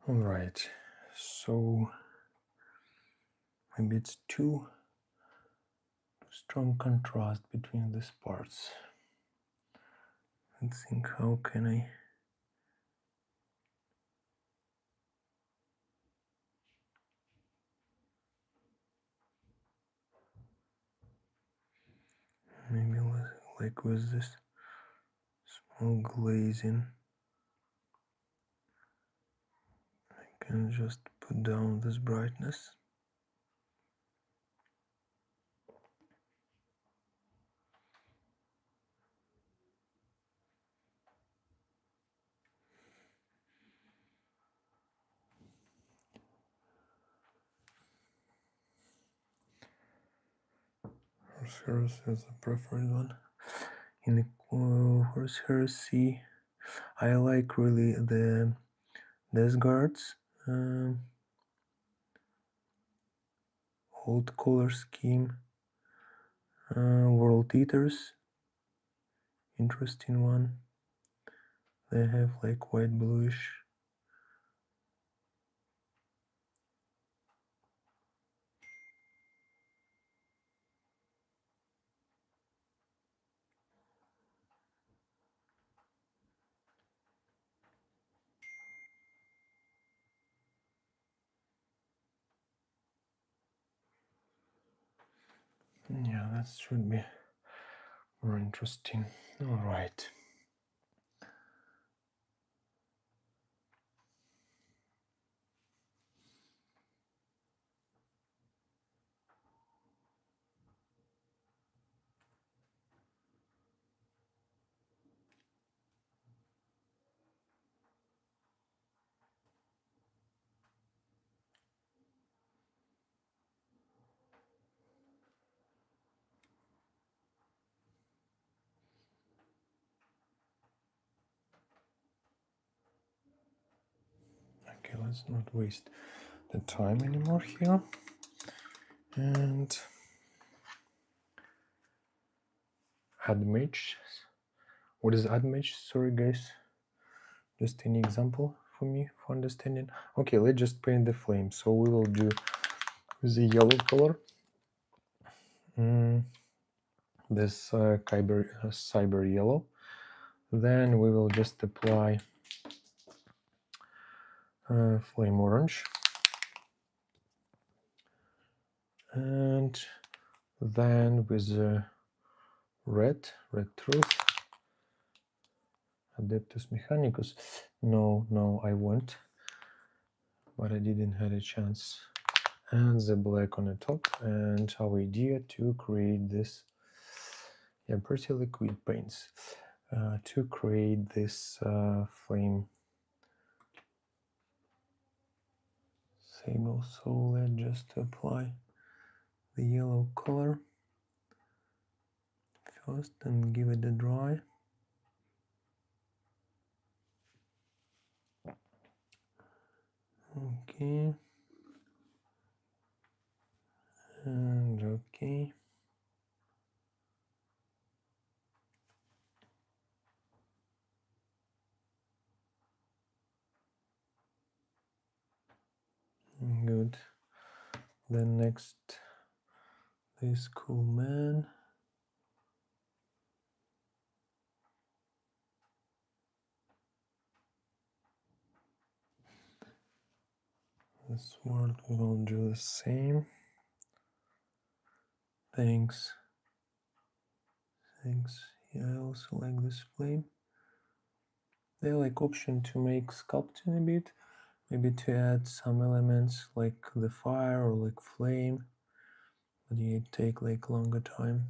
All right. So maybe it's too strong contrast between these parts. Let's think, how can I maybe like with this small glazing, I can just put down this brightness. Horse is the preferred one. In the horse heresy, I like really the Death Guards, old color scheme, World Eaters, interesting one. They have like white bluish. Yeah, that should be more interesting. All right. let's not waste the time anymore here. And add mesh. What is add mesh? Sorry guys, just any example for me for understanding. Okay, let's just paint the flame. So we will do the yellow color, this cyber yellow. Then we will just apply flame orange, and then with the red truth, Adeptus Mechanicus. No, I won't, but I didn't have a chance. And the black on the top, and our idea to create this, yeah, pretty liquid paints, to create this flame sable. So let's just apply the yellow color first and give it a dry. Okay. And okay. Good. Then next, this cool man. The sword, we will do the same. Thanks. Yeah, I also like this flame. They like option to make sculpting a bit, maybe to add some elements like the fire or like flame, but it take like longer time.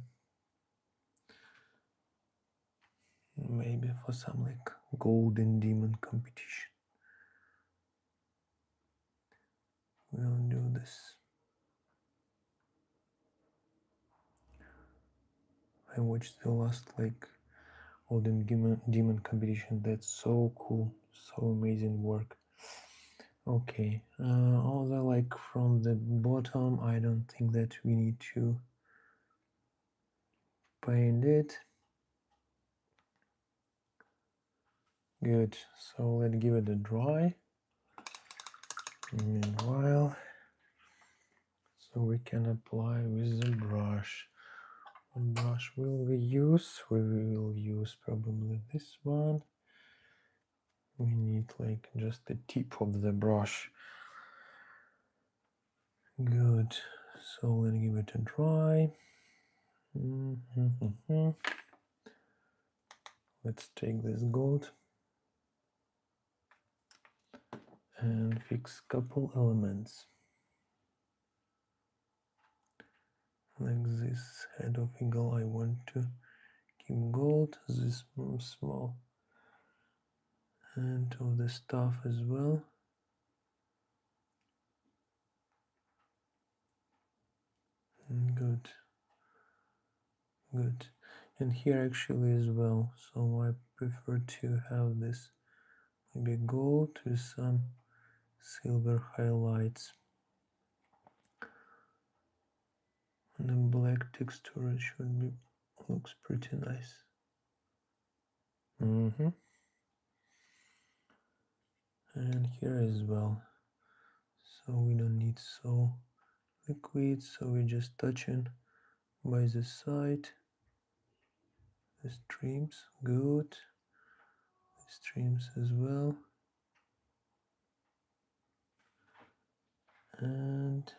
Maybe for some like golden demon competition. We'll do this. I watched the last like golden demon competition. That's so cool, so amazing work. Okay, although like from the bottom, I don't think that we need to paint it. Good, so let's give it a dry. Meanwhile, so we can apply with the brush. What brush will we use? We will use probably this one. We need like just the tip of the brush. Good, so let's give it a dry. Let's take this gold and fix couple elements. Like this head of eagle, I want to keep gold, this small end of the staff as well. Good. And here actually as well, so I prefer to have this maybe gold with some silver highlights. And the black texture should be, looks pretty nice. And here as well, so we don't need so liquid, so we just touching by the side. The streams, good. The streams as well. And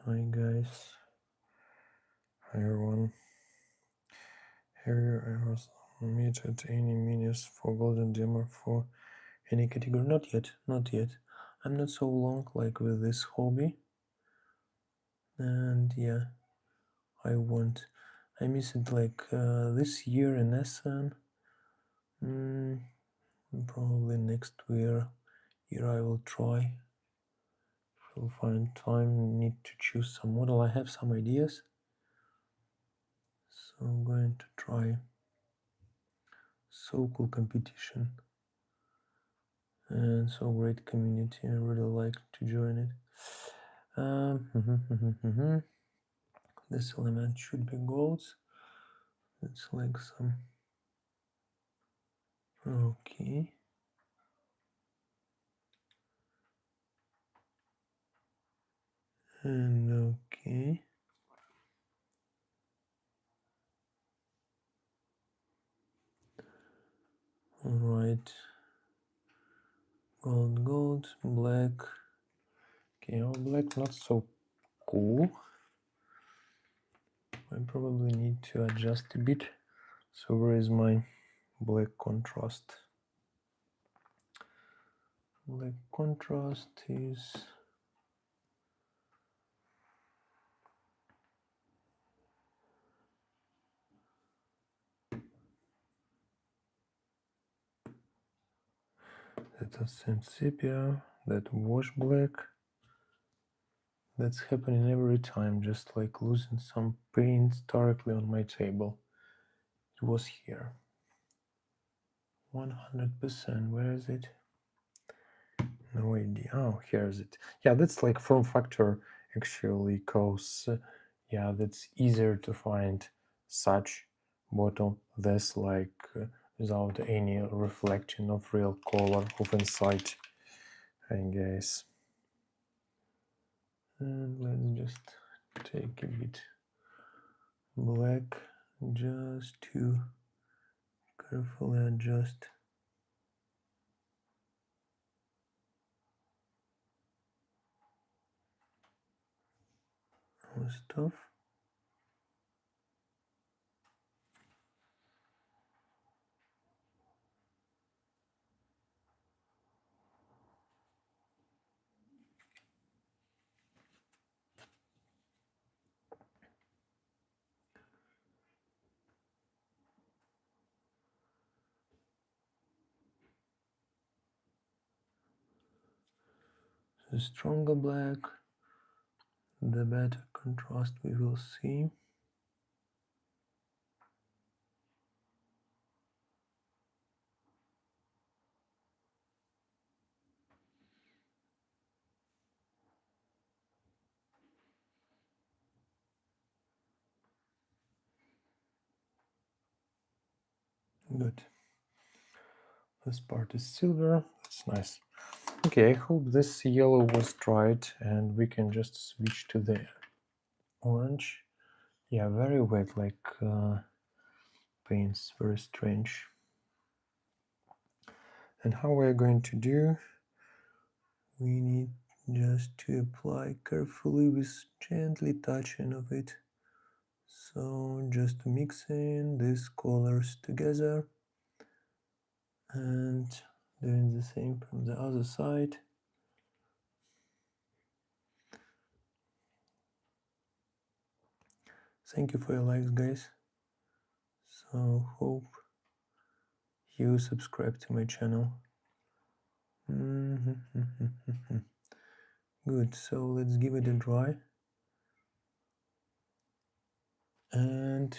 hi guys, hi everyone. Here I was muted any minutes for golden dimmer for any category. Not yet. I'm not so long like with this hobby. And yeah, I miss it like this year in Essen. Probably next year I will try. Will find time, need to choose some model. I have some ideas, so I'm going to try. So cool competition. and so great community. I really like to join it. This element should be gold. Let's like some. Okay. And okay. All right. Gold, black. Okay, oh, black not so cool. I probably need to adjust a bit. So where is my black contrast? Black contrast is that accent sepia, that wash black. That's happening every time, just like losing some paint directly on my table. It was here. 100%. Where is it? No idea. Oh, here is it. Yeah, that's like form factor actually, because yeah, that's easier to find such bottom this like without any reflection of real color of inside, I guess. And let's just take a bit black just to carefully adjust our stuff. The stronger black, the better contrast we will see. Good. This part is silver. That's nice. Okay, I hope this yellow was dried and we can just switch to the orange. Yeah, very wet, like paints, very strange. And how we're going to do? We need just to apply carefully with gently touching of it. So just mixing these colors together and doing the same from the other side. Thank you for your likes, guys. So hope you subscribe to my channel. Good, so let's give it a try. And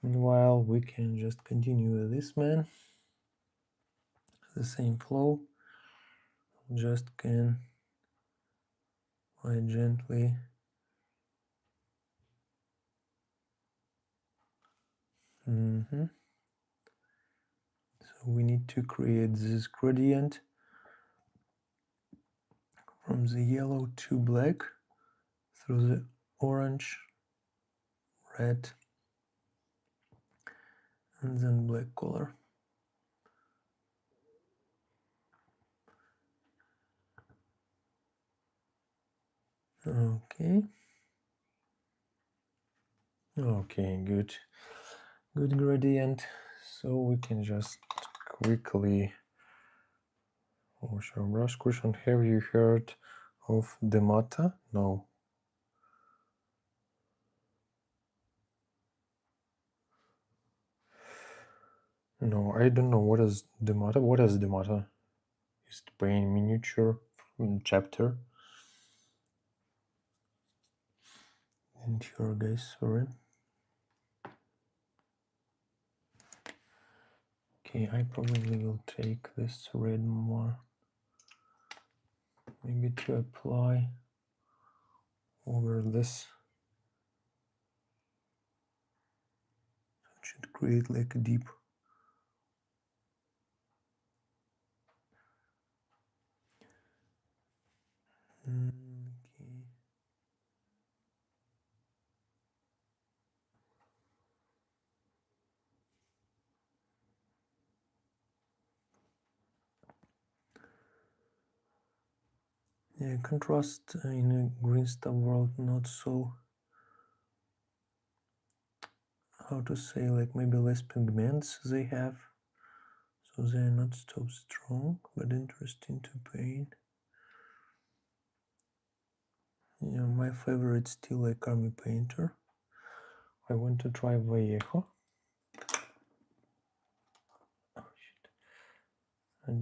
meanwhile, we can just continue with this man. The same flow. Just can quite gently So we need to create this gradient from the yellow to black through the orange, red, and then black color. Okay. Okay, good. Good gradient. So we can just quickly wash our brush cushion. Have you heard of Demata? No. No, I don't know. What is Demata? What is Demata? Is it paint miniature chapter? And here, guys, sorry. Okay, I probably will take this red more, maybe to apply over this. It should create like a deep. Okay. Yeah, contrast in a green stuff world, not so, how to say, like maybe less pigments they have, so they're not so strong, but interesting to paint. Yeah, my favorite still like Army Painter. I want to try Vallejo. Oh shit. And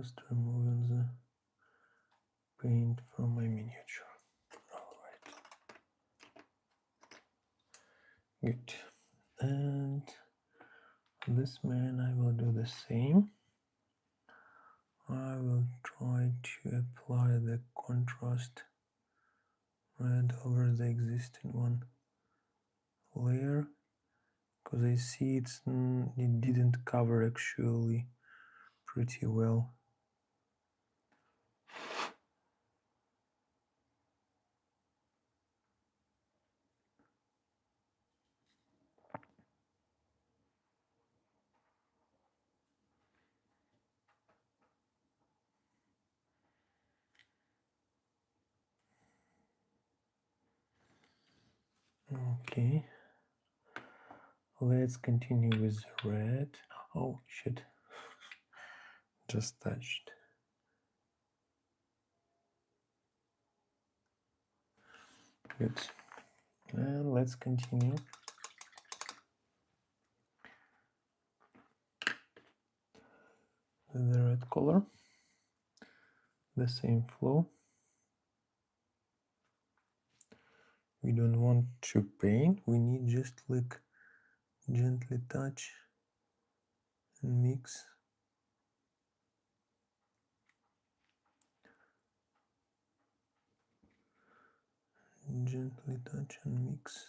just removing the paint from my miniature. Alright. Good. And this man I will do the same. I will try to apply the contrast red over the existing one layer, because I see it didn't cover actually pretty well. Okay, let's continue with red. Oh shit, just touched. Good. And let's continue. With the red color, the same flow. We don't want to paint, we need just like gently touch and mix. Gently touch and mix.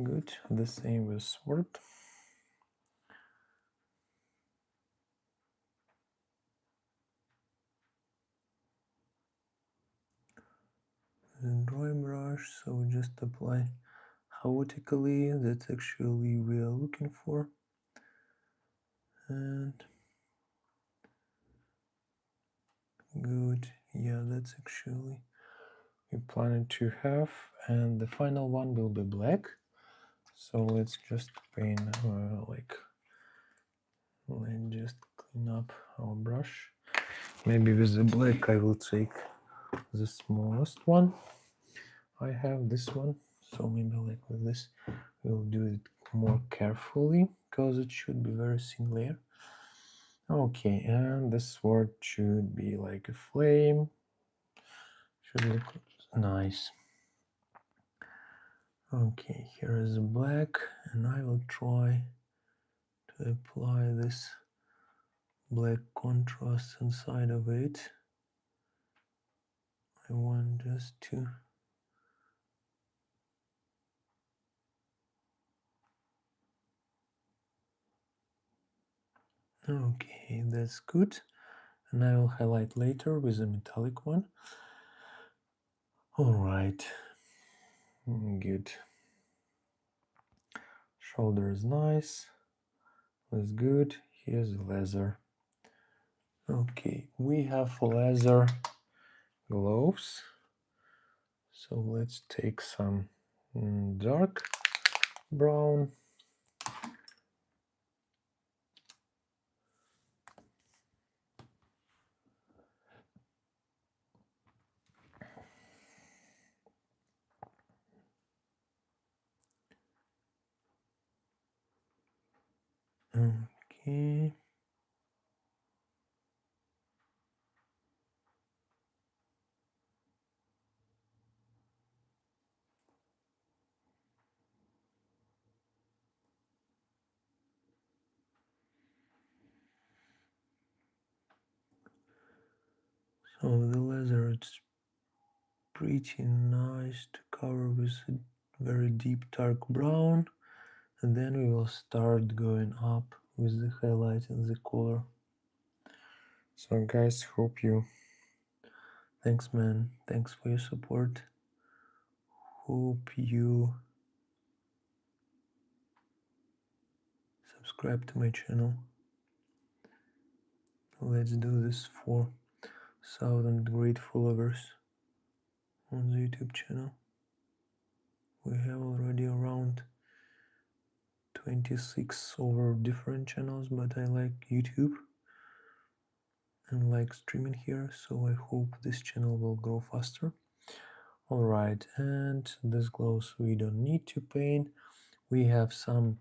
Good. The same with sword. The dry brush, so just apply chaotically. That's actually we are looking for. And good. Yeah, that's actually we planning to have. And the final one will be black. So let's just paint like let's just clean up our brush. Maybe with the black I will take the smallest one. I have this one, so maybe like with this we'll do it more carefully because it should be very thin layer. Okay, and the sword should be like a flame. Should look nice. Okay, here is the black, and I will try to apply this black contrast inside of it. I want just to okay, that's good. And I will highlight later with a metallic one. All right, good. Shoulder is nice. That's good. Here's the leather. Okay, we have leather gloves. So let's take some dark brown. Okay. So the leather, it's pretty nice to cover with a very deep dark brown, and then we will start going up with the highlight and the color. So guys, thanks man, thanks for your support. Hope you subscribe to my channel. Let's do this for 1,000 great followers on the YouTube channel. We have already around 26 over different channels, but I like YouTube and like streaming here, so I hope this channel will grow faster. Alright, and this gloves we don't need to paint. We have some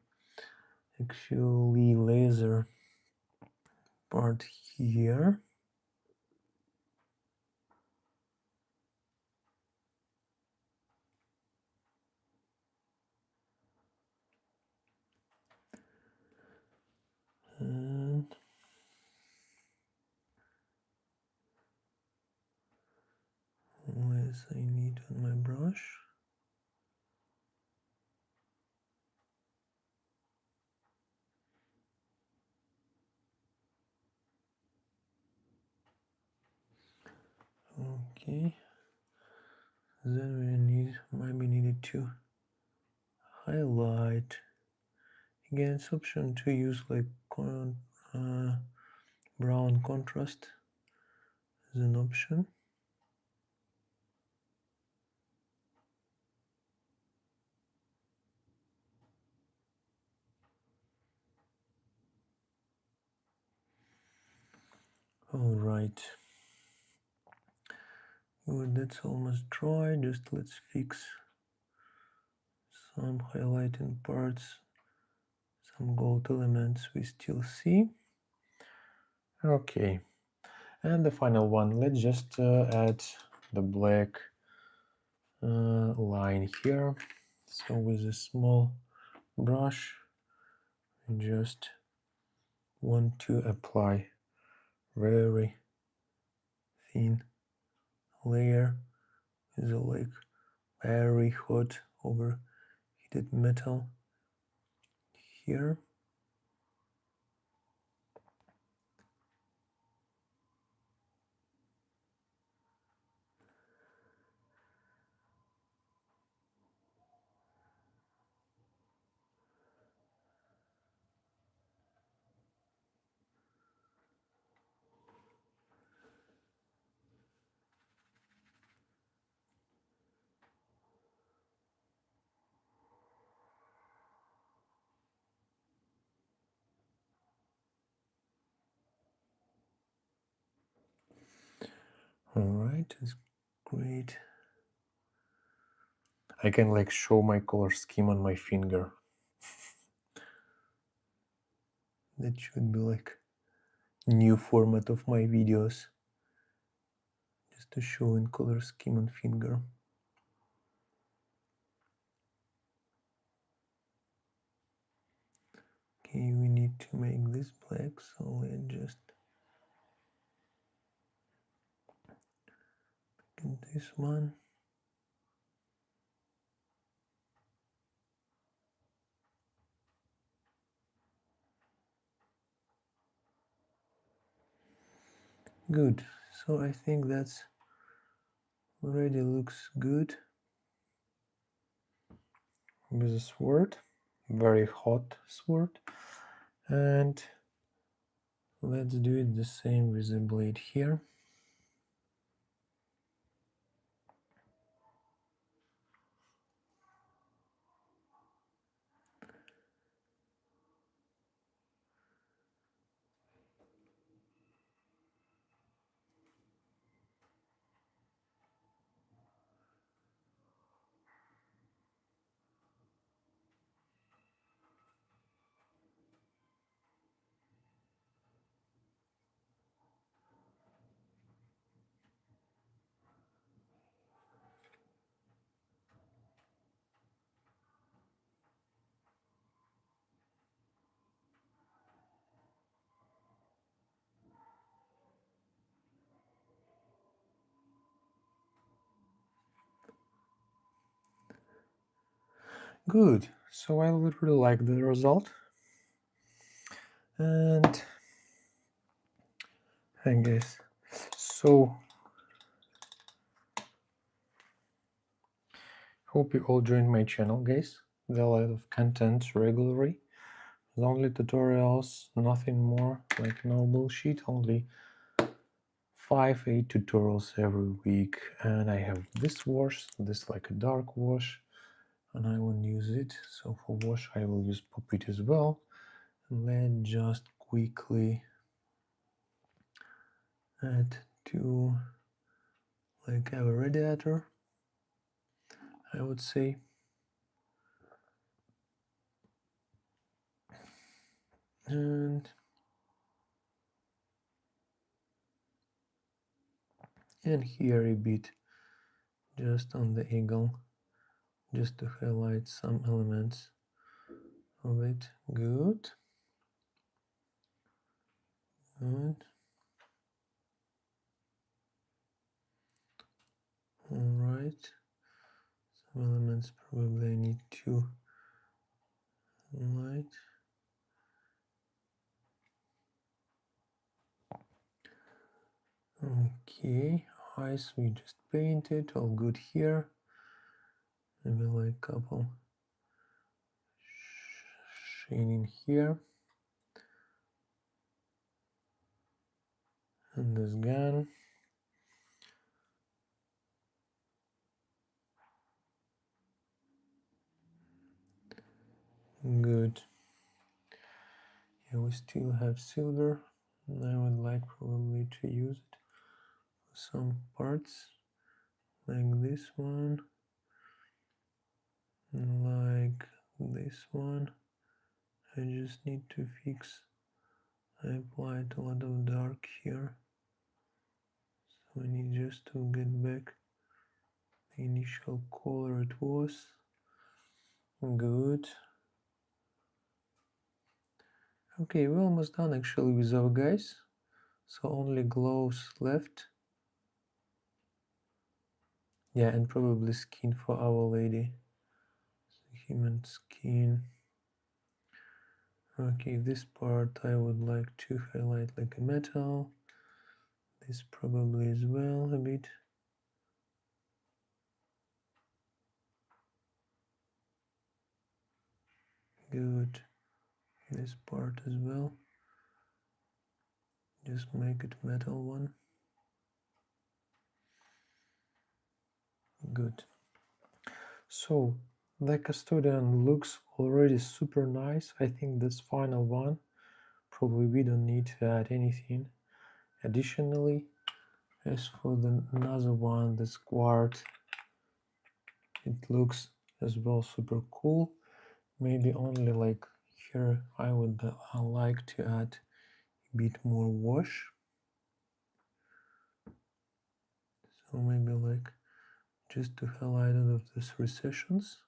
actually laser part here. And less I need on my brush. Okay, then we maybe needed to highlight. Again, it's option to use like brown contrast as an option. All right, good, that's almost dry. Just let's fix some highlighting parts, some gold elements we still see. Okay, and the final one, let's just add the black line here. So with a small brush, I just want to apply very thin layer with a like very hot overheated metal here. Alright, it's great. I can like show my color scheme on my finger. That should be like new format of my videos. Just to show in color scheme on finger. Okay, we need to make this black, so let's just get this one. Good, so I think that's already looks good with a sword, very hot sword, and let's do it the same with the blade here. Good. So I would really like the result. And I guess so. Hope you all join my channel, guys. There's a lot of content regularly. There's only tutorials, nothing more, like no bullshit, only 5-8 tutorials every week. And I have this wash, this like a dark wash, and I won't use it. So for wash I will use Puppet as well. Let's just quickly add to like a radiator, I would say. And here a bit just on the eagle, just to highlight some elements of it. Good. Good. All right. Some elements probably I need to highlight. Okay, eyes we just painted, all good here. Maybe like a couple shading here. And this gun. Good. Yeah, we still have silver, and I would like probably to use it for some parts, like this one, like this one. I just need to fix. I applied a lot of dark here, so I need just to get back the initial color it was. Good. Okay, we're almost done actually with our guys, so only gloves left. Yeah, and probably skin for our lady. Human skin. Okay, this part I would like to highlight like a metal. This probably as well a bit. Good. This part as well. Just make it metal one. Good. So the custodian looks already super nice. I think this final one, probably we don't need to add anything additionally. As for the another one, the squad, it looks as well super cool. Maybe only like here I would like to add a bit more wash. So maybe like just to highlight all of these recessions.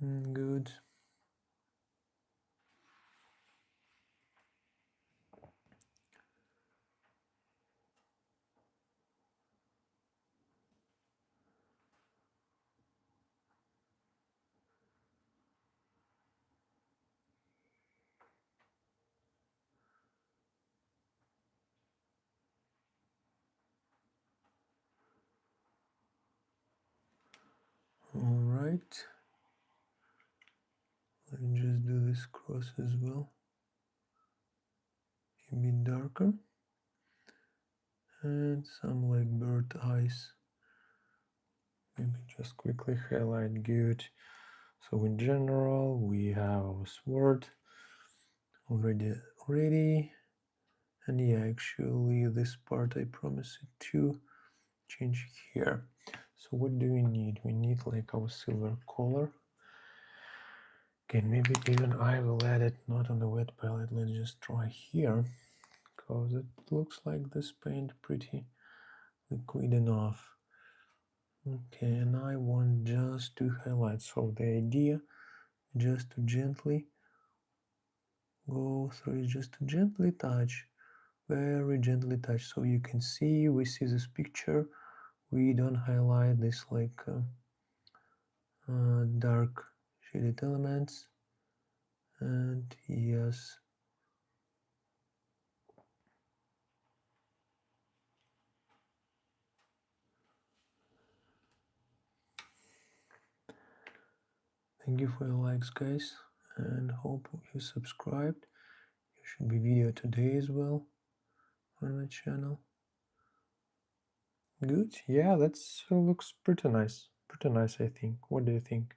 Good. All right. Let me just do this cross as well. A bit darker. And some like bird eyes. Maybe just quickly highlight. Good. So in general, we have our sword already ready. And yeah, actually this part I promised to change here. So what do we need? We need like our silver color. Okay, maybe even I will add it not on the wet palette. Let's just try here, because it looks like this paint pretty liquid enough. Okay, and I want just to highlight. So the idea just to gently go through, just to gently touch very gently touch. So you can see, we see this picture, we don't highlight this like dark shaded elements. And yes, thank you for your likes, guys, and hope you subscribed. There should be video today as well on my channel. Good, yeah, that looks pretty nice, I think. What do you think?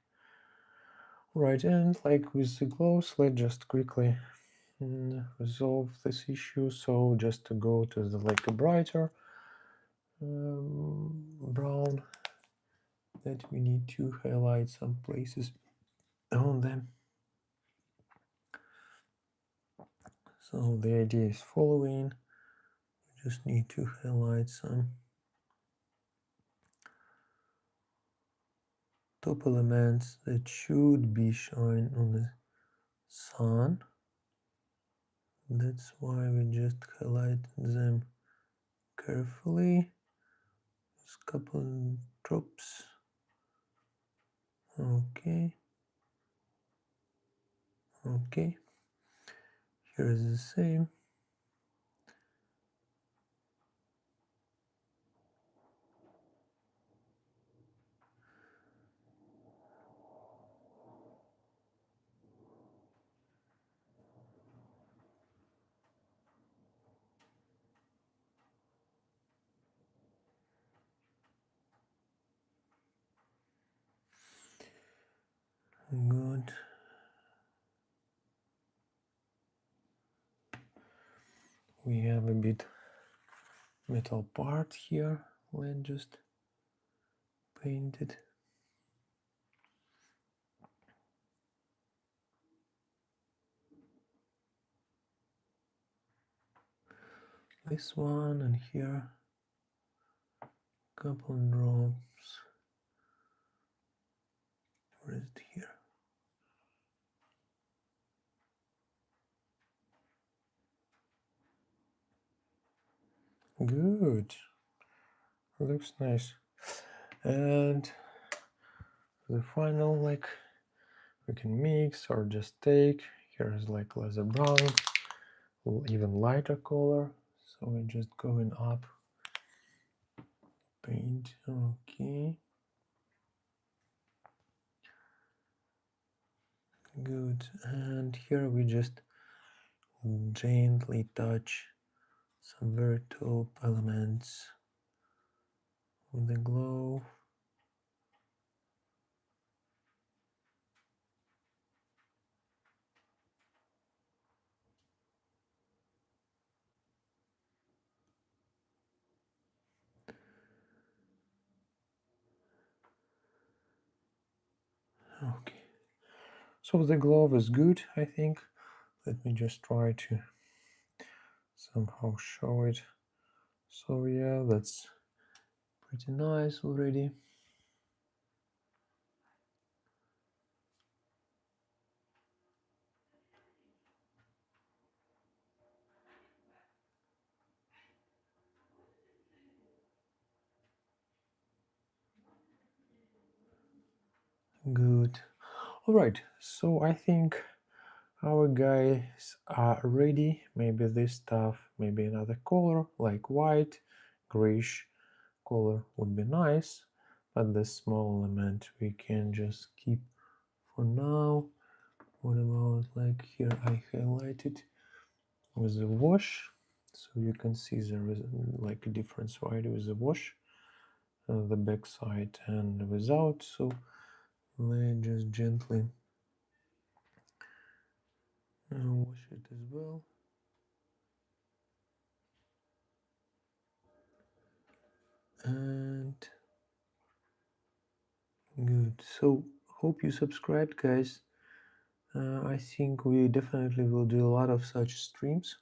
Right, and like with the gloves, let's just quickly resolve this issue. So just to go to the like a brighter brown, that we need to highlight some places on them. So the idea is following. We just need to highlight some top elements that should be showing on the sun. That's why we just highlight them carefully. Just a couple drops. Okay. Okay. Here is the same. Good. We have a bit metal part here. Let's just paint it. This one, and here couple drops. Where is it here? Good. Looks nice. And the final, like, we can mix or just take. Here is like leather brown, even lighter color. So we're just going up. Paint. Okay. Good. And here we just gently touch some very top elements with the glow. Okay. So the glove is good, I think. Let me just try to somehow show it. So yeah, that's pretty nice already. Good. All right, so I think our guys are ready. Maybe this stuff, maybe another color like white, grayish color would be nice, but the small element we can just keep for now. What about like here I highlighted with the wash, so you can see there is like a difference, right, with the wash, the back side and without. So let's just gently wash it as well. And good. So hope you subscribed, guys. I think we definitely will do a lot of such streams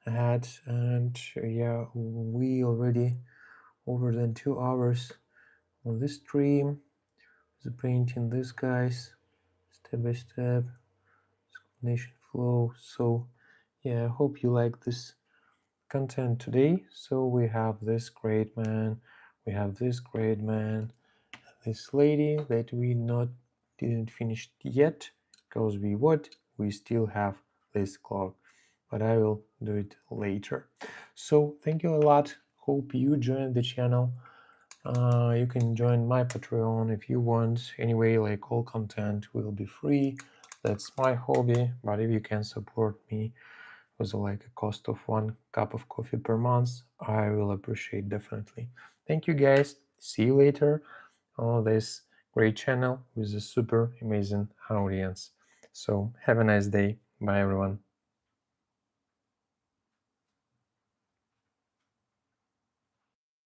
ahead, and yeah, we already over than 2 hours on this stream, the painting this guys step by step, combination flow. So yeah, I hope you like this content today. So we have this great man, we have this great man, this lady that we didn't finish yet, because we still have this cloak, but I will do it later. So thank you a lot. Hope you joined the channel. You can join my Patreon if you want. Anyway, like, all content will be free. That's my hobby, but if you can support me with like a cost of 1 cup of coffee per month, I will appreciate definitely. Thank you guys. See you later on this great channel with a super amazing audience. So have a nice day. Bye everyone.